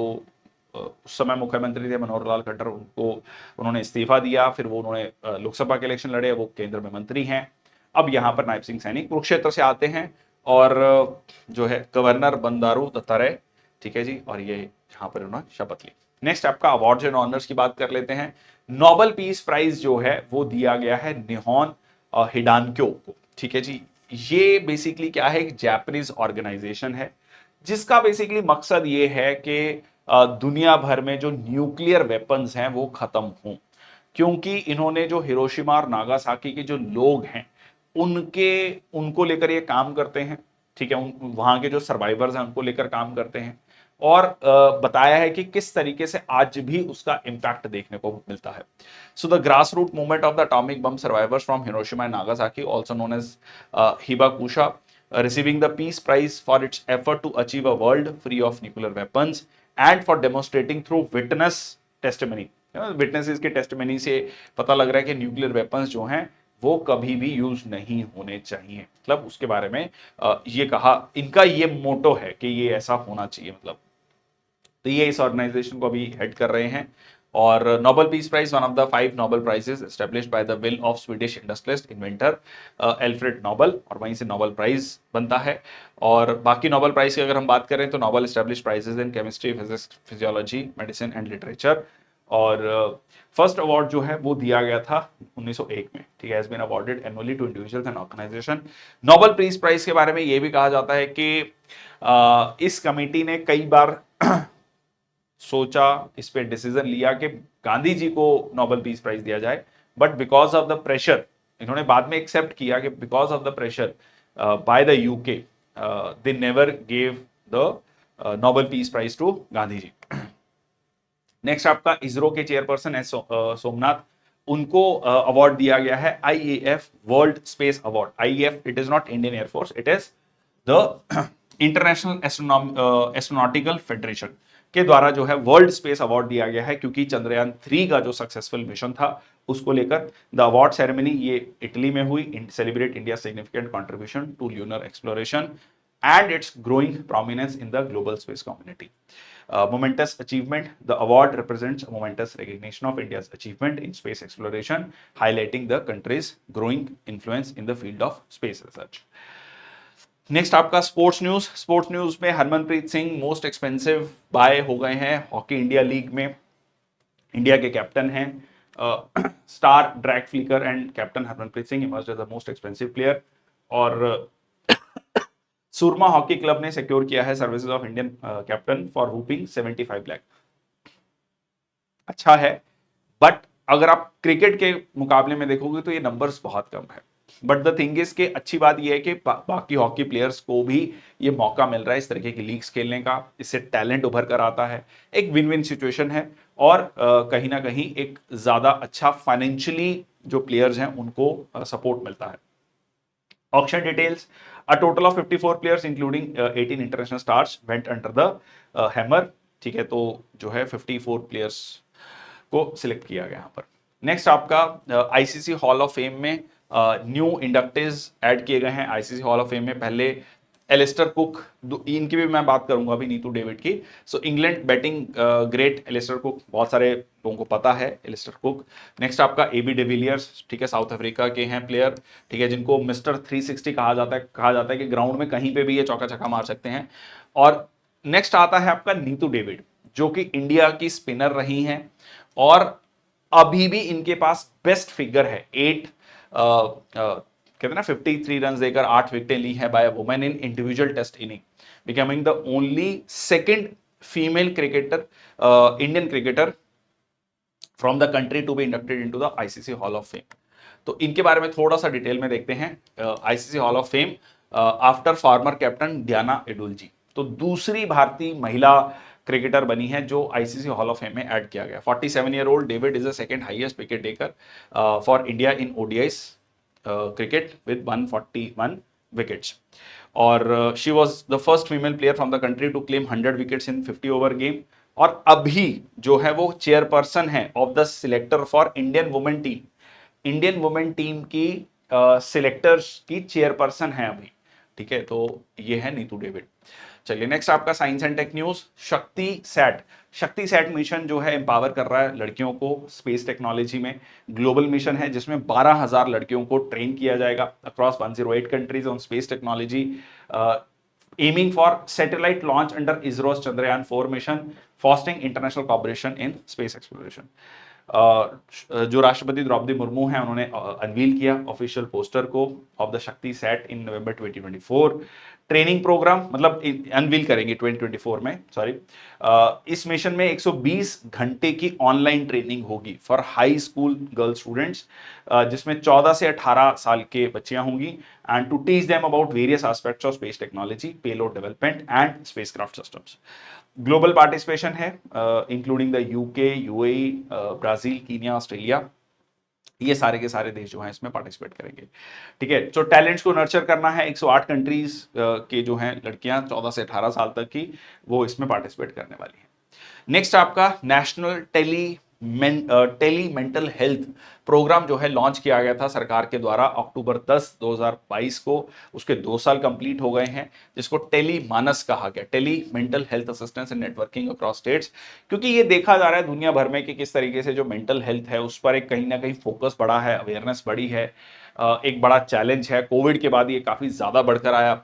उस समय मुख्यमंत्री थे मनोहर लाल खट्टर, उन्होंने इस्तीफा दिया, फिर वो उन्होंने लोकसभा के इलेक्शन लड़े, वो केंद्र में मंत्री हैं। अब यहाँ पर नायब सिंह सैनी कुरुक्षेत्र से आते हैं और जो है गवर्नर बंदारू दत्तात्रेय। ठीक है जी, और ये यहाँ पर उन्होंने शपथ ली। नेक्स्ट आपका अवार्ड्स एंड ऑनर्स की बात कर लेते हैं। नोबेल पीस प्राइज जो है वो दिया गया है निहोन हिडानक्यो को। ठीक है जी, ये बेसिकली क्या है, एक जापानीज ऑर्गेनाइजेशन है जिसका बेसिकली मकसद ये है कि दुनिया भर में जो न्यूक्लियर वेपन्स हैं वो खत्म हों, क्योंकि इन्होंने जो हिरोशिमा और नागासाकी के जो लोग हैं उनको लेकर ये काम करते हैं। ठीक है, वहां के जो सर्वाइवर्स हैं उनको लेकर काम करते हैं, और बताया है कि किस तरीके से आज भी उसका इंपैक्ट देखने को मिलता है। So the grass root movement of the atomic bomb survivors from Hiroshima and Nagasaki, also known as hibakusha, receiving the Peace Prize for its effort to achieve a world free of nuclear weapons and for demonstrating through witness testimony. Witnesses के testimony से पता लग रहा है कि nuclear weapons जो हैं वो कभी भी यूज नहीं होने चाहिए, मतलब उसके बारे में ये कहा, इनका ये मोटो है कि ये ऐसा होना चाहिए, मतलब तो ये इस ऑर्गेनाइजेशन को अभी हेड कर रहे हैं। और Nobel peace prize one of the 5 Nobel prizes established by the will of Swedish industrialist inventor Alfred Nobel, और वहीं से नोबेल प्राइज बनता है। और बाकी नोबेल प्राइज की अगर हम बात करें तो Nobel established prizes in chemistry, physics, physiology, medicine and literature. और फर्स्ट अवार्ड जो है वो दिया गया था 1901 में। ठीक है, has been awarded annually to individuals and organisation. Nobel peace prize के बारे में ये भी कहा जाता है कि इस कमेटी ने कई बार सोचा, इस पे डिसीजन लिया कि गांधी जी को नोबेल पीस प्राइज दिया जाए, but because of the pressure, इन्होंने बाद में एक्सेप्ट किया कि because of the pressure by the UK they never gave the Nobel peace prize to Gandhi ji. Next आपका इसरो के चेयरपर्सन एस सोमनाथ, उनको अवार्ड दिया गया है IAF world space award. IAF it is not Indian air force, it is the international astronautical federation के द्वारा जो है वर्ल्ड स्पेस अवार्ड दिया गया है, क्योंकि चंद्रयान 3 का जो सक्सेसफुल मिशन था उसको लेकर। द अवार्ड सेरेमनी ये इटली में हुई, celebrate India significant contribution to lunar exploration and its growing prominence in the global space community. Momentous achievement, the award represents a momentous recognition of India's achievement in space exploration, highlighting the country's growing influence in the field of space research. Next आपका sports news में Harmanpreet Singh most expensive buy हो गए हैं hockey India league में। India के captain हैं star drag flicker and captain Harmanpreet Singh emerged as the most expensive player. और Soorma hockey club ने सिक्योर किया है services of Indian captain for रूपिंग 75 लाख। अच्छा है, बट अगर आप क्रिकेट के मुकाबले में देखोगे तो ये नंबर्स बहुत कम है। बट द थिंग इज के अच्छी बात यह है कि बाकी हॉकी प्लेयर्स को भी ये मौका मिल रहा है इस तरीके की लीग्स खेलने का, इससे टैलेंट उभर कर आता है, एक विन विन सिचुएशन है, और कहीं ना कहीं एक ज्यादा अच्छा फाइनेंशियली जो प्लेयर्स हैं उनको सपोर्ट मिलता है। Auction details, a total of 54 players including 18 international stars went under the hammer। ठीक है, तो जो है 54 प्लेयर्स को सिलेक्ट किया गया यहाँ पर। नेक्स्ट आपका आईसीसी हॉल ऑफ फेम में न्यू इंडक्टिव्स ऐड किए गए हैं आईसीसी हॉल ऑफ फेम में। पहले एलिस्टर कुक, इनकी भी मैं बात करूंगा अभी, नीतू डेविड की। So England batting great Alastair Cook, बहुत सारे लोगों को पता है एलिस्टर कुक। नेक्स्ट आपका एबी डिविलियर्स, ठीक है, साउथ अफ्रीका के हैं प्लेयर, ठीक है, जिनको मिस्टर 360 कहा जाता है कि ग्राउंड में कहीं पे भी ये चौका छक्का मार सकते हैं। और नेक्स्ट आता है आपका नीतू डेविड, जो कि इंडिया की स्पिनर रही हैं, और अभी भी इनके पास बेस्ट फिगर है 8 कहते हैं ना 53 रन देकर 8 विकेटें ली है by women in individual test inning, becoming the only second female cricketer Indian cricketer from the country to be inducted into the ICC hall of fame. तो इनके बारे में थोड़ा सा डिटेल में देखते हैं। ICC hall of fame after former captain Diana Edulji ji, तो दूसरी भारतीय महिला क्रिकेटर बनी है जो आईसीसी हॉल ऑफ फेम में ऐड किया गया। 47-year-old David is the second highest wicket taker for India in ODIs cricket with 141 wickets, और she was the first female player from the country to claim 100 wickets in 50 over game, और अभी जो है वो chairperson है of the selector for Indian women team. Indian women team की selectors की chairperson है अभी, ठीक है। तो ये है नीतू डेविड। चलिए नेक्स्ट आपका science and tech news. Shakti sat mission जो है एम्पावर कर रहा है लड़कियों को स्पेस टेक्नोलॉजी में। ग्लोबल मिशन है जिसमें 12,000 लड़कियों को ट्रेन किया जाएगा across 108 countries on space technology, aiming for satellite launch under ISRO's Chandrayaan 4 mission, fostering international corporation in space exploration. जो राष्ट्रपति द्रौपदी मुर्मू हैं उन्होंने अनवील किया ऑफिशियल पोस्टर को of the Shakti sat in November 2024। Training programme मतलब अनवील करेंगे 2024 में, सॉरी। इस मिशन में 120 घंटे की ऑनलाइन ट्रेनिंग होगी for high school girl students, जिसमें 14 से 18 साल के बच्चियां होंगी, and to teach them about various aspects of space technology, payload development and spacecraft systems. Global participation है including the UK, UAE, Brazil, Kenya, Australia, ये सारे के सारे देश जो हैं इसमें पार्टिसिपेट करेंगे, ठीक है। तो टैलेंट्स को नर्चर करना है। 108 कंट्रीज के जो हैं लड़कियां 14 से 18 साल तक की, वो इसमें पार्टिसिपेट करने वाली हैं। नेक्स्ट आपका national tele mental health programme जो है लॉन्च किया गया था सरकार के द्वारा अक्टूबर 10, 2022 को। उसके 2 साल कंप्लीट हो गए हैं, जिसको टेली मानस कहा गया, tele mental health assistance and networking across states, क्योंकि ये देखा जा रहा है दुनिया भर में कि किस तरीके से जो मेंटल हेल्थ है उस पर एक कहीं ना कहीं फोकस बढ़ा है, अवेयरनेस बढ़ी है। एक बड़ा चैलेंज है, कोविड के बाद ये काफी ज्यादा बढ़कर आया।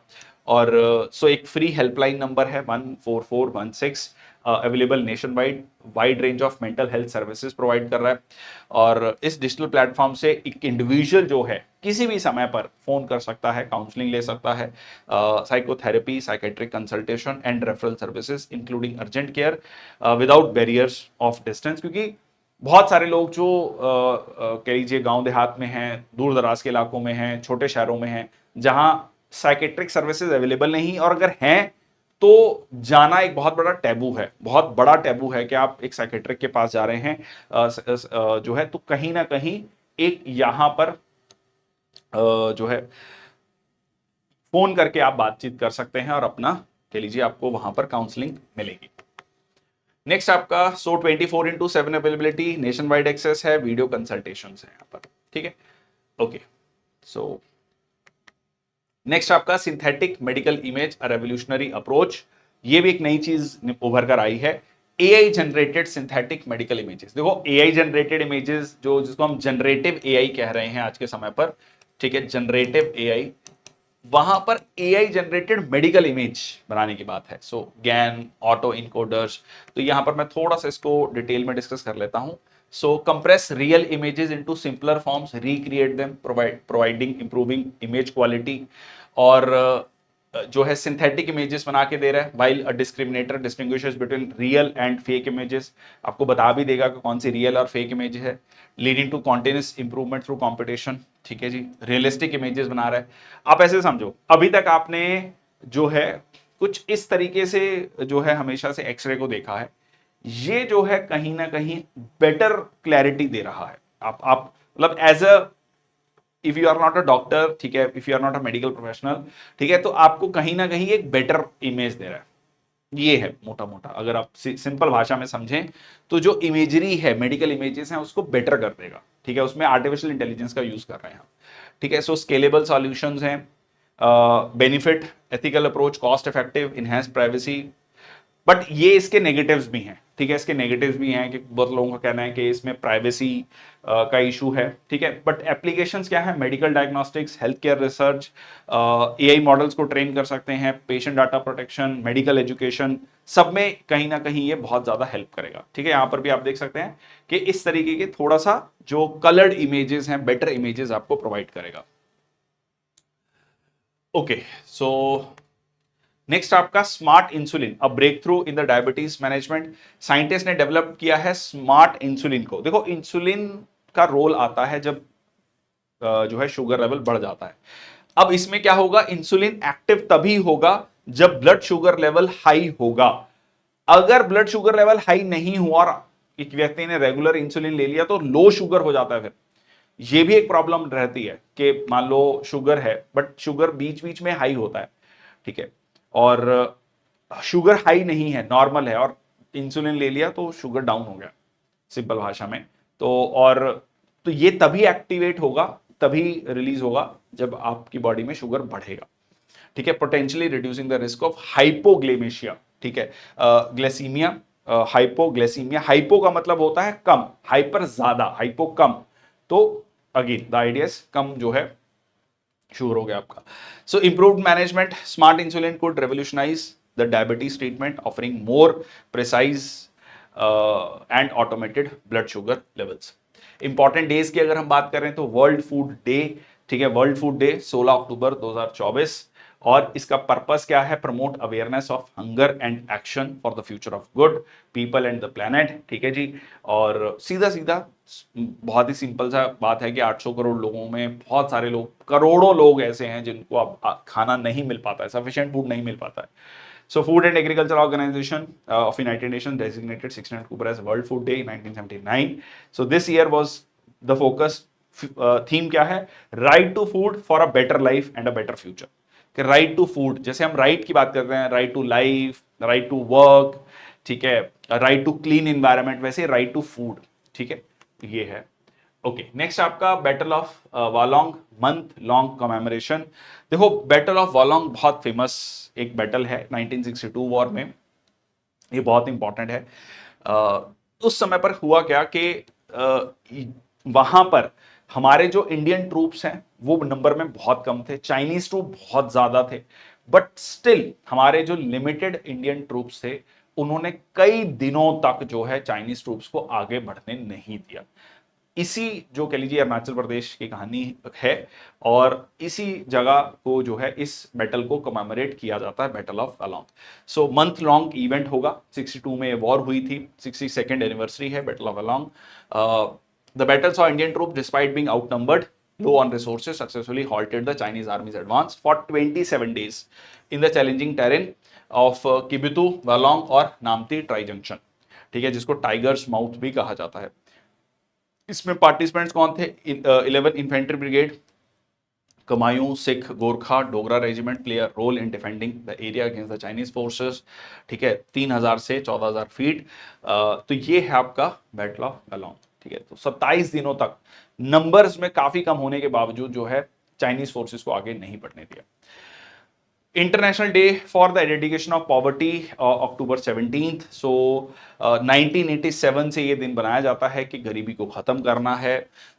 और सो एक फ्री हेल्पलाइन नंबर है 14416, available nation wide range of mental health services provide कर रहा है। और इस डिजिटल प्लेटफॉर्म से एक इंडिविजुअल जो है किसी भी समय पर फोन कर सकता है, काउंसलिंग ले सकता है, psychotherapy, psychiatric consultation and referral services including urgent care without barriers of distance, क्योंकि बहुत सारे लोग जो कह लीजिए गांव देहात में हैं, दूर दराज के इलाकों में हैं, छोटे शहरों में हैं, जहां साइकेट्रिक सर्विसेज अवेलेबल नहीं, और अगर हैं तो जाना एक बहुत बड़ा टैबू है, बहुत बड़ा टैबू है कि आप एक साइकेट्रिक के पास जा रहे हैं जो है, तो कहीं ना कहीं एक यहां पर जो है फोन करके आप बातचीत कर सकते हैं और अपना कह लीजिए आपको वहां पर काउंसलिंग मिलेगी। नेक्स्ट आपका 24/7 अवेलेबिलिटी, नेशन वाइड एक्सेस है, वीडियो कंसल्टेशन है यहां पर, ठीक है। ओके, सो नेक्स्ट आपका synthetic medical image a revolutionary approach, ये भी एक नई चीज उभर कर आई है। AI generated synthetic medical images. देखो एआई जनरेटेड इमेजेस जो जिसको हम जनरेटिव एआई कह रहे हैं आज के समय पर, ठीक है, जनरेटिव एआई, वहां पर एआई जनरेटेड मेडिकल इमेज बनाने की बात है। सो गैन, ऑटो इनकोडर्स, तो यहां पर मैं थोड़ा सा इसको डिटेल में डिस्कस कर लेता हूं। So compress real images into simpler forms, recreate them, providing improving image quality, और जो है सिंथेटिक इमेजेस बना के दे रहा है, while a discriminator distinguishes between real and fake images, आपको बता भी देगा कि कौन सी रियल और फेक इमेज है, leading to continuous improvement through competition, ठीक है जी। रियलिस्टिक इमेजेस बना रहा है। आप ऐसे समझो, अभी तक आपने जो है कुछ इस तरीके से जो है हमेशा से एक्सरे को देखा है, ये जो है कहीं ना कहीं बेटर क्लैरिटी दे रहा है। आप मतलब as a, if you are not a doctor, ठीक है, if you are not a medical professional, ठीक है, तो आपको कहीं ना कहीं एक बेटर इमेज दे रहा है। ये है मोटा मोटा, अगर आप सिंपल भाषा में समझें तो जो इमेजरी है, मेडिकल इमेजेस हैं, उसको बेटर कर देगा, ठीक है। उसमें आर्टिफिशियल इंटेलिजेंस का यूज कर रहे हैं हम, ठीक है। सो स्केलेबल सॉल्यूशंस हैं, benefit, ethical approach, cost effective, enhance privacy, but ये इसके नेगेटिव्स भी हैं, ठीक है। इसके नेगेटिव्स भी हैं कि बहुत लोगों का कहना है कि इसमें प्राइवेसी का इशू है, ठीक है। बट एप्लीकेशंस क्या है, medical diagnostics, health care research, AI models को ट्रेन कर सकते हैं, patient data protection, medical education, सब में कहीं ना कहीं ये बहुत ज्यादा हेल्प करेगा, ठीक है। यहां पर भी आप देख सकते हैं कि इस तरीके के थोड़ा सा जो कलर्ड इमेजेस हैं, बेटर इमेजेस आपको प्रोवाइड करेगा। ओके, सो नेक्स्ट आपका smart insulin, a breakthrough in the diabetes management. Scientist ने डेवलप किया है स्मार्ट इंसुलिन को। देखो इंसुलिन का रोल आता है जब जो है शुगर लेवल बढ़ जाता है। अब इसमें क्या होगा, इंसुलिन एक्टिव तभी होगा जब ब्लड शुगर लेवल हाई होगा। अगर ब्लड शुगर लेवल हाई नहीं हुआ और एक व्यक्ति ने रेगुलर इंसुलिन ले लिया तो लो शुगर हो जाता है। फिर ये भी एक प्रॉब्लम रहती है कि मान लो शुगर है बट शुगर बीच बीच में हाई होता है, ठीक है, और शुगर हाई नहीं है, नॉर्मल है, और इंसुलिन ले लिया तो शुगर डाउन हो गया, सिंपल भाषा में। तो ये तभी एक्टिवेट होगा, तभी रिलीज होगा जब आपकी बॉडी में शुगर बढ़ेगा, ठीक है, potentially reducing the risk of hypoglycaemia, ठीक है, ग्लाइसीमिया, हाइपोग्लाइसीमिया। हाइपो का मतलब होता है कम, हाइपर ज्यादा, हाइपो कम, तो अगेन द आइडिया कम जो है शुगर हो गया आपका। So improved management, smart insulin could revolutionise the diabetes treatment, offering more precise and automated blood sugar levels. Important days की अगर हम बात करें तो वर्ल्ड फूड डे, ठीक है, वर्ल्ड फूड डे 16 अक्टूबर 2024, और इसका पर्पस क्या है, promote awareness of hunger and action for the future of good people and the planet, ठीक है जी। और सीधा सीधा बहुत ही सिंपल सा बात है कि 800 करोड़ लोगों में बहुत सारे लोग, करोड़ों लोग ऐसे हैं जिनको अब खाना नहीं मिल पाता है, सफिशिएंट फूड नहीं मिल पाता है। So Food and Agriculture Organization of United Nations designated 16 October as World Food Day in 1979. So this year was the focus theme क्या है, Right to Food for a Better Life and a Better Future। कि right to food, जैसे हम right की बात करते हैं, right to life, right to work, ठीक है, राइट टू क्लीन इन्वायरमेंट, वैसे राइट टू फूड, ठीक है, ये है। ओके, नेक्स्ट आपका battle of Walong, month long commemoration. देखो बैटल ऑफ वालोंग बहुत फेमस एक बैटल है 1962 वॉर में, ये बहुत इंपॉर्टेंट है। उस समय पर हुआ क्या कि वहां पर हमारे जो इंडियन ट्रूप्स हैं वो नंबर में बहुत कम थे, चाइनीज ट्रूप बहुत ज्यादा थे, बट स्टिल हमारे जो लिमिटेड इंडियन ट्रूप्स थे उन्होंने कई दिनों तक जो है चाइनीज ट्रूप्स को आगे बढ़ने नहीं दिया। इसी जो कह लीजिए अरुणाचल प्रदेश की कहानी है, और इसी जगह को जो है इस बैटल को कमेमोरेट किया जाता है, battle of Walong. So month long event होगा, 62 में वॉर हुई थी, 62nd एनिवर्सरी है battle of Walong. The battle saw Indian troop despite being outnumbered, low on resources, successfully halted the Chinese army's advance for 27 days in the challenging terrain of Kibitu, Walong और Namti tri junction, ठीक है, जिसको tigers mouth भी कहा जाता है। इसमें participants कौन थे, 11 infantry brigade, Kumaon, Sikh, Gorkha, Dogra regiment play a role in defending the area against the Chinese forces, ठीक है, 3000 से 14000 फीट। तो ये है आपका बैटल ऑफ वालोंग, ठीक है। तो 27 दिनों तक नंबर्स में काफी कम होने के बावजूद जो है चाइनीज फोर्सेस को आगे नहीं बढ़ने दिया। International day for the eradication of poverty, October 17th। सो 1987 से ये दिन बनाया जाता है कि गरीबी को खत्म करना है।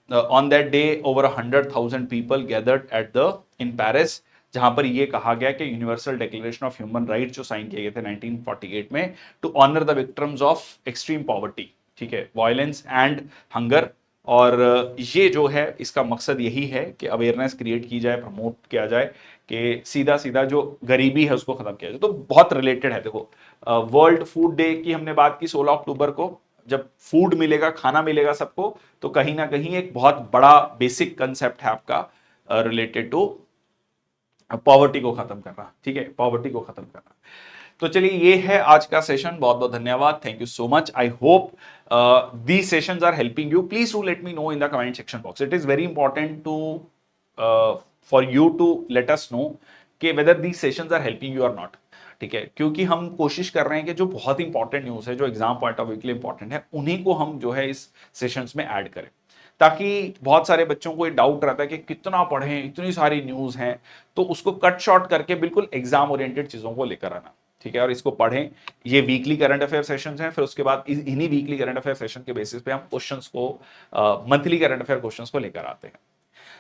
On that day over 100,000 people gathered at the in Paris, जहां पर ये कहा गया कि universal declaration of human rights जो साइन किए गए थे 1948 में, to honour the victims of extreme poverty, ठीक है, वायलेंस एंड हंगर। और ये जो है इसका मकसद यही है कि अवेयरनेस क्रिएट की जाए, प्रमोट किया जाए कि सीधा सीधा जो गरीबी है उसको खत्म किया जाए। तो बहुत रिलेटेड है। देखो वर्ल्ड फूड डे की हमने बात की 16 अक्टूबर को, जब फूड मिलेगा, खाना मिलेगा सबको, तो कहीं ना कहीं एक बहुत बड़ा बेसिक कंसेप्ट है आपका रिलेटेड टू पॉवर्टी को खत्म करना, ठीक है, पॉवर्टी को खत्म करना। तो चलिए ये है आज का सेशन, बहुत बहुत धन्यवाद, thank you so much. I hope these sessions are helping you. Please do let me know in the comment section box. It is very important to for you to let us know कि whether these sessions are helping you or not, ठीक है, क्योंकि हम कोशिश कर रहे हैं कि जो बहुत इंपॉर्टेंट न्यूज़ है, जो एग्जाम पॉइंट ऑफ व्यू के लिए इंपॉर्टेंट है, उन्हीं को हम जो है इस सेशंस में ऐड करें, ताकि बहुत सारे बच्चों को ये डाउट रहता है कि कितना पढ़ें, इतनी सारी न्यूज़ हैं, तो उसको कट शॉर्ट करके बिल्कुल एग्जाम ओरिएंटेड चीज़ों को लेकर आना, ठीक है, और इसको पढ़ें। ये वीकली करंट अफेयर सेशंस हैं, फिर उसके बाद इन्हीं वीकली करंट अफेयर सेशन के बेसिस पे हम क्वेश्चंस को, मंथली करंट अफेयर क्वेश्चंस को लेकर आते हैं।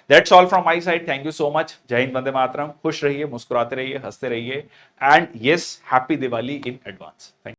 That's all from my side, thank you so much. जय हिंद, वंदे मातरम। खुश रहिए, मुस्कुराते रहिए, हंसते रहिए, and yes, happy Diwali in advance. Thank you.